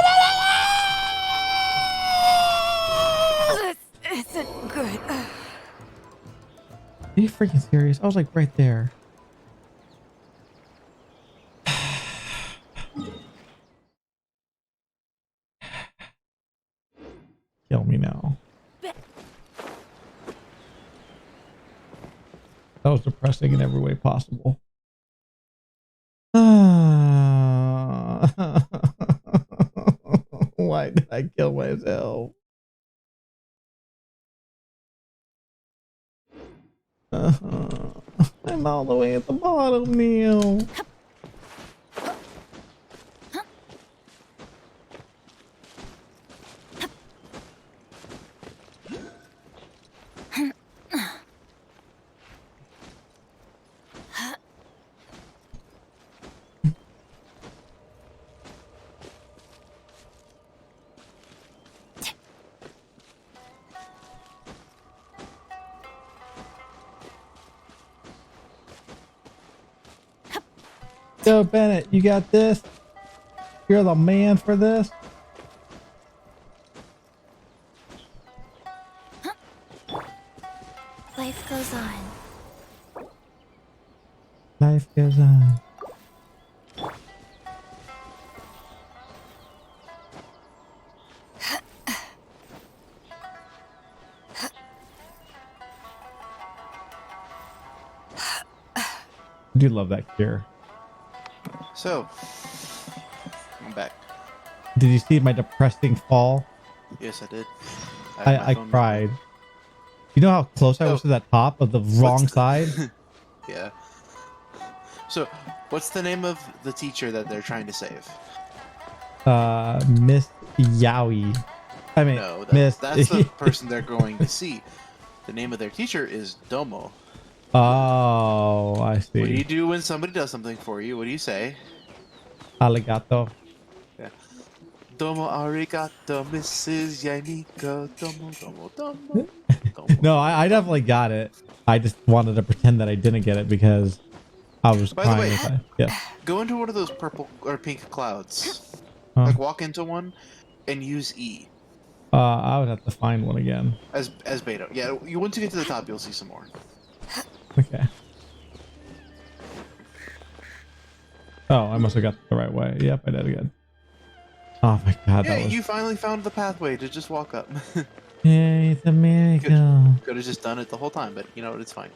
no! This isn't good. Are you freaking serious? I was like right there. Kill me now. That was depressing in every way possible. Why did I kill myself? I'm all the way at the bottom, Neil. Yo, Bennett, you got this? You're the man for this? Life goes on. Life goes on. I do love that cure. So, I'm back. Did you see my depressing fall? Yes, I did. I cried. You know how close I was to that top of the wrong side? Yeah. So, what's the name of the teacher that they're trying to save? Miss Yowie. I mean, No, Miss. that's the person they're going to see. The name of their teacher is Domo. Oh, I see. What do you do when somebody does something for you? What do you say? Arigato. Yeah. Domo arigato, Mrs. Yaniko. Domo. No, I definitely got it. I just wanted to pretend that I didn't get it because I was By crying the way, inside. Yeah. go into one of those purple or pink clouds. Huh? Like walk into one and use E. I would have to find one again. As beta. Yeah, once you get to the top, you'll see some more. Okay. Oh, I must have got it the right way. Yep, I did again. Oh my god, Yeah, that was... you finally found the pathway to just walk up. Yay, it's a miracle. Could have just done it the whole time, but you know what? It's fine.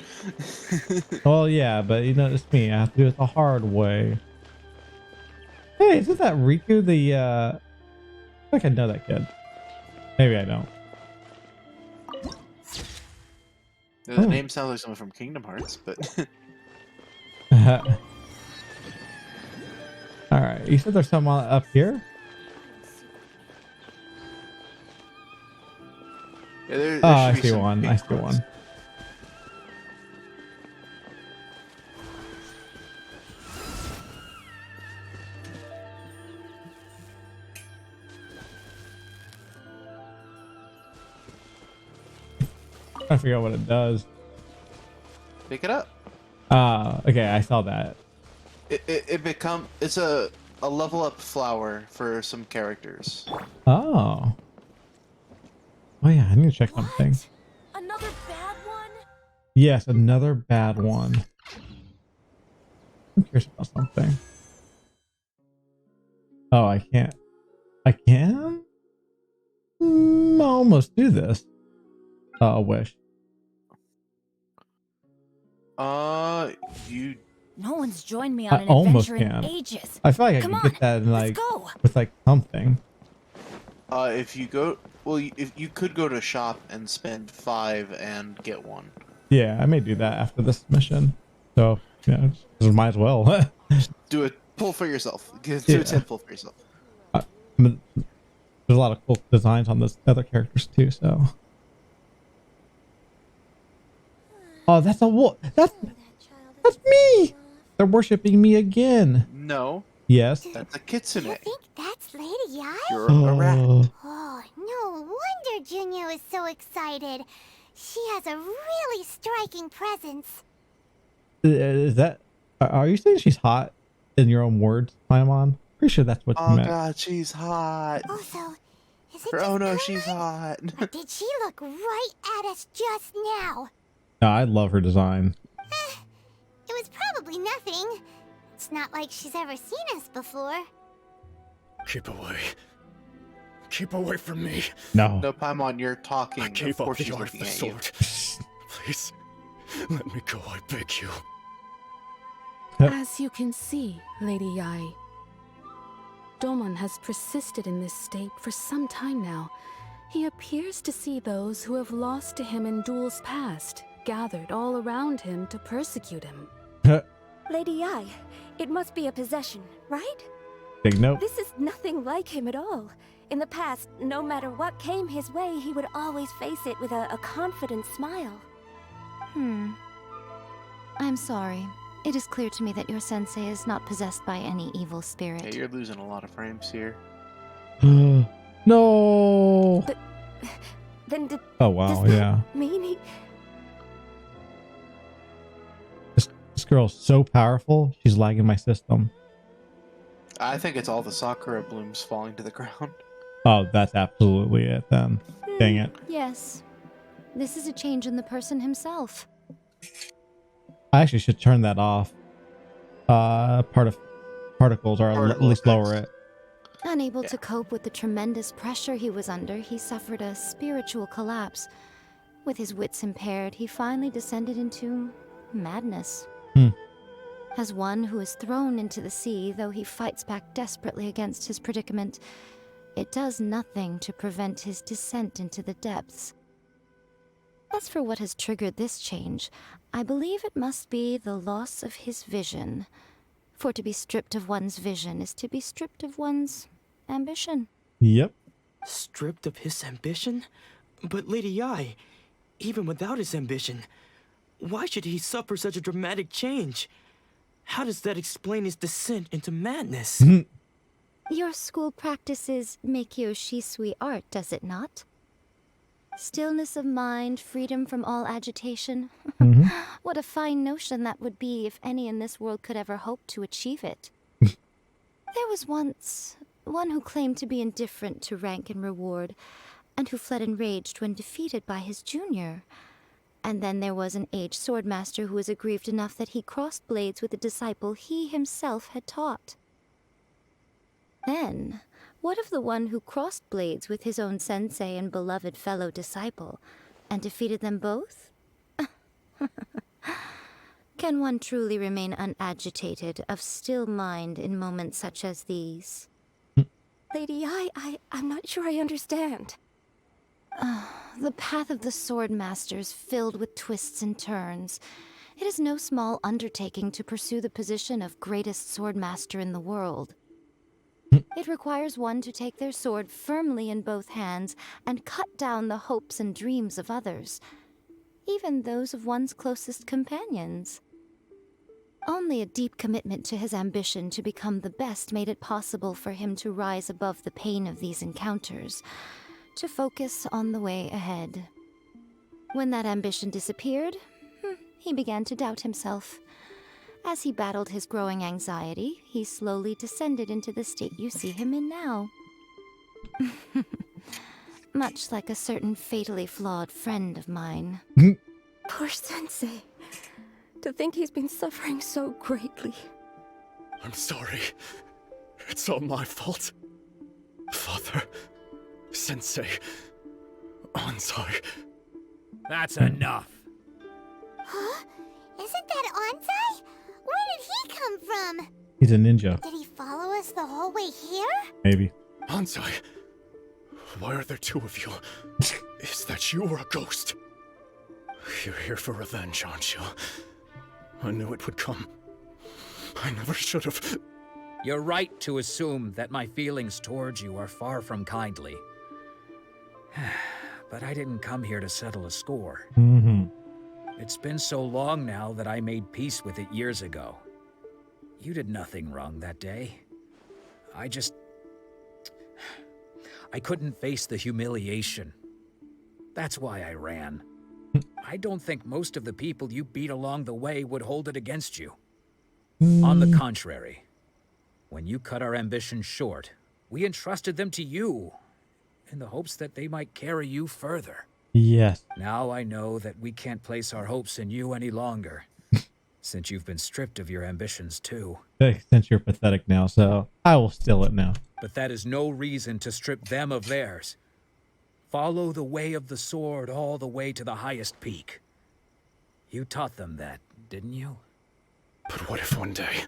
Well, yeah, but you know, it's me. I have to do it the hard way. Hey, isn't that Riku the, I think I know that kid. Maybe I don't. The name sounds like someone from Kingdom Hearts, but... Alright, you said there's someone up here? Yeah, there I should be see some one. pink I see clouds. one. I forget what it does. Pick it up. Okay, I saw that. It's a level up flower for some characters. Oh. Oh yeah, I need to check something. Another bad one? Yes, another bad one. I'm curious about something. Oh, I can't. I can? Almost do this. A wish. You... No one's joined me on I an almost adventure in can. ages. I feel like I Come can on, get that in like let's go. with like something. If you go... Well, if you could go to a shop and spend 5 and get one. Yeah, I may do that after this mission. So, yeah, just might as well. Do a pull for yourself. Do Yeah. a 10 pull for yourself. I mean, there's a lot of cool designs on this other characters too, so. Oh, that's a wolf. That's me. They're worshiping me again. No. Yes. That's a kitsune. You think that's Lady Yai? You're a rat. Oh, no wonder Junior is so excited. She has a really striking presence. Is that? Are you saying she's hot in your own words, Paimon? Pretty sure that's what you Oh meant. god, she's hot. Also, is it Oh just no, my she's hot. Or did she look right at us just now? No, I love her design. It was probably nothing. It's not like she's ever seen us before. Keep away. Keep away from me. No. No, Paimon, you're talking. I gave of up course the she's art of looking the at you. sword. Please, Let me go, I beg you. As you can see, Lady Yai, Domon has persisted in this state for some time now. He appears to see those who have lost to him in duels past, gathered all around him to persecute him. Lady Yai, it must be a possession, right? Big nope. This is nothing like him at all. In the past, no matter what came his way, he would always face it with a confident smile. I'm sorry. It is clear to me that your sensei is not possessed by any evil spirit. Hey, you're losing a lot of frames here. No. But then did Oh wow, yeah. mean he... This girl's so powerful. She's lagging my system. I think it's all the sakura blooms falling to the ground. Oh, that's absolutely it then. Dang it. Yes. This is a change in the person himself. I actually should turn that off. Particles, or at least lower it. Unable to cope with the tremendous pressure he was under, he suffered a spiritual collapse. With his wits impaired, he finally descended into madness. As one who is thrown into the sea, though he fights back desperately against his predicament, it does nothing to prevent his descent into the depths. As for what has triggered this change, I believe it must be the loss of his vision. For to be stripped of one's vision is to be stripped of one's ambition. Yep. Stripped of his ambition? But Lady Yai, even without his ambition, why should he suffer such a dramatic change? How does that explain his descent into madness? Your school practices Meikyo Shisui art, does it not? Stillness of mind, freedom from all agitation. What a fine notion that would be if any in this world could ever hope to achieve it. There was once one who claimed to be indifferent to rank and reward, and who fled enraged when defeated by his junior. And then there was an aged swordmaster who was aggrieved enough that he crossed blades with a disciple he himself had taught. Then, what of the one who crossed blades with his own sensei and beloved fellow disciple, and defeated them both? Can one truly remain unagitated, of still mind in moments such as these? Lady Yai, I'm not sure I understand. The path of the swordmaster is filled with twists and turns. It is no small undertaking to pursue the position of greatest swordmaster in the world. It requires one to take their sword firmly in both hands and cut down the hopes and dreams of others, even those of one's closest companions. Only a deep commitment to his ambition to become the best made it possible for him to rise above the pain of these encounters, to focus on the way ahead. When that ambition disappeared, he began to doubt himself. As he battled his growing anxiety, he slowly descended into the state you see him in now. Much like a certain fatally flawed friend of mine. Poor sensei. To think he's been suffering so greatly. I'm sorry. It's all my fault. Father, Sensei, Anzai. That's enough. Huh? Isn't that Anzai? Where did he come from? He's a ninja. Did he follow us the whole way here? Maybe. Anzai, why are there two of you? Is that you or a ghost? You're here for revenge, aren't you? I knew it would come. I never should have. You're right to assume that my feelings towards you are far from kindly. But I didn't come here to settle a score. It's been so long now that I made peace with it years ago. You did nothing wrong that day. I couldn't face the humiliation. That's why I ran. I don't think most of the people you beat along the way would hold it against you. On the contrary, when you cut our ambitions short, we entrusted them to you, in the hopes that they might carry you further. Yes. Now I know that we can't place our hopes in you any longer, since you've been stripped of your ambitions too. Since you're pathetic now, so I will steal it now. But that is no reason to strip them of theirs. Follow the way of the sword all the way to the highest peak. You taught them that, didn't you? But what if one day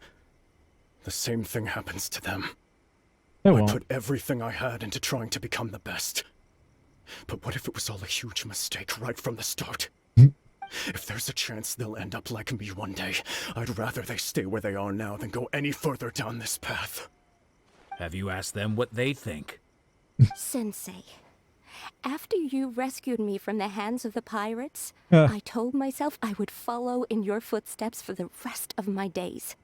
the same thing happens to them? It I won't. put everything I had into trying to become the best. But what if it was all a huge mistake right from the start? If there's a chance they'll end up like me one day, I'd rather they stay where they are now than go any further down this path. Have you asked them what they think? Sensei, after you rescued me from the hands of the pirates, Uh. I told myself I would follow in your footsteps for the rest of my days.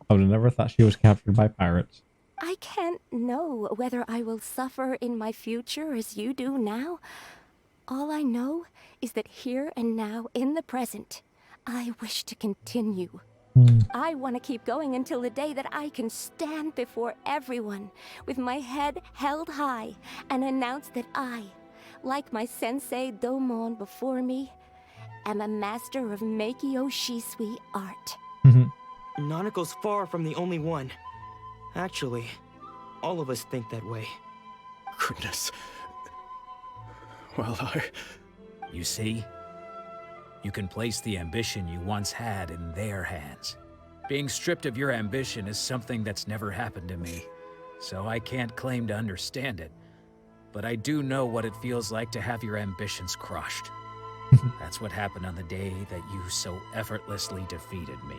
I would have never thought she was captured by pirates. I can't know whether I will suffer in my future as you do now. All I know is that here and now, in the present, I wish to continue. I want to keep going until the day that I can stand before everyone with my head held high and announce that I, like my sensei Domon before me, am a master of Meikyo Shisui art. Nanako's far from the only one. Actually, all of us think that way. Goodness. Well, You see? You can place the ambition you once had in their hands. Being stripped of your ambition is something that's never happened to me, so I can't claim to understand it. But I do know what it feels like to have your ambitions crushed. That's what happened on the day that you so effortlessly defeated me.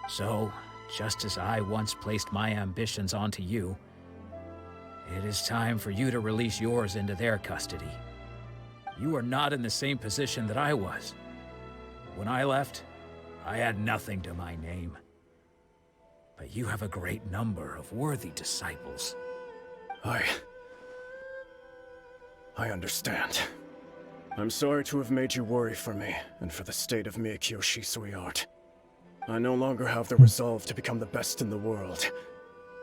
So, just as I once placed my ambitions onto you, it is time for you to release yours into their custody. You are not in the same position that I was. When I left, I had nothing to my name. But you have a great number of worthy disciples. I understand. I'm sorry to have made you worry for me, and for the state of Meikyo Shisui art. I no longer have the resolve to become the best in the world.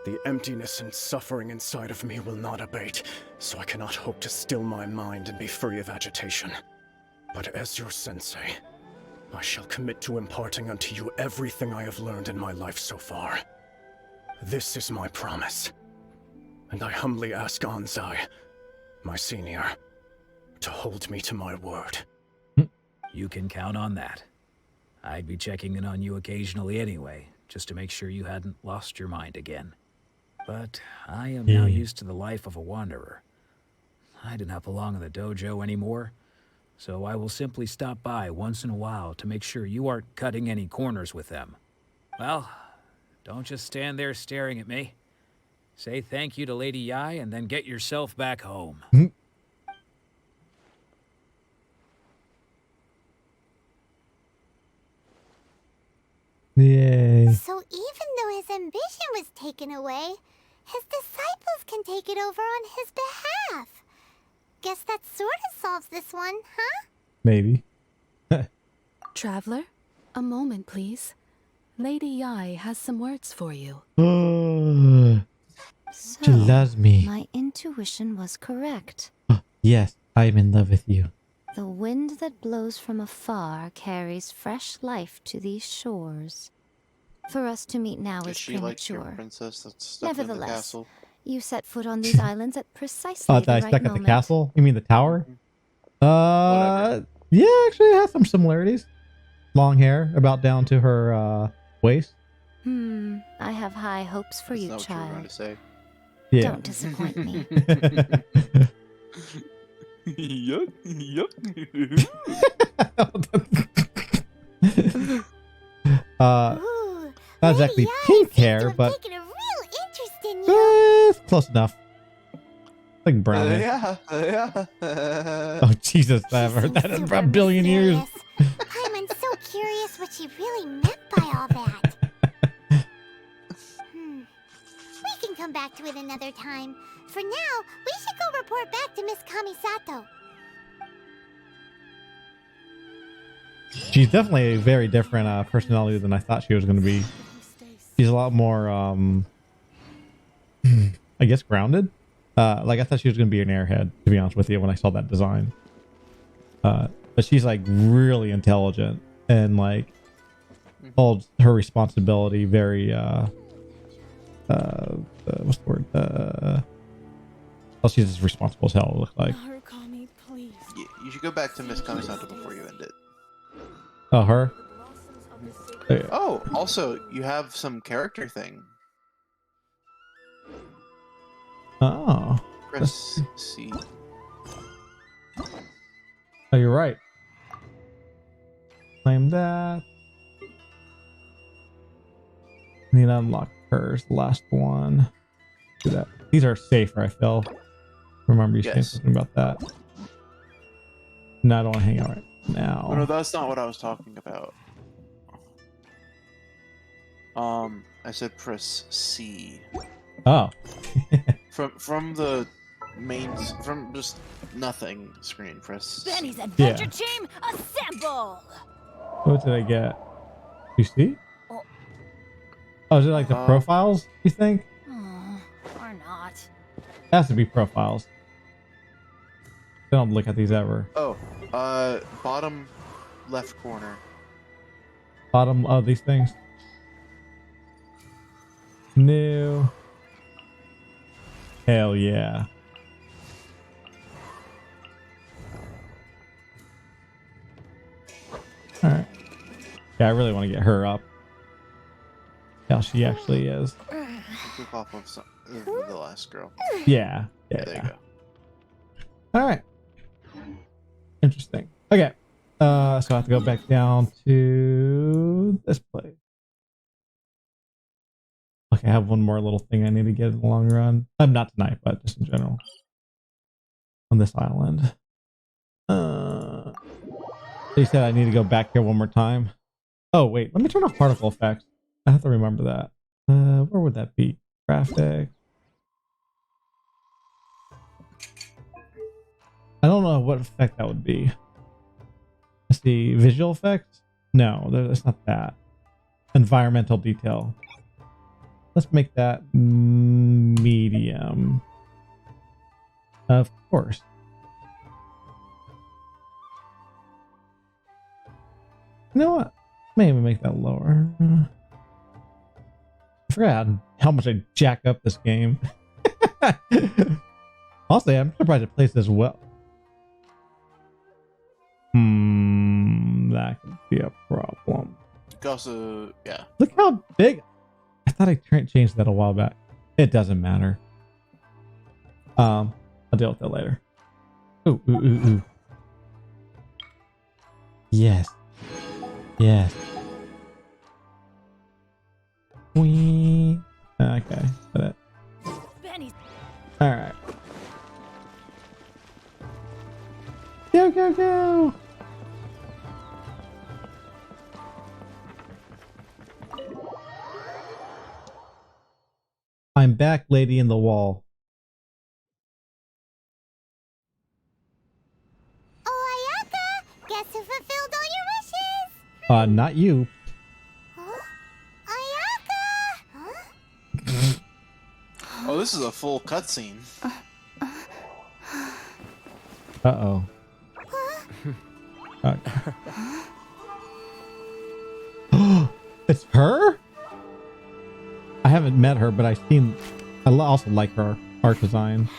The emptiness and suffering inside of me will not abate, so I cannot hope to still my mind and be free of agitation. But as your sensei, I shall commit to imparting unto you everything I have learned in my life so far. This is my promise. And I humbly ask Anzai, my senior, to hold me to my word. You can count on that. I'd be checking in on you occasionally anyway, just to make sure you hadn't lost your mind again. But I am now used to the life of a wanderer. I do not belong in the dojo anymore, so I will simply stop by once in a while to make sure you aren't cutting any corners with them. Well, don't just stand there staring at me. Say thank you to Lady Yai and then get yourself back home. Yay. So even though his ambition was taken away, his disciples can take it over on his behalf. Guess that sort of solves this one, huh? Maybe. Traveler, a moment, please. Lady Yai has some words for you. She loves me. My intuition was correct. Yes, I'm in love with you. The wind that blows from afar carries fresh life to these shores. For us to meet now is she like your premature. princess that's stuck in the Nevertheless, castle? you set foot on these islands at precisely Oh, the that I right stuck at moment. the castle? You mean the tower? Yeah, actually it has some similarities. Long hair, about down to her waist. I have high hopes for you, That's not what you were going child. to say. Yeah. Don't disappoint me. Yup, yup. Not exactly pink hair, but Taking a real interest in you. it's close enough. Like brown hair. Yeah. Oh Jesus, I've heard that in a billion years. I'm so curious what she really meant by all that. We can come back to it another time. For now, we should go report back to Miss Kamisato. She's definitely a very different personality than I thought she was going to be. She's a lot more, I guess, grounded. Like I thought she was going to be an airhead, to be honest with you, when I saw that design. But she's like really intelligent and like holds her responsibility very, what's the word? Well, she's as responsible as hell, it looks like. You should go back to Miss Kamisato before you end it. Oh, her. Oh, also, you have some character thing. Oh. Press C. Oh, you're right. Claim that. Need to unlock hers. Last one. Do that. These are safer, I feel. Remember you saying something about that. No, I don't want to hang out right now. Oh, no, that's not what I was talking about. I said press C. Oh. from the main, from just nothing screen, press Benny's C. adventure team, assemble! What did I get? You see? Oh, is it like the profiles, you think? Or not. It has to be profiles. I don't look at these ever. Oh, bottom left corner. Bottom of these things. New. Hell yeah. Alright. Yeah, I really want to get her up. How she actually is. Took off of the last girl. Yeah. Yeah, there you go. Alright. Interesting. Okay. So I have to go back down to this place. Okay, I have one more little thing I need to get in the long run. Not tonight, but just in general. On this island. They said I need to go back here one more time. Oh, wait. Let me turn off particle effects. I have to remember that. Where would that be? Graphic. I don't know what effect that would be. Let's see. Visual effects? No, that's not that. Environmental detail. Let's make that medium. Of course. You know what? Maybe make that lower. I forgot how much I jack up this game. Honestly, I'm surprised it plays this well. That could be a problem. You could also, yeah. Look how big. I thought I changed that a while back. It doesn't matter. I'll deal with that later. Ooh, ooh, ooh, ooh. Yes. Yes. Wee. Okay. Got it. All right. Go, go, go. I'm back, lady in the wall. Oh, Ayaka! Guess who fulfilled all your wishes? Not you. Ayaka! Huh? Oh, this is a full cutscene. Uh-oh. It's her? I haven't met her, but I've seen... I also like her art design.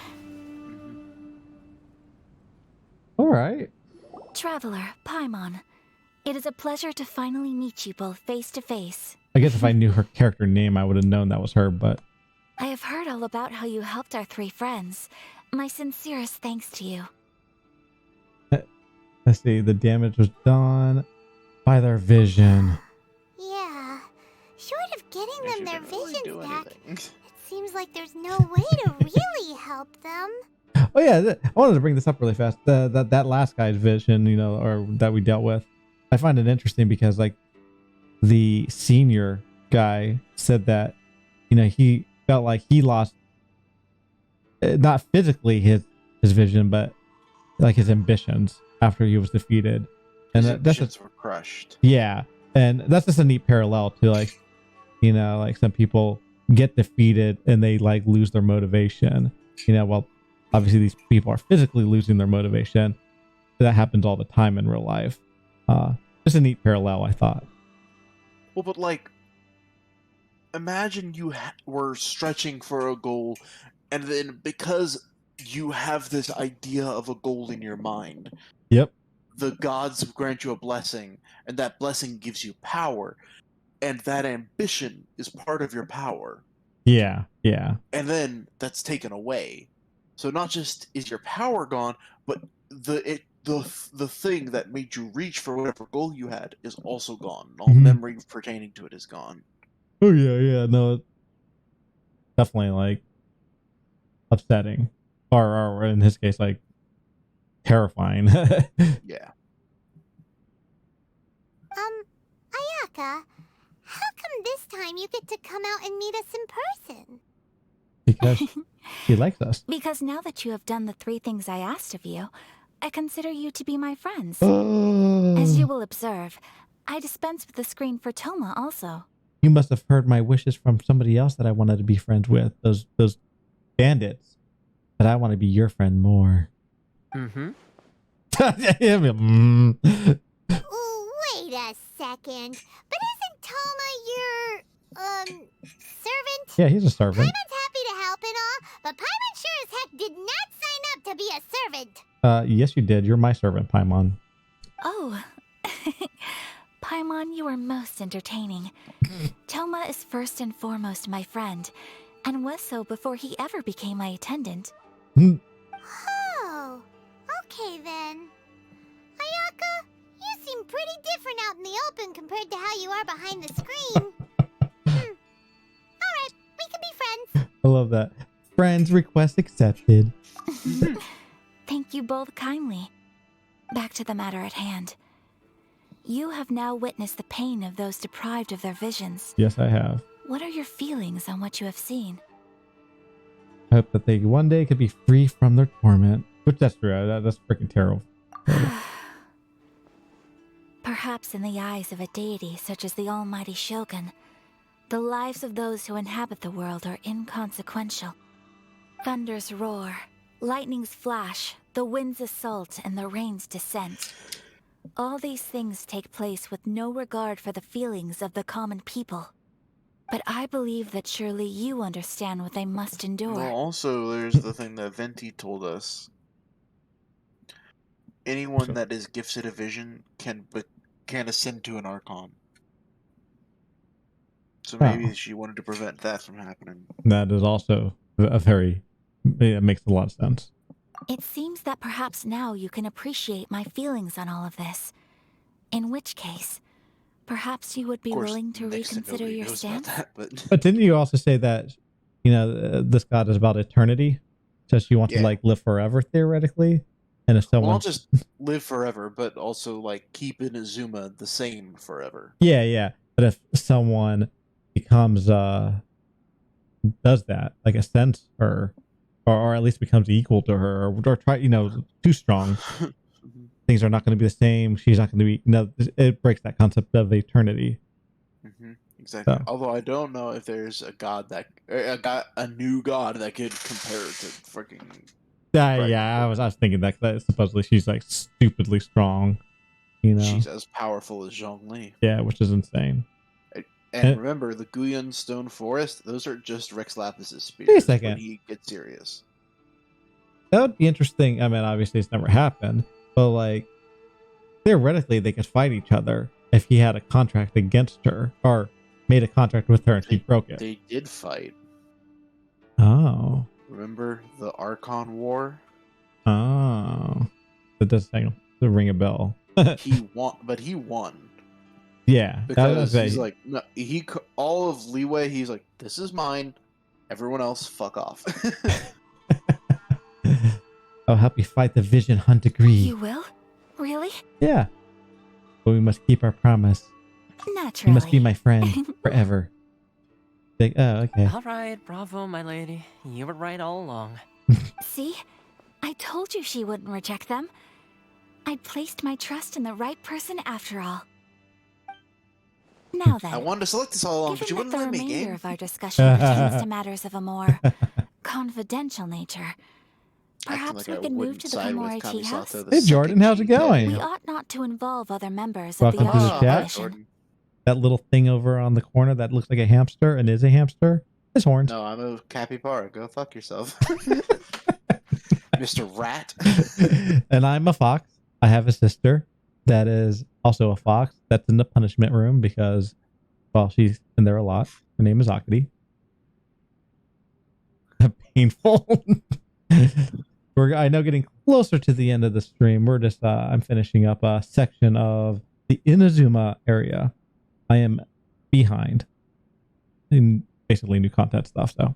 Alright. Traveler, Paimon. It is a pleasure to finally meet you both face to face. I guess if I knew her character name, I would have known that was her, but... I have heard all about how you helped our three friends. My sincerest thanks to you. Let's see, the damage was done by their vision. Yeah. Short of getting them their visions back, it seems like there's no way to really help them. Oh yeah, I wanted to bring this up really fast. That last guy's vision, you know, or that we dealt with. I find it interesting because like the senior guy said that, you know, he felt like he lost not physically his vision, but like his ambitions after he was defeated. And that's just were crushed. Yeah, and that's just a neat parallel to like, you know, like some people get defeated and they like lose their motivation. You know, well, obviously these people are physically losing their motivation. That happens all the time in real life. Just a neat parallel, I thought. Well, but like, imagine you were stretching for a goal, and then because you have this idea of a goal in your mind, yep, the gods grant you a blessing, and that blessing gives you power, and that ambition is part of your power. Yeah, yeah. And then that's taken away. So not just is your power gone, but the thing that made you reach for whatever goal you had is also gone. All memory pertaining to it is gone. Oh yeah, yeah. No, definitely like upsetting, or in his case, like terrifying. Yeah. Ayaka, how come this time you get to come out and meet us in person? Because she likes us. Because now that you have done the 3 things I asked of you, I consider you to be my friends. As you will observe, I dispense with the screen for Toma also. You must have heard my wishes from somebody else that I wanted to be friends with. Those bandits. But I want to be your friend more. Mm-hmm. Wait a second. But isn't Toma your, servant? Yeah, he's a servant. Paimon's happy to help and all, but Paimon sure as heck did not sign up to be a servant. Yes, you did. You're my servant, Paimon. Oh. Paimon, you are most entertaining. Toma is first and foremost my friend, and was so before he ever became my attendant. Oh, okay then. Ayaka, you seem pretty different out in the open compared to how you are behind the screen. Alright, we can be friends. I love that. Friends request accepted. Thank you both kindly. Back to the matter at hand. You have now witnessed the pain of those deprived of their visions. Yes, I have. What are your feelings on what you have seen? I hope that they one day could be free from their torment. Which that's true. That's freaking terrible. Perhaps in the eyes of a deity such as the almighty Shogun, the lives of those who inhabit the world are inconsequential. Thunders roar, lightnings flash, the winds assault, and the rains descend. All these things take place with no regard for the feelings of the common people. But I believe that surely you understand what they must endure. Well, also, there's the thing that Venti told us. Anyone that is gifted a vision can ascend to an Archon. So maybe she wanted to prevent that from happening. That is also a very... It makes a lot of sense. It seems that perhaps now you can appreciate my feelings on all of this. In which case, perhaps you would be willing to reconsider your stance? But didn't you also say that, this god is about eternity? So she wants to, like, live forever, theoretically? And if someone... Well, not just live forever, but also, like, keep Inazuma the same forever. Yeah, yeah. But if someone becomes, does that, like, ascends her, or at least becomes equal to her, or try, too strong, things are not going to be the same. She's not going to be, it breaks that concept of eternity. Exactly. So. Although I don't know if there's a god a new god that could compare it to freaking. Yeah, I was thinking that supposedly she's like stupidly strong. She's as powerful as Zhongli. Yeah, which is insane. And remember, the Guyan Stone Forest, those are just Rex Lapis's spears. Wait a second. When he gets serious. That would be interesting. I mean, obviously it's never happened, but like theoretically they could fight each other if he had a contract against her or made a contract with her and she broke it. They did fight. Oh. Remember the Archon War? Oh. That does ring a bell. He won. Yeah. Because he's like, no, all of Leeway, he's like, this is mine. Everyone else, fuck off. I'll help you fight the Vision Hunt degree. You will? Really? Yeah. But we must keep our promise. Naturally. You must be my friend forever. Like, oh, okay. All right, bravo, my lady. You were right all along. See? I told you she wouldn't reject them. I'd placed my trust in the right person after all. Now then. I wanted to select this all along, but you wouldn't let me, Given that the remainder game. of our discussion pertains to matters of a more confidential nature, perhaps we can move to the Komori tea house. Hey, Jordan, how's it going? We ought not to involve other members Welcome of to the the Archon chat. Commission. That little thing over on the corner that looks like a hamster and is a hamster is horns. No, I'm a capybara. Go fuck yourself. Mr. Rat. And I'm a fox. I have a sister that is also a fox that's in the punishment room because, well, she's in there a lot. Her name is Akadi. Painful. I know getting closer to the end of the stream. We're just, I'm finishing up a section of the Inazuma area. I am behind in basically new content stuff, so.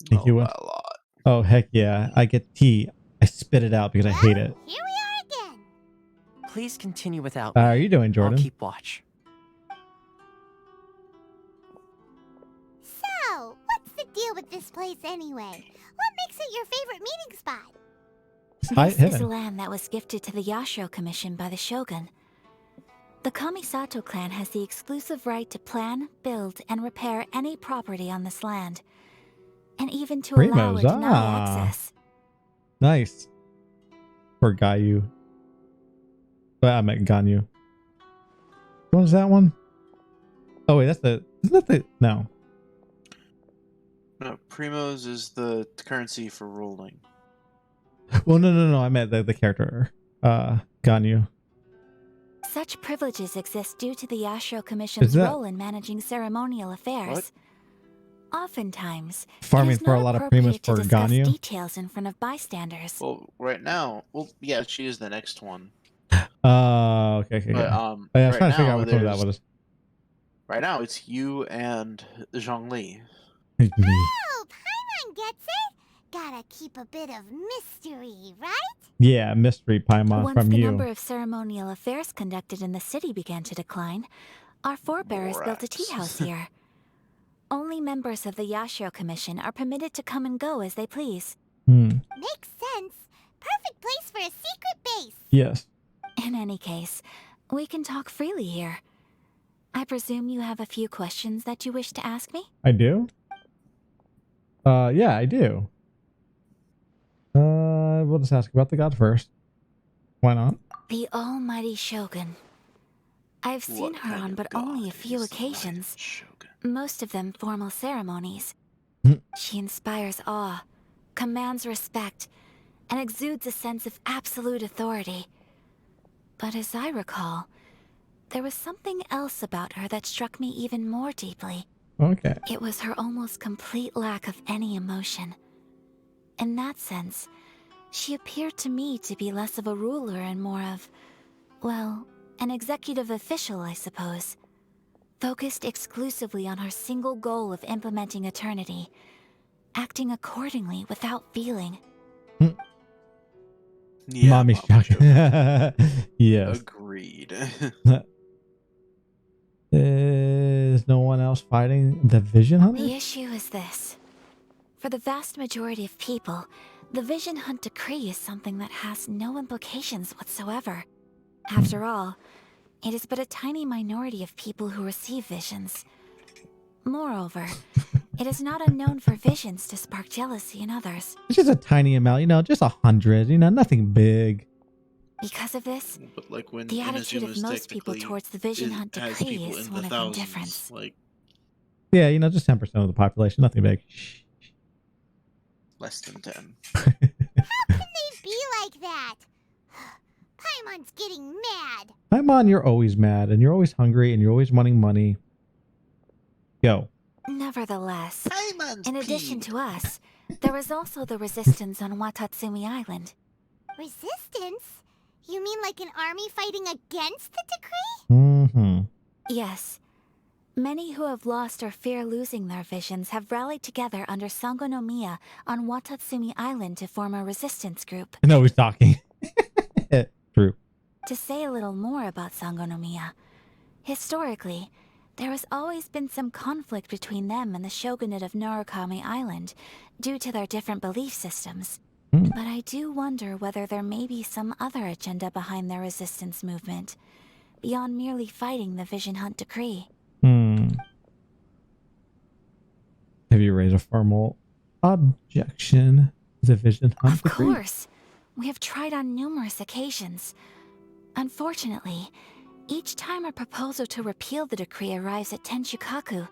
Thank you. A lot. Oh, heck yeah. I get tea. I spit it out because I hate it. Here we are again. Please continue without How are you doing, Jordan? I'll keep watch. So, what's the deal with this place anyway? What makes it your favorite meeting spot? This is land that was gifted to the Yashiro Commission by the Shogun. The Kamisato clan has the exclusive right to plan, build, and repair any property on this land. And even to allow or deny access. Nice. Or Gayu. Well, I meant Ganyu. What was that one? Oh wait, isn't that the no. No, Primos is the currency for ruling. Well, no. I meant the character. Ganyu. Such privileges exist due to the Yashiro Commission's role in managing ceremonial affairs. What? Oftentimes, Farming for a lot of Primos for Ganyu. Details in front of bystanders. Well, right now, yeah, she is the next one. Okay. But, I was trying to figure out which one that was. Right now, it's you and Zhongli. Oh, Paimon gets it. Gotta keep a bit of mystery, right? Yeah, mystery Paimon Once from the you. number of ceremonial affairs conducted in the city began to decline, our forebears built a tea house here. Only members of the Yashiro Commission are permitted to come and go as they please. Makes sense. Perfect place for a secret base. Yes. In any case, we can talk freely here. I presume you have a few questions that you wish to ask me? I do? Yeah, I do. We'll just ask about the god first. Why not? The almighty Shogun. I've seen her on but only a few occasions. Most of them formal ceremonies. She inspires awe, commands respect, and exudes a sense of absolute authority. But as I recall, there was something else about her that struck me even more deeply. Okay. It was her almost complete lack of any emotion. In that sense, she appeared to me to be less of a ruler and more of, well, an executive official, I suppose. Focused exclusively on her single goal of implementing eternity, acting accordingly without feeling. Yeah, Mommy shock. Yes. Agreed. Is no one else fighting the Vision Hunter? The issue is this. For the vast majority of people, the Vision Hunt decree is something that has no implications whatsoever. After all, it is but a tiny minority of people who receive visions. Moreover, it is not unknown for visions to spark jealousy in others. It's just a tiny amount, just 100, nothing big. Because of this, but like when the attitude of Inazuma's most people towards the Vision Hunt decree is one of indifference. Like, Yeah, just 10% of the population, nothing big. less than 10. How can they be like that? Paimon's getting mad. Paimon, you're always mad, and you're always hungry, and you're always wanting money. Go. Nevertheless, in addition to us, there is also the resistance on Watatsumi Island. Resistance? You mean like an army fighting against the decree? Mm-hmm. Yes. Many who have lost or fear losing their visions have rallied together under Sango no Miya on Watatsumi Island to form a resistance group. No, he's talking. True. To say a little more about Sango no Miya, historically, there has always been some conflict between them and the shogunate of Narukami Island due to their different belief systems. But I do wonder whether there may be some other agenda behind their resistance movement, beyond merely fighting the Vision Hunt decree. Have you raised a formal objection to the Vision Hunt decree? Of course. We have tried on numerous occasions. Unfortunately, each time a proposal to repeal the decree arrives at Tenshukaku,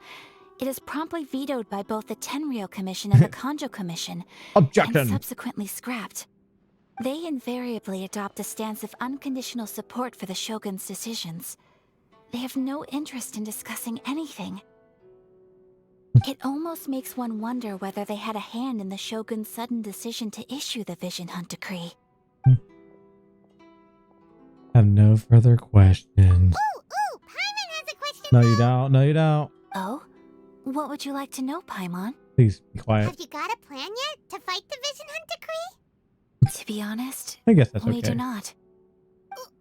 It is promptly vetoed by both the Tenryou Commission and the Kanjo Commission, Objection. and subsequently scrapped. They invariably adopt a stance of unconditional support for the Shogun's decisions. They have no interest in discussing anything. It almost makes one wonder whether they had a hand in the Shogun's sudden decision to issue the Vision Hunt Decree. Have no further questions. Ooh, Paimon has a question. No, you don't. No, you don't. Oh? What would you like to know, Paimon? Please be quiet. Have you got a plan yet to fight the Vision Hunt Decree? To be honest, I guess that's we okay. do not.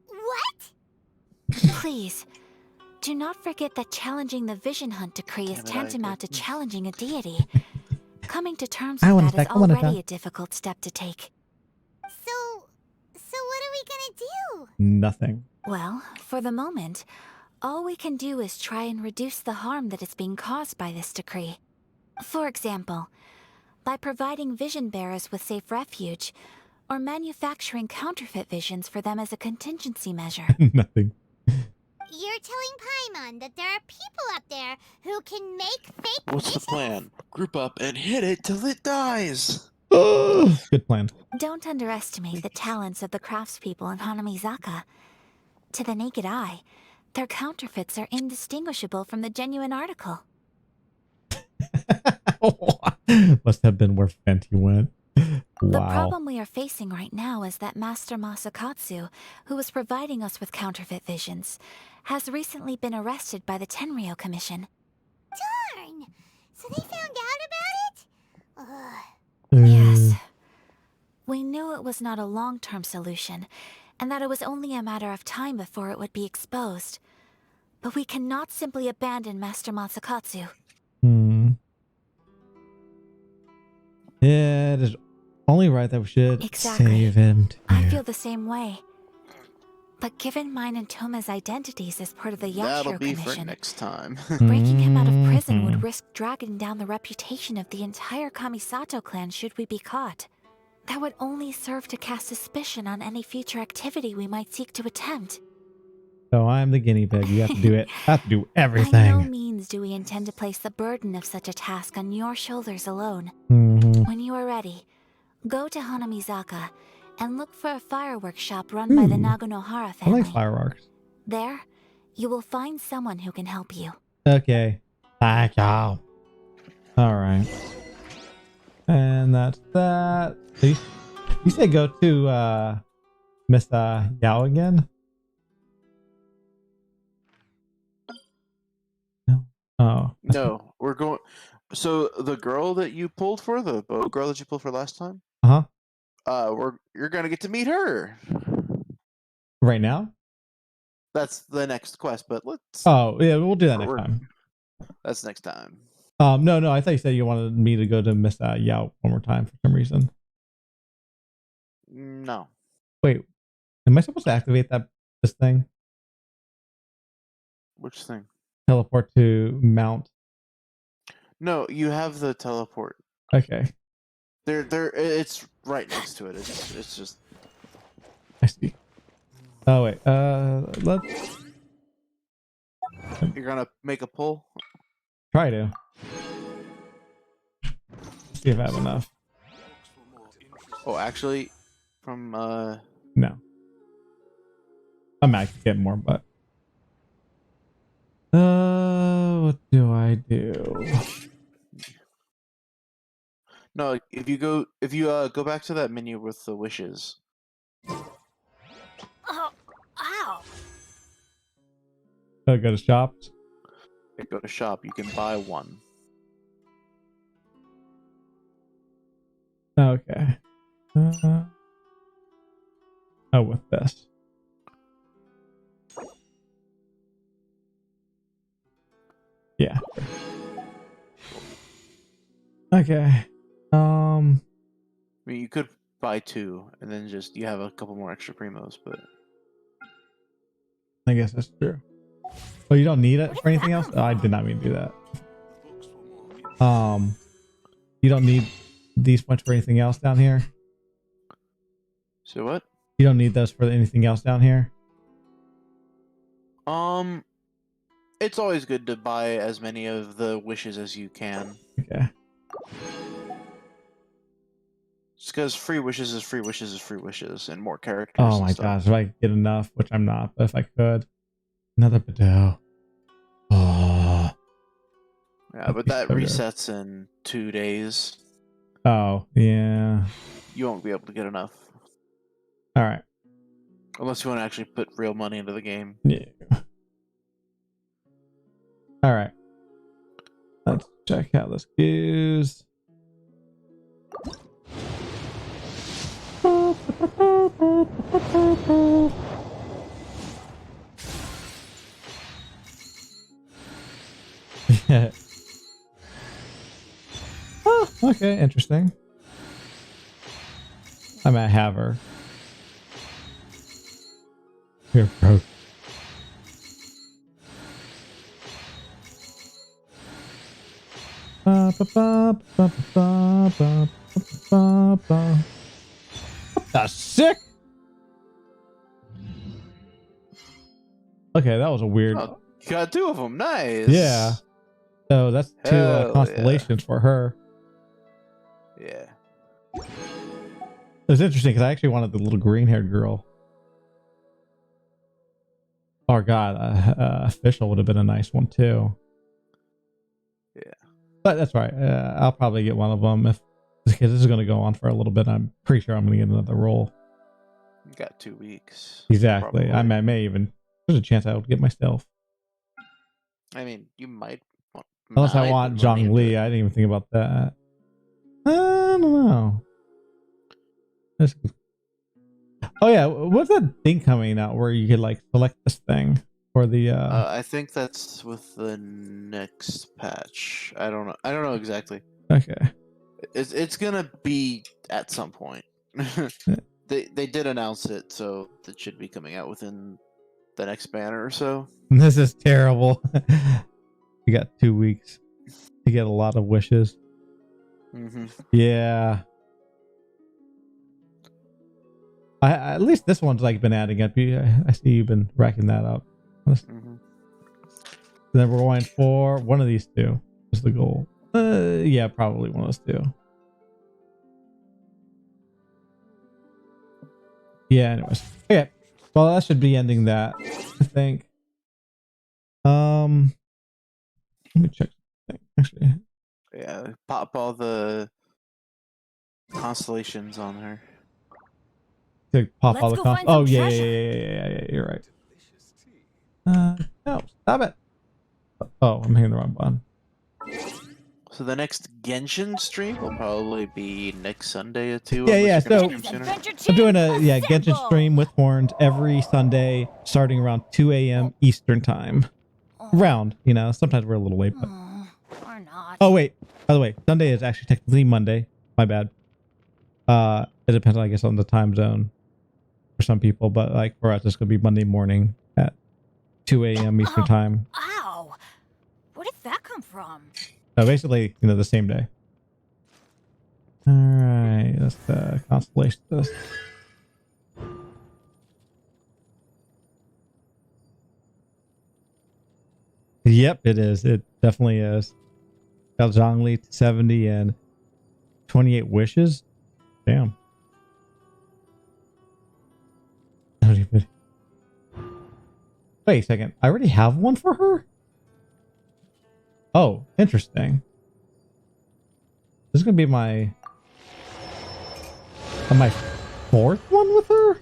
What? Please, do not forget that challenging the Vision Hunt Decree is tantamount to challenging a deity. Coming to terms with that is already a difficult step to take. So what are we gonna do? Nothing. Well, for the moment, all we can do is try and reduce the harm that is being caused by this decree. For example, by providing vision bearers with safe refuge, or manufacturing counterfeit visions for them as a contingency measure. Nothing. You're telling Paimon that there are people out there who can make fake What's the visions? plan? Group up and hit it till it dies. Good plan. Don't underestimate the talents of the craftspeople in Hanamizaka. To the naked eye, their counterfeits are indistinguishable from the genuine article. Must have been where Fenty went. Wow. The problem we are facing right now is that Master Masakatsu, who was providing us with counterfeit visions, has recently been arrested by the Tenryou Commission. Darn! So they found out about it? Yes. We knew it was not a long-term solution, and that it was only a matter of time before it would be exposed. But we cannot simply abandon Master Masakatsu. Yeah, it is only right that we should save him. I feel the same way. But given mine and Toma's identities as part of the That'll Yashiro be for Commission, next time. breaking him out of prison would risk dragging down the reputation of the entire Kamisato clan should we be caught. That would only serve to cast suspicion on any future activity we might seek to attempt. So I'm the guinea pig. You have to do it. I have to do By everything. no means do we intend to place the burden of such a task on your shoulders alone. When you are ready, go to Hanamizaka and look for a fireworks shop run by the Naganohara I family. like fireworks. There, you will find someone who can help you. Okay. Thank you. All right. And that's that. You say go to Miss Yao again? No. Oh. No, we're going. So the girl that you pulled for, the boat girl that you pulled for last time, you're gonna get to meet her. Right now? That's the next quest, but let's. Oh yeah, we'll do that next time. That's next time. No, I thought you said you wanted me to go to Miss Yao one more time for some reason. No. Wait, am I supposed to activate this thing? Which thing? Teleport to Mount. No, you have the teleport. Okay. There. It's right next to it. It's just. I see. Oh wait. Let's. You're gonna make a pull. Try to. See if I have enough. Oh, actually, from No. I might get more, but. What do I do? No, if you go back to that menu with the wishes. Oh, ow! Go to shops. Go to shop. You can buy one. Okay. With this. Yeah. Okay. I mean, you could buy two, and then you have a couple more extra primos, but I guess that's true. Oh, you don't need it for anything else? Oh, I did not mean to do that. You don't need these points for anything else down here? So what? You don't need those for anything else down here? It's always good to buy as many of the wishes as you can. Okay. Just because free wishes is free wishes is free wishes, and more characters. Oh my gosh, if I could get enough, which I'm not, but if I could, another Bedell. Oh. Yeah, but that resets in 2 days. Oh, yeah. You won't be able to get enough. All right. Unless you want to actually put real money into the game. Yeah. All right. Let's check how this goes. Yeah. Oh, okay, interesting. I might have her. Here, bro. That's sick. Okay, that was a weird. Oh, you got 2 of them. Nice. Yeah. So that's 2 constellations for her. Yeah. It was interesting because I actually wanted the little green-haired girl. Oh god, official would have been a nice one too. Yeah. But that's right. I'll probably get one of them if because this is going to go on for a little bit. I'm pretty sure I'm going to get another roll. You got 2 weeks. Exactly. Probably. I may even. There's a chance I would get myself. I mean, you might. Unless I want Zhongli. I didn't even think about that. I don't know. Oh yeah, what's that thing coming out where you could like select this thing for the? I think that's with the next patch. I don't know. I don't know exactly. Okay. It's gonna be at some point. They did announce it, so it should be coming out within the next banner or so. This is terrible. You got 2 weeks to get a lot of wishes. Mm-hmm. Yeah. At least this one's like been adding up. I see you've been racking that up. Mm-hmm. Then we're going for one of these 2 is the goal. Yeah, probably one of those 2. Yeah, anyways. Okay. Well, that should be ending that, I think. Let me check something, actually. Yeah, pop all the constellations on her. To pop all the oh yeah, you're right. No, stop it. Oh, I'm hitting the wrong button. So the next Genshin stream will probably be next Sunday at 2. Yeah. So I'm doing a Genshin Assemble! stream with Horned every Sunday, starting around 2 a.m. Eastern time. Round, sometimes we're a little late, but. Or not. Oh wait, by the way, Sunday is actually technically Monday. My bad. It depends, I guess, on the time zone for some people, but like for us, it's gonna be Monday morning at 2 a.m. Eastern time. Ow! Where did that come from? So basically, the same day. All right, that's the constellation. Yep, it is. It definitely is. Got Zhongli 70 and 28 wishes. Damn. Wait a second. I already have one for her? Oh, interesting. This is going to be my 4th one with her?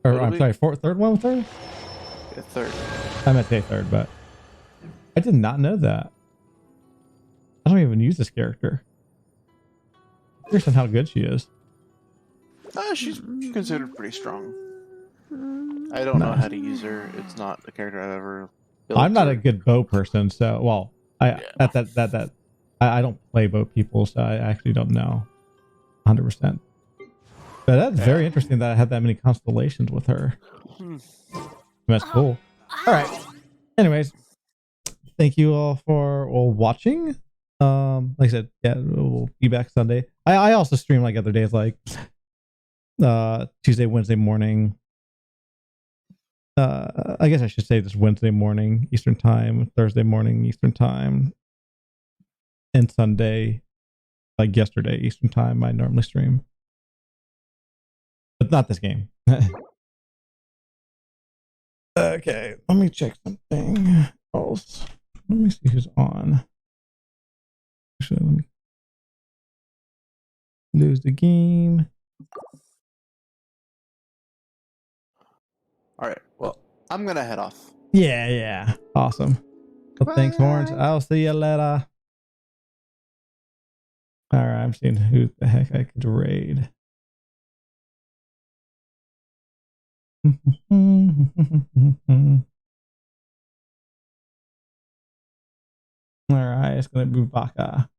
Or I'm sorry, third one with her? Yeah, 3rd. I meant to say 3rd, but I did not know that. I don't even use this character. Curious on how good she is. She's considered pretty strong. I don't know how to use her. It's not a character I've ever built. I'm not a good bow person, so I don't play bow people, so I actually don't know 100%. But that's very interesting that I had that many constellations with her. That's cool. All right. Anyways, thank you all for watching. Like I said, yeah, we'll be back Sunday. I also stream like other days, like Tuesday, Wednesday morning. I guess I should say this Wednesday morning Eastern time, Thursday morning Eastern time, and Sunday, like yesterday Eastern time, I normally stream. But not this game. Okay, let me check something else. Let me see who's on. Actually, let me lose the game. All right. Well, I'm gonna head off. Yeah. Awesome. Well, thanks, Horns. I'll see you later. All right, I'm seeing who the heck I could raid. All right, it's gonna be Baka.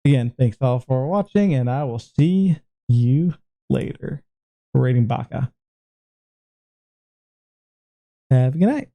Again, thanks all for watching, and I will see you later for raiding Baka. Have a good night.